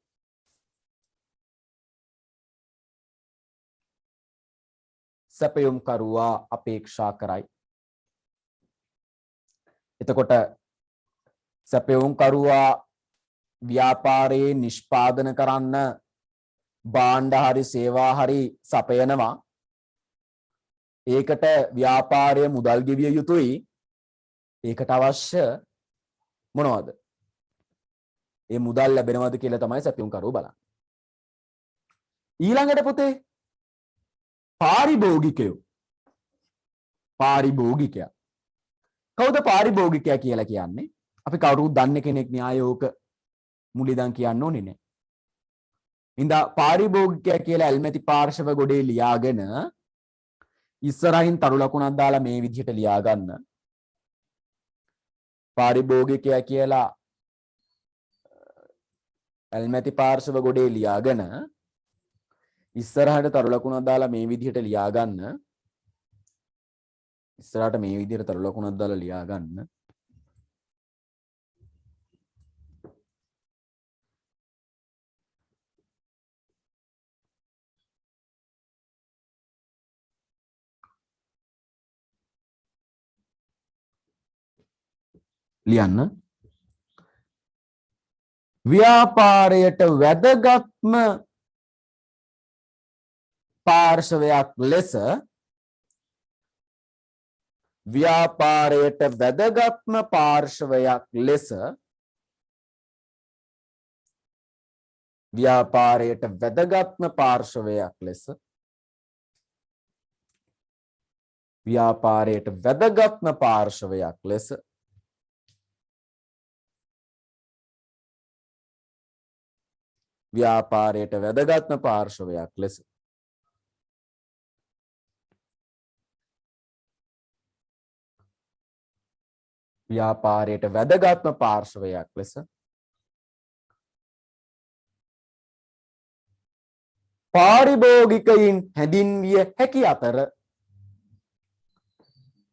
සැපයුම් කරුවා අපේක්ෂා කරයි. එතකොට සැපයුම් කරුවා ව්‍යාපාරයේ නිෂ්පාදන කරන්න භාණ්ඩ හරි සේවා හරි සපයනවා. ඒකට ව්‍යාපාරය මුදල් ගෙවිය යුතුයි. ඒකට අවශ්‍ය මොනවද? ඒ මුදල් ලැබෙනවද කියලා තමයි සැපයුම් කරුවෝ බලන්නේ. ඊළඟට පුතේ පාරිභෝගිකයෝ. පාරිභෝගිකයා. කවුද පාරිභෝගිකයා කියලා කියන්නේ? අපි කවුරුත් දන්නේ කෙනෙක් න්‍යාය ඕක මුලින්දන් කියන්න ඕනේ නෑ. ඉඳා පාරිභෝගිකයා කියලා ඇල්මැති පාර්ශව ගොඩේ ලියාගෙන ඉස්සරහින් තරු ලකුණක් දාලා මේ විදිහට ලියා ගන්න. පාරිභෝගිකයා කියලා ඇල්මැති පාර්ශව ගොඩේ ලියාගෙන ඉස්සරහට තරු ලකුණක් දාලා මේ විදිහට ලියා ගන්න. ඉස්සරහට මේ විදිහට තරු ලකුණක් දාලා ලියා ගන්න. ලියන්න. ව්‍යාපාරයට වැදගත්ම පාර්ශවයක් ලෙස ව්‍යාපාරයට වැදගත්ම පාර්ශවයක් ලෙස ව්‍යාපාරයට වැදගත්ම පාර්ශවයක් ලෙස ව්‍යාපාරයට වැදගත්ම පාර්ශවයක් ලෙස ව්‍යාපාරයට වැදගත්ම පාර්ශවයක් ලෙස ව්‍යාපාරයට වැදගත්ම පාර්ශවයක් ලෙස පාරිභෝගිකයින් හැඳින්විය හැකි අතර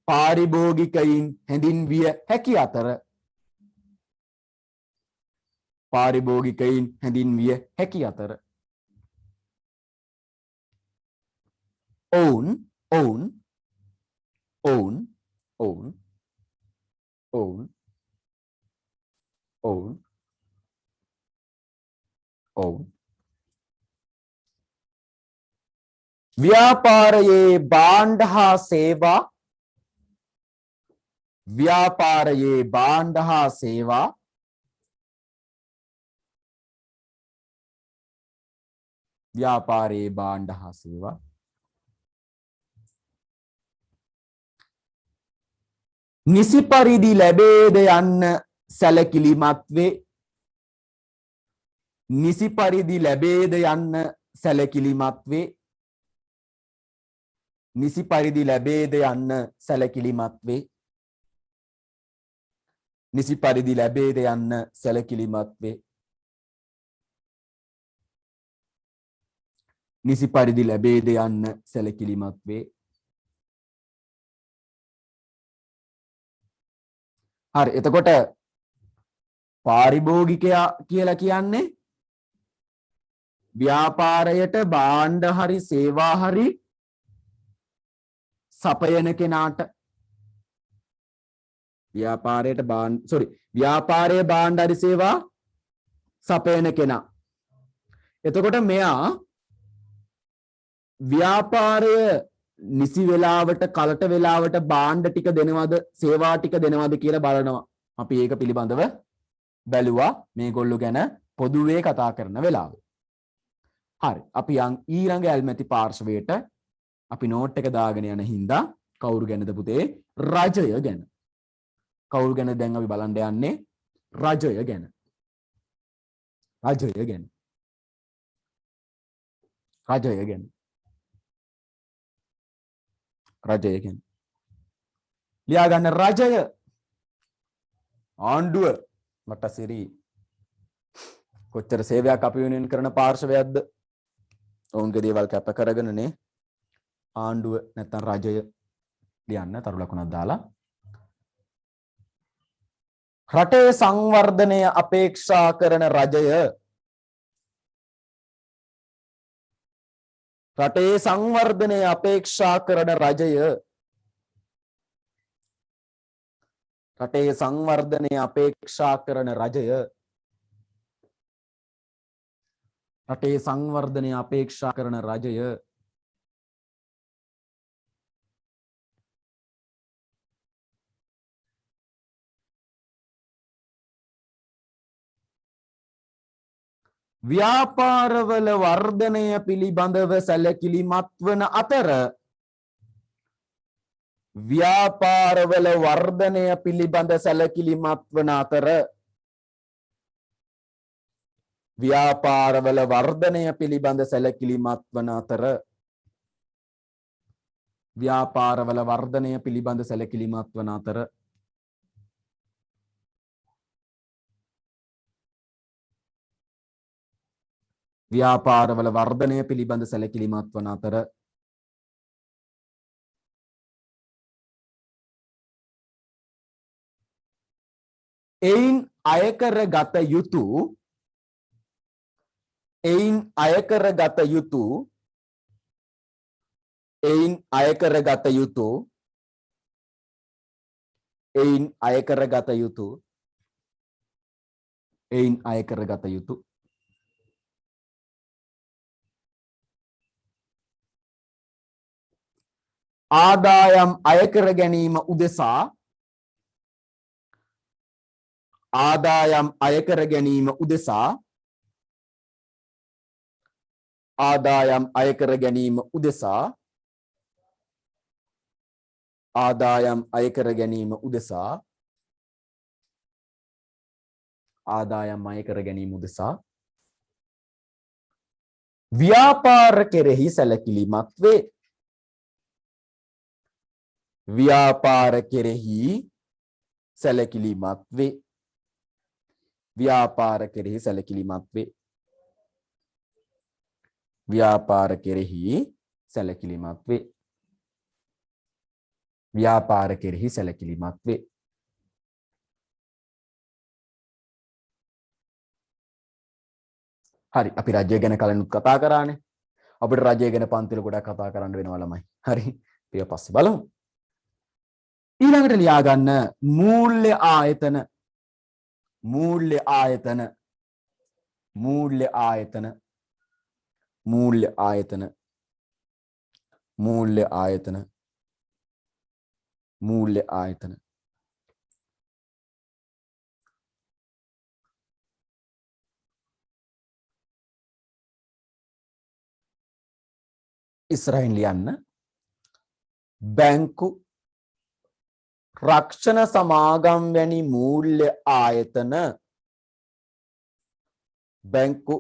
පාරිභෝගිකයින් හැඳින්විය හැකි අතර පාරිභෝගිකයින් හැඳින්විය හැකි අතර ඔවුන් ඔවුන් ඔවුන් ඔවුන් ඔවුන් ඔවුන් ඔවුන් ව්‍යාපාරයේ භාණ්ඩ හා සේවා ව්‍යාපාරයේ භාණ්ඩ හා සේවා ව්‍යාපාරයේ භාණ්ඩ හා සේවා නිසි පරිදි ලැබේද යන්න සැලකිලිමත් වේ. නිසි පරිදි ලැබේද යන්න සැලකිලිමත් වේ. නිසි පරිදි ලැබේද යන්න සැලකිලිමත් වේ. නිසි පරිදි ලැබේද යන්න සැලකිලිමත් වේ. නිසි පරිදි ලැබේද යන්න සැලකිලිමත් වේ. හරි, එතකොට පාරිභෝගිකයා කියලා කියන්නේ ව්‍යාපාරයට භාණ්ඩ හරි සේවා හරි සපයන කෙනාට ව්‍යාපාරයේ භාණ්ඩ හරි සේවා සපයන කෙනා. එතකොට මෙයා ව්‍යාපාරය නිසි වෙලාවට කලට වෙලාවට භාණ්ඩ ටික දෙනවද සේවා ටික දෙනවද කියලා බලනවා. අපි ඒක පිළිබඳව බැලුවා මේගොල්ලෝ ගැන පොදුවේ කතා කරන වෙලාවේ. හරි, අපි ඊළඟ ඇල්මැති පාර්ශවයට අපි නෝට් එක දාගෙන යන හින්දා කවුරු ගැනද පුතේ? රජය ගැන. කවුරු ගැන දැන් අපි බලන්න යන්නේ? රජය ගැන. රජය ගැන. රජය ගැන. රජය ගැන. ලියා ගන්න රජය. ආණ්ඩුව. මට්ටසිරි. කොච්චර සේවයක් අපි වෙනුවෙන් කරන පාර්ශවයක්ද? ඔවුන්ගේ දේවල් කැප කරගෙනනේ ආණ්ඩුව නැත්නම් රජය ලියන්න තරු ලකුණක් දාලා. රටේ සංවර්ධනය අපේක්ෂා කරන රජය. රටේ සංවර්ධනය අපේක්ෂා කරන රජය. රටේ සංවර්ධනය අපේක්ෂා කරන රජය. රටේ සංවර්ධනය අපේක්ෂා කරන රජය. ව්‍යාපාරවල වර්ධනය පිළිබඳව සැලකිලිමත් වන අතර ව්‍යාපාරවල වර්ධනය පිළිබඳ සැලකිලිමත් වන අතර ව්‍යාපාරවල වර්ධනය පිළිබඳ සැලකිලිමත් වන අතර ව්‍යාපාරවල වර්ධනය පිළිබඳ සැලකිලිමත් වන අතර ව්‍යාපාරවල වර්ධනය පිළිබඳ සැලකිලිමත් වන අතර එයින් අයකරගත යුතු එයින් අයකරගත යුතු එයින් අයකරගත යුතු එයින් අයකරගත යුතු එයින් අයකරගත යුතු ආදායම් අයකර ගැනීම උදෙසා ආදායම් අයකර ගැනීම උදෙසා ආදායම් අයකර ගැනීම උදෙසා ආදායම් අයකර ගැනීම උදෙසා ආදායම් අයකර ගැනීම උදෙසා ව්‍යාපාර කෙරෙහි සැලකිලිමත් වේ. ව්‍යාපාර කෙරෙහි සැලකිලිමත් වේ. ව්‍යාපාර කෙරෙහි සැලකිලිමත් වේ. ව්‍යාපාර කෙරෙහි සැලකිලිමත් වේ. ව්‍යාපාර කෙරෙහි සැලකිලිමත් වේ. හරි අපි රජය ගැන කලිනුත් කතා කරානේ. අපිට රජය ගැන පන්තිල ගොඩක් කතා කරන්න වෙනවා ළමයි. හරි. ඊට පස්සේ බලමු. ඊළඟට ලියා ගන්න මූල්‍ය ආයතන. මූල්‍ය ආයතන. මූල්‍ය ආයතන. මූල්‍ය ආයතන. මූල්‍ය ආයතන. මූල්‍ය ආයතන. ඉස්සරහින් ලියන්න බැංකු රක්ෂණ සමාගම් වැනි මූල්‍ය ආයතන බැංකු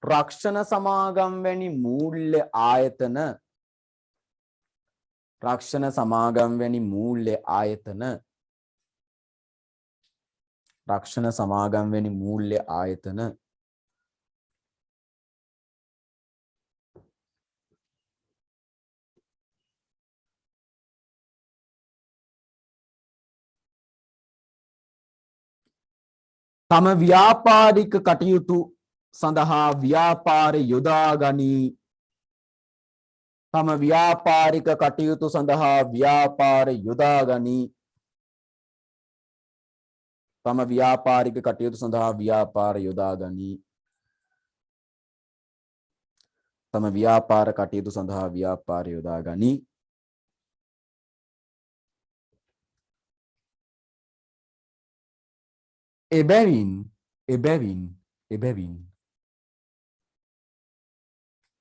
රක්ෂණ සමාගම් වැනි මූල්‍ය ආයතන රක්ෂණ සමාගම් වැනි මූල්‍ය ආයතන රක්ෂණ සමාගම් වැනි මූල්‍ය ආයතන තම ව්‍යාපාරික කටයුතු සඳහා ව්‍යාපාර යොදා ගනී. තම ව්‍යාපාරික කටයුතු සඳහා ව්‍යාපාර යොදා ගනී. තම ව්‍යාපාරික කටයුතු සඳහා ව්‍යාපාර යොදා ගනී. තම ව්‍යාපාර කටයුතු සඳහා ව්‍යාපාර යොදා ගනී. එබැවින් එබැවින් එබැවින්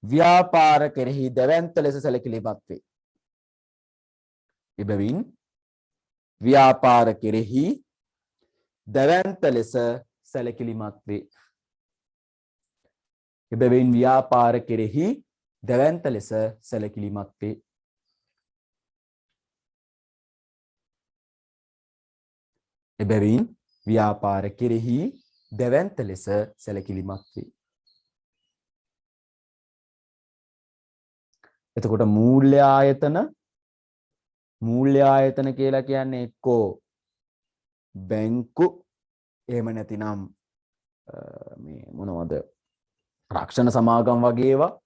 ව්‍යාපාර කෙරෙහි දැවැන්ත ලෙස සැලකිලිමත් වේ. එබැවින් ව්‍යාපාර කෙරෙහි දැවැන්ත ලෙස සැලකිලිමත් වේ. එබැවින් ව්‍යාපාර කෙරෙහි දැවැන්ත ලෙස සැලකිලිමත් වේ. එබැවින් ව්‍යාපාර කෙරෙහි දැවැන්ත ලෙස සැලකිලිමත් වේ. එතකොට මූල්‍ය ආයතන කියලා කියන්නේ එක්කෝ බැංකු එහෙම නැතිනම් මේ මොනවද රක්ෂණ සමාගම් වගේ ඒවා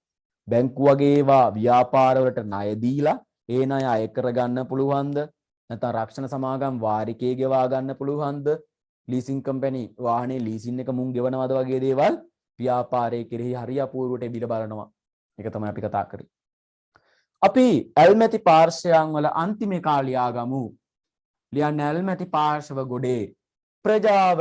බැංකු වගේ ඒවා ව්‍යාපාර වලට ණය දීලා ඒ ණය අය කරගන්න පුළුවන්ද නැත්නම් රක්ෂණ සමාගම් වාරිකේ ගෙවා ගන්න පුළුවන්ද ලීසින් කම්පැනි වාහනේ ලීසින් එක මුන් ගෙවනවද වගේ දේවල් ව්‍යාපාරයේ කෙරෙහි හරිය අපූර්වට එබිල බලනවා. ඒක තමයි අපි කතා කරේ. අපි ඇල්මැති පාර්ශ්වයන් වල අන්තිම කාලියා ගමු. ලියන්න ඇල්මැති පාර්ශව ගොඩේ ප්‍රජාව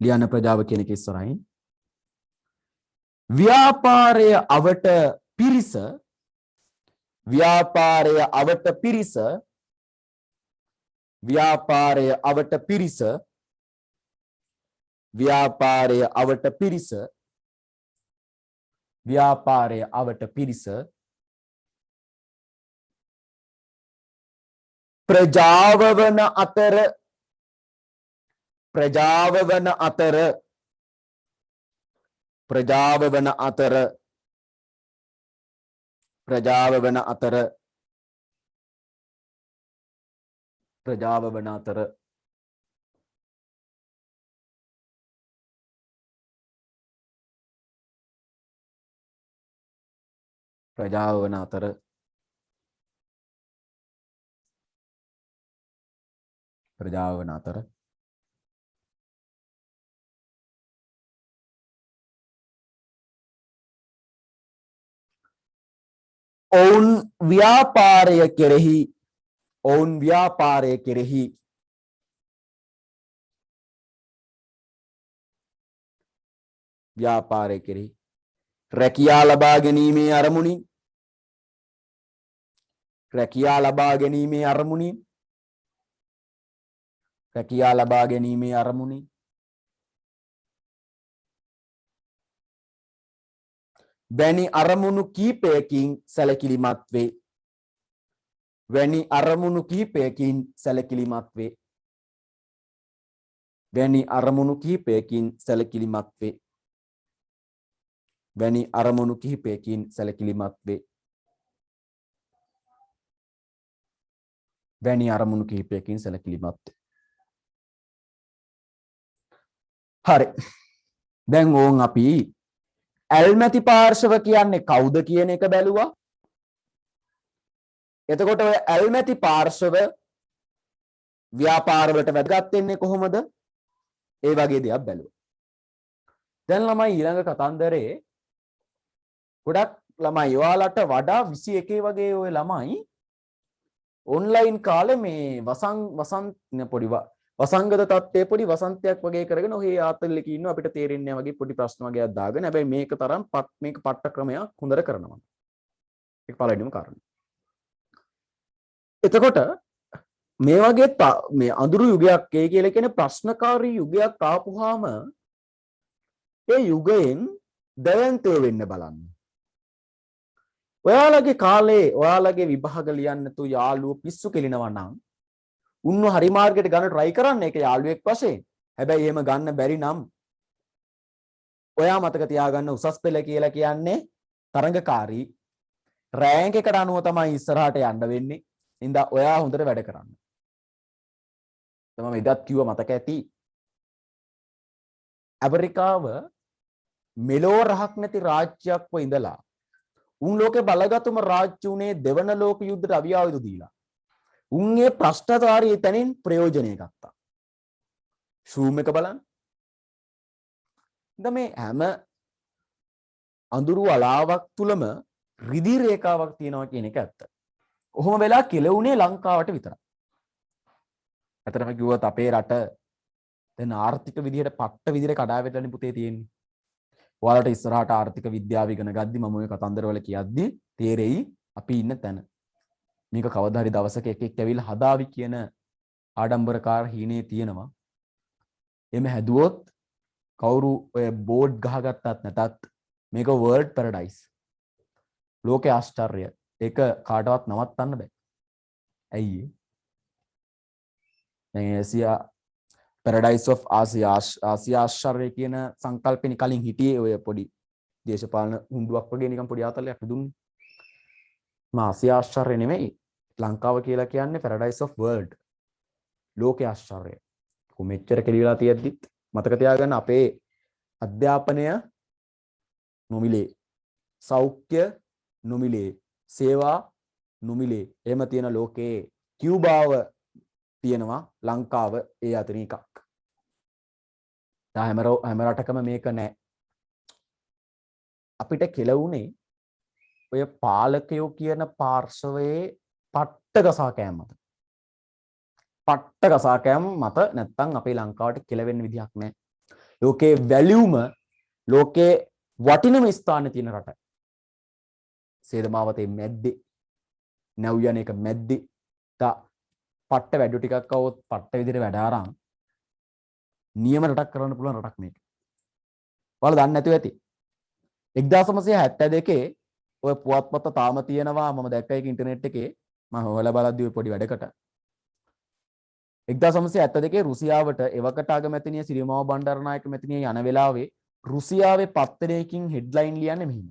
ලියන්න ප්‍රජාව කියන එක ඉස්සරහින් ව්‍යාපාරය අවට පිරිස ප්‍රජාව වන අතර ඔවුන් ව්‍යාපාරය කෙරෙහි රැකියා ලබා ගැනීමේ අරමුණින් වැනි අරමුණු කිහිපයකින් සැලකිලිමත් වේ. වැනි අරමුණු කිහිපයකින් සැලකිලිමත් වේ. හරි. දැන් ඕන් අපි ඇල්මැති පාර්ශව කියන්නේ කවුද කියන එක බැලුවා. එතකොට ඔය ඇල්මැති පාර්ශව ව්‍යාපාර වලට වැදගත් වෙන්නේ කොහොමද? ඒ වගේ දේවල් බැලුවා. දැන් ළමයි ඊළඟ කතන්දරේ ගොඩක් ළමයි ඔයාලට වඩා 21 වගේ ඔය ළමයි ඔන්ලයින් කාලේ මේ වසංගත තත්ත්වයේ පොඩි වසන්තයක් වගේ කරගෙන ඔහේ ආතල්ලක ඉන්නවා අපිට තේරෙන්නේ නැහැ වගේ පොඩි ප්‍රශ්න වගේක් දාගෙන හැබැයි මේක තරම් මේක පට්ටක්‍රමයක් හොඳට කරනවා. ඒක පළවෙනිම කාරණා. එතකොට මේ වගේ මේ අඳුරු යුගයක් ඒ කියලා කියන ප්‍රශ්නකාරී යුගයක් ආපුවාම ඒ යුගයෙන් දැවැන්තව වෙන්න බලන්න. ඔයාලගේ කාලේ ඔයාලගේ විභාග ලියන්න තු යාළුවෝ පිස්සු කෙලිනවා නම් උන්ව හරි මාර්ගයට ගන්න try කරන්න ඒක යාළුවෙක් වශයෙන්. හැබැයි එහෙම ගන්න බැරි නම් ඔයා මතක තියාගන්න උසස් පෙළ කියලා කියන්නේ තරඟකාරී රෑන්ක් එකට අනුව තමයි ඉස්සරහට යන්න වෙන්නේ. ඉතින් ඔයා හොඳට වැඩ කරන්න. තමයි ඉදත් කිව්ව මතක ඇති. ඇමරිකාව මෙලෝ රහක් නැති රාජ්‍යයක්ව ඉඳලා උන් ලෝකේ බලගතුම රාජ්‍ය උනේ දෙවන ලෝක යුද්ධයට අවියායුධ දීලා. උන්ගේ ප්‍රශ්නකාරී තැනින් ප්‍රයෝජනය ගත්තා. ෂූම් එක බලන්න. දැන් මේ හැම අඳුරු වලාවක් තුලම රිදි රේඛාවක් තියෙනවා කියන එක ඇත්ත. කොහොම වෙලා කෙලුනේ ලංකාවට විතරයි. ඇත්තටම කිව්වොත් අපේ රට දැන් ආර්ථික විදිහට පට්ට විදිහට කඩා වැටෙන පුතේ තියෙන්නේ. ඔයාලට ඉස්සරහට ආර්ථික විද්‍යාව ඉගෙන ගද්දි මම ඔය කතන්දරවල කියද්දි තේරෙයි අපි ඉන්න තැන. මේක කවදා හරි දවසක එකෙක් ඇවිල්ලා හදාවි කියන ආඩම්බරකාර හීනේ තියෙනවා. එමෙ හැදුවොත් කවුරු ඔය බෝඩ් ගහගත්තත් නැතත් මේක වර්ල්ඩ් පැරඩයිස්. ලෝකේ ආශ්චර්ය. ඒක කාටවත් නවත්තන්න බෑ. ඇයි ඒ? දැන් ආසියා පැරඩයිස් ඔෆ් ආසියා ආශ්චර්ය කියන සංකල්පෙනි කලින් හිටියේ ඔය පොඩි දේශපාලන හුඬුවක් වගේ නිකන් පොඩි ආතලයක් දුන්නේ. ආසියා ආශ්චර්ය නෙමෙයි. ලංකාව කියලා කියන්නේ පැරඩයිස් ඔෆ් වර්ල්ඩ්. ලෝකේ ආශ්චර්ය. කොමෙච්චර කෙලිලා තියෙද්දිත් මතක තියාගන්න අපේ අධ්‍යාපනය නොමිලේ. සෞඛ්‍ය නොමිලේ. සේවා නොමිලේ. එහෙම තියෙන ලෝකේ කියුබාව තියෙනවා ලංකාව ඒ අතරින් එකක්. හැම රටකම මේක නැහැ. අපිට කෙලවුනේ ඔය පාලකයෝ කියන පාර්ශවයේ පට්ට ගසා කෑම මත. පට්ට ගසා කෑම මත නැත්තම් අපේ ලංකාවට කෙලවෙන්න විදිහක් නැහැ. ලෝකේ වැලියුම ලෝකේ වටිනම ස්ථානයේ තියෙන රට. සේදමාවතේ මැද්දේ නැව් යන එක මැද්දේ පට්ට වැඩ ටිකක් આવොත් පට්ට විදිහට වැඩ ආරම් නියම රටක් කරන්න පුළුවන් රටක් මේක. ඔයාලා දන්නේ නැතුව ඇති. 1972 ඔය පුවත්පත තාම තියෙනවා මම දැක්ක එක ඉන්ටර්නෙට් එකේ මම හොයලා බලද්දි ඔය පොඩි වැඩකට 1972 රුසියාවට එවකට අගමැතිනිය සිරිමාව බණ්ඩාරනායක මැතිනිය යන වෙලාවේ රුසියාවේ පත්තරයකින් හෙඩ්ලයින් ලියන්නේ මෙහිම.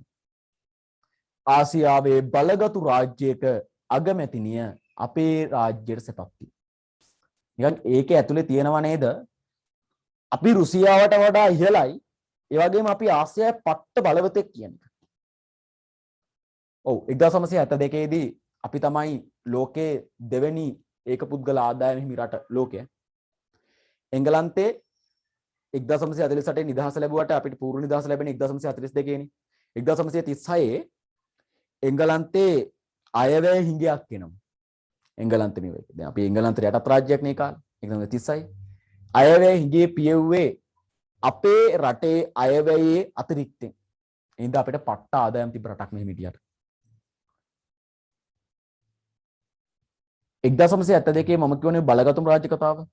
ආසියාවේ බලගතු රාජ්‍යයක අගමැතිනිය අපේ රාජ්‍යයට සැපක් නිකන් ඒකේ ඇතුලේ තියෙනව නේද? අපි රුසියාවට වඩා ඉහළයි. ඒ වගේම අපි ආසියාවේ පට්ට බලවතෙක් කියන එක. ඔව් 1972 දී අපි තමයි ලෝකේ දෙවෙනි ඒක පුද්ගල ආදායම හිමි රට ලෝකයේ. එංගලන්තේ 1948 නිදහස ලැබුවට අපිට පූර්ව නිදහස ලැබෙන්නේ 1942 නේ. 1936 එංගලන්තේ අයවැය හිඟයක් එනවා. එංගලන්තේ නෙවෙයි. දැන් අපි එංගලන්තේ යටත් රාජ්‍යයක් නේ කාලේ. 1936 අයවැය හිඟේ පියෙව්වේ අපේ රටේ අයවැයේ අතිරික්තෙන්. එහෙනම් අපිට පට්ට ආදායම් තිබ්බ රටක් නෙමෙයි හිටියට. 1972 මම කියවනේ බලගතුම් රාජ්‍ය කතාව.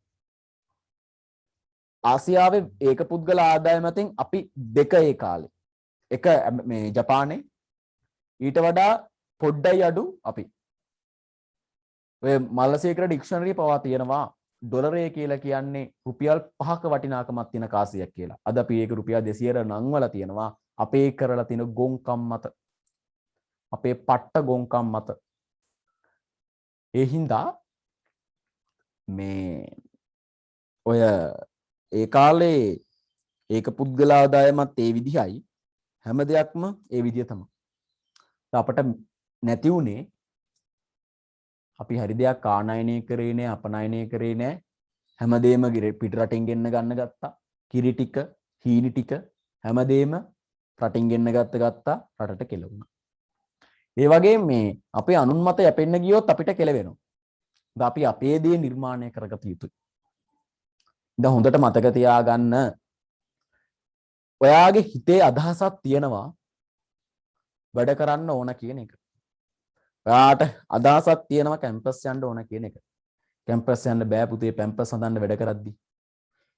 ආසියාවේ ඒක පුද්ගල ආදායම අතින් අපි දෙක ඒ කාලේ. එක මේ ජපානයේ ඊට වඩා පොඩ්ඩයි අඩු අපි. ඔය මල්ලසේකර ඩික්ෂනරි පවා තියෙනවා ඩොලරය කියලා කියන්නේ රුපියල් 5ක වටිනාකමක් තියෙන කාසියක් කියලා. අද අපි ඒක රුපියල් 200 නංවලා තියෙනවා අපේ කරලා තියෙන ගොංකම් මත. අපේ පට්ට ගොංකම් මත. ඒ හින්දා මේ ඔය ඒ කාලේ ඒක පුද්ගල ආදායමත් ඒ විදිහයි හැම දෙයක්ම ඒ විදිය තමයි. අපට නැති උනේ අපි හරි දෙයක් ආනයනය කරේ නෑ අපනයනය කරේ නෑ හැමදේම පිට රටින් ගෙන්න ගන්න ගත්තා. කිරි ටික හීනි ටික හැමදේම රටින් ගෙන්න ගත්තා රටට කෙලවුණා. ඒ වගේ මේ අපේ අනුන් මත යැපෙන්න ගියොත් අපිට කෙලවෙනවා. අපි අපේ දේ නිර්මාණය කරගත යුතුයි. දැන් හොඳට මතක තියාගන්න ඔයාගේ හිතේ අදහසක් තියෙනවා වැඩ කරන්න ඕන කියන එක. ඔයාට අදහසක් තියෙනවා කැම්පස් යන්න ඕන කියන එක. කැම්පස් යන්න බෑ පුතේ පැම්පස් හදන්න වැඩ කරද්දි.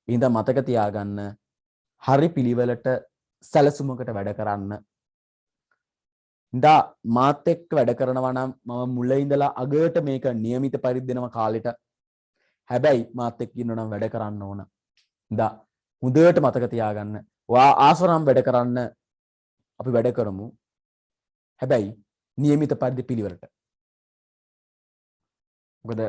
ඉතින් මතක තියාගන්න හරි පිළිවෙලට සැලසුමකට වැඩ කරන්න. දා මාත් එක්ක වැඩ කරනවා නම් මම මුල ඉඳලා අගට මේක નિયમિત පරිද්දෙනම කාලෙට. හැබැයි මාත් එක්ක ඉන්නව නම් වැඩ කරන්න ඕන. දා හොඳට මතක තියාගන්න. ඔයා ආසරම් වැඩ කරන්න අපි වැඩ කරමු. හැබැයි નિયમિત පරිදි පිළිවෙලට. මොකද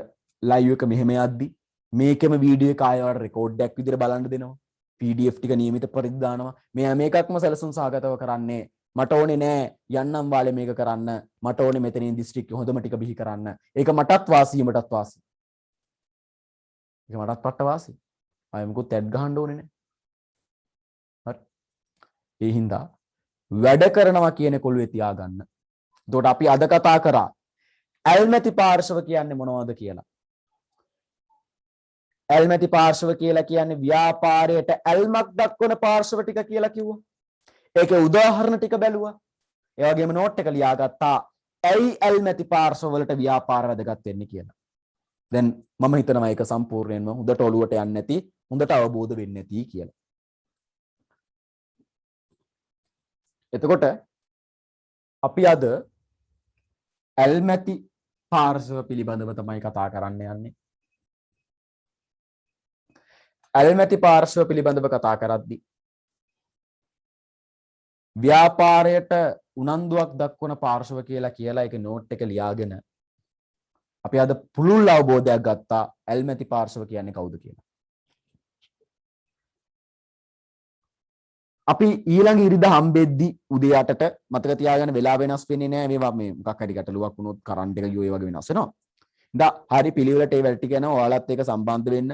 ලයිව් එක මෙහෙම යද්දි මේකෙම වීඩියෝ එක ආයෙත් රෙකෝඩ් එකක් විදිහට බලන්න දෙනවා. PDF ටික નિયમિત පරිදි දානවා. මෙයා මේකක්ම සැලසුම් සහගතව කරන්නේ. මට ඕනේ නෑ යන්නම් වාලේ මේක කරන්න. මට ඕනේ මෙතනින් දිස්ත්‍රික්කෙ හොඳම ටික බිහි කරන්න. ඒක මටත් වාසියමටත් වාසි. ඒක මටත් පට්ට වාසි. ආයෙ මොකුත් ඇඩ් ගහන්න ඕනේ නෑ. හරි. ඒ හින්දා වැඩ කරනවා කියන කොළුවේ තියාගන්න. එතකොට අපි අද කතා කරා ඇල්මැති පාර්ශව කියන්නේ මොනවද කියලා. ඇල්මැති පාර්ශව කියලා කියන්නේ ව්‍යාපාරයට ඇල්මක් දක්වන පාර්ශව ටික කියලා කිව්වා. ඒකේ උදාහරණ ටික බැලුවා. ඒ වගේම නෝට් එක ලියාගත්තා. ඇයි ඇල්මැති පාර්ශව වලට ව්‍යාපාර වැදගත් වෙන්නේ කියලා. දැන් මම හිතනවා ඒක සම්පූර්ණයෙන්ම හොඳට ඔලුවට යන්නේ නැති, හොඳට අවබෝධ වෙන්නේ නැති කියලා. එතකොට අපි අද ඇල්මැති පාර්ශව පිළිබඳව තමයි කතා කරන්න යන්නේ. ඇල්මැති පාර්ශව පිළිබඳව කතා කරද්දී ව්‍යාපාරයට උනන්දුවක් දක්වන පාර්ශව කියලා ඒක නෝට් එක ලියාගෙන අපි අද පුළුල් අවබෝධයක් ගත්තා ඇල්මැති පාර්ශව කියන්නේ කවුද කියලා. අපි ඊළඟ ඉරිදා හම්බෙද්දී උදේ 8ට මතක තියාගන්න වෙලාව වෙනස් වෙන්නේ නැහැ. මේවා මේ මොකක් හරි ගැටලුවක් වුණොත් කරන්ට් එක ගියෝ ඒ වගේ වෙනස් වෙනවා. ඉතින් හරි පිළිවෙලට ඒ වැඩ ටික යනවා. ඔයාලත් ඒක සම්බන්ධ වෙන්න.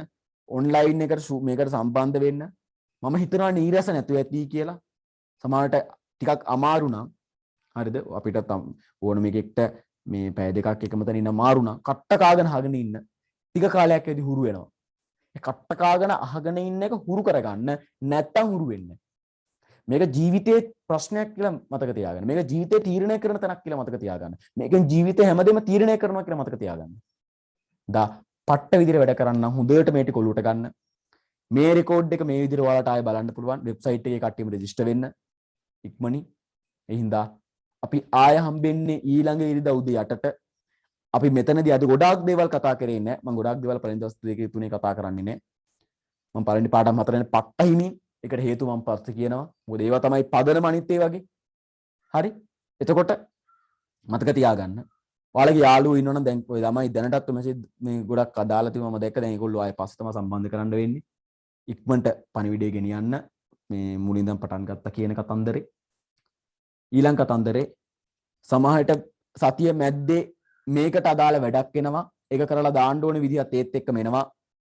ඔන්ලයින් එකට මේකට සම්බන්ධ වෙන්න. මම හිතනවා නීරස නැතුව ඇති කියලා. සමහරට ටිකක් අමාරු නම් හරිද? අපිට ඕන මේකෙක්ට මේ පැය දෙකක් එකම තැන අමාරු නම් කට්ට කාගෙන අහගෙන ඉන්න. ටික කාලයක් ඇදී හුරු වෙනවා. ඒ කට්ට කාගෙන අහගෙන ඉන්න එක හුරු කරගන්න නැත්තම් හුරු වෙන්නේ. මේක ජීවිතයේ ප්‍රශ්නයක් කියලා මතක තියාගන්න. මේක ජීවිතේ තීරණය කරන තැනක් කියලා මතක තියාගන්න. මේකෙන් ජීවිතේ හැමදේම තීරණය කරනවා කියලා මතක තියාගන්න. පට්ට විදිහට වැඩ කරන්න හොඳට මේ ටික ඔලුවට ගන්න. මේ රෙකෝඩ් එක මේ විදිහට ඔයාලට ආයෙ බලන්න පුළුවන්. වෙබ්සයිට් එකේ කට්ටියම රෙජිස්ටර් වෙන්න ඉක්මනින්. ඒ හින්දා අපි ආයෙ හම්බෙන්නේ ඊළඟ ඉරිදා උදේ 8ට. අපි මෙතනදී අද ගොඩාක් දේවල් කතා කරේ නැහැ. මම ගොඩාක් දේවල් පළවෙනි දවස් දෙකේ තුනේ කතා කරන්නේ නැහැ. මම පළවෙනි පාඩම් හතරෙන් පට්ටහිනේ. ඒකට හේතුව මම පස්සේ කියනවා. මොකද ඒවා තමයි පදනම අනිත් ඒ වගේ. හරි. එතකොට මතක තියාගන්න. ඔයාලගේ යාළුවෝ ඉන්නවනම් දැන් ඔය ළමයි දැනටත් මෙසේජ් මේ ගොඩක් අදාළ තිබුණා මම දැක්ක. දැන් ඒගොල්ලෝ ආයෙ පස්සේ තමයි සම්බන්ධ කරන්න වෙන්නේ. ඉක්මනට පණිවිඩය ගෙනියන්න. මේ මුලින්දම පටන් ගත්තා කියන කතන්දරේ. ඊළඟ කතන්දරේ සමාහයට සතිය මැද්දේ මේකට අදාළ වැඩක් එනවා. ඒක කරලා දාන්න ඕනේ විදිහත් ඒත් එක්කම එනවා.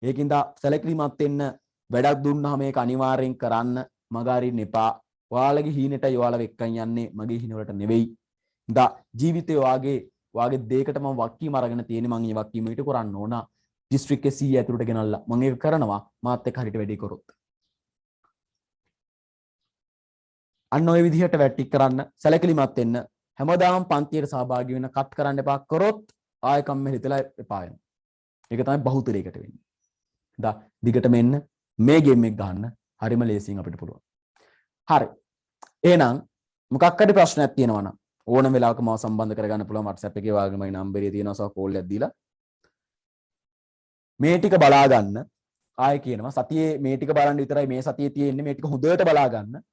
ඒකින්ද සැලකිලිමත් වෙන්න. වැඩක් දුන්නාම මේක අනිවාර්යෙන් කරන්න. මග අරින්න එපා. ඔයාලගේ හීනෙටයි ඔයාලා එක්කන් යන්නේ. මගේ හීන වලට නෙවෙයි. ජීවිතේ වාගේ දෙයකට මම වක්කීම අරගෙන තියෙන්නේ. මම මේ වක්කීම ඊට කරන්න ඕන. දිස්ත්‍රික්ක එකේ සීය ඇතුළට ගෙනල්ලා මම ඒක කරනවා. මාත් එක්ක හරියට වැඩි කරොත්. අන්න ඔය විදිහට වැටි කරන්න සැලකිලිමත් වෙන්න. හැමදාම පන්තියට සහභාගී වෙන්න කට් කරන්න එපා. කරොත් ආයෙ කම්මැලි හිතලා එපා වෙනවා. ඒක තමයි බහුතරයකට වෙන්නේ. දිගටම එන්න මේ ගේම් එක ගන්න හරිම ලේසියෙන් අපිට පුළුවන්. හරි. එහෙනම් මොකක් හරි ප්‍රශ්නයක් තියෙනවා නම් ඕනම වෙලාවක මාව සම්බන්ධ කරගන්න පුළුවන් WhatsApp එකේ වාගේමයි නම්බරේ තියෙනවා සහ කෝල් එකක් දීලා. මේ ටික බලා ගන්න. ආයෙ කියනවා සතියේ මේ ටික බලන්න විතරයි මේ සතියේ තියෙන්නේ. මේ ටික හොඳට බලා ගන්න.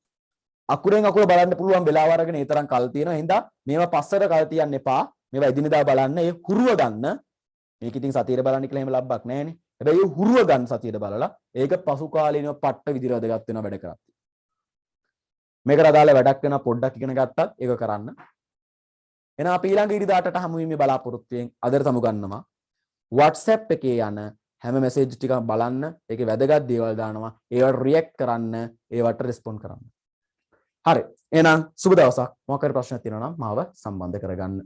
අකුරෙන් අකුර බලන්න පුළුවන් වෙලාව අරගෙන ඒ තරම් කල් තියෙනවා. එහෙනම් මේවා පස්සට කල් තියන්න එපා. මේවා එදිනෙදා බලන්න. ඒ හුරුව ගන්න. මේක ඉතින් සතියේ බලන්න කියලා එහෙම ලබ්බක් නැහැනේ. හැබැයි ඒ හුරුව ගන්න සතියේ බලලා ඒක පසු කාලීනව පට්ට විදිහට වැදගත් වෙනවා වැඩ කරත්. මේකට අදාළ වැඩක් වෙනවා පොඩ්ඩක් ඉගෙන ගත්තත් ඒක කරන්න. එහෙනම් අපි ඊළඟ ඉරිදාටට හමු වීමේ බලාපොරොත්තුෙන් අදට සමු ගන්නවා. WhatsApp එකේ යන හැම මැසේජ් ටිකක් බලන්න. ඒකේ වැදගත් දේවල් දානවා. ඒවට රියැක්ට් කරන්න. ඒවට රෙස්පොන්ඩ් කරන්න. හරි. එහෙනම් සුබ දවසක්. මොකක් හරි ප්‍රශ්නයක් තියෙනවා නම් මාව සම්බන්ධ කරගන්න.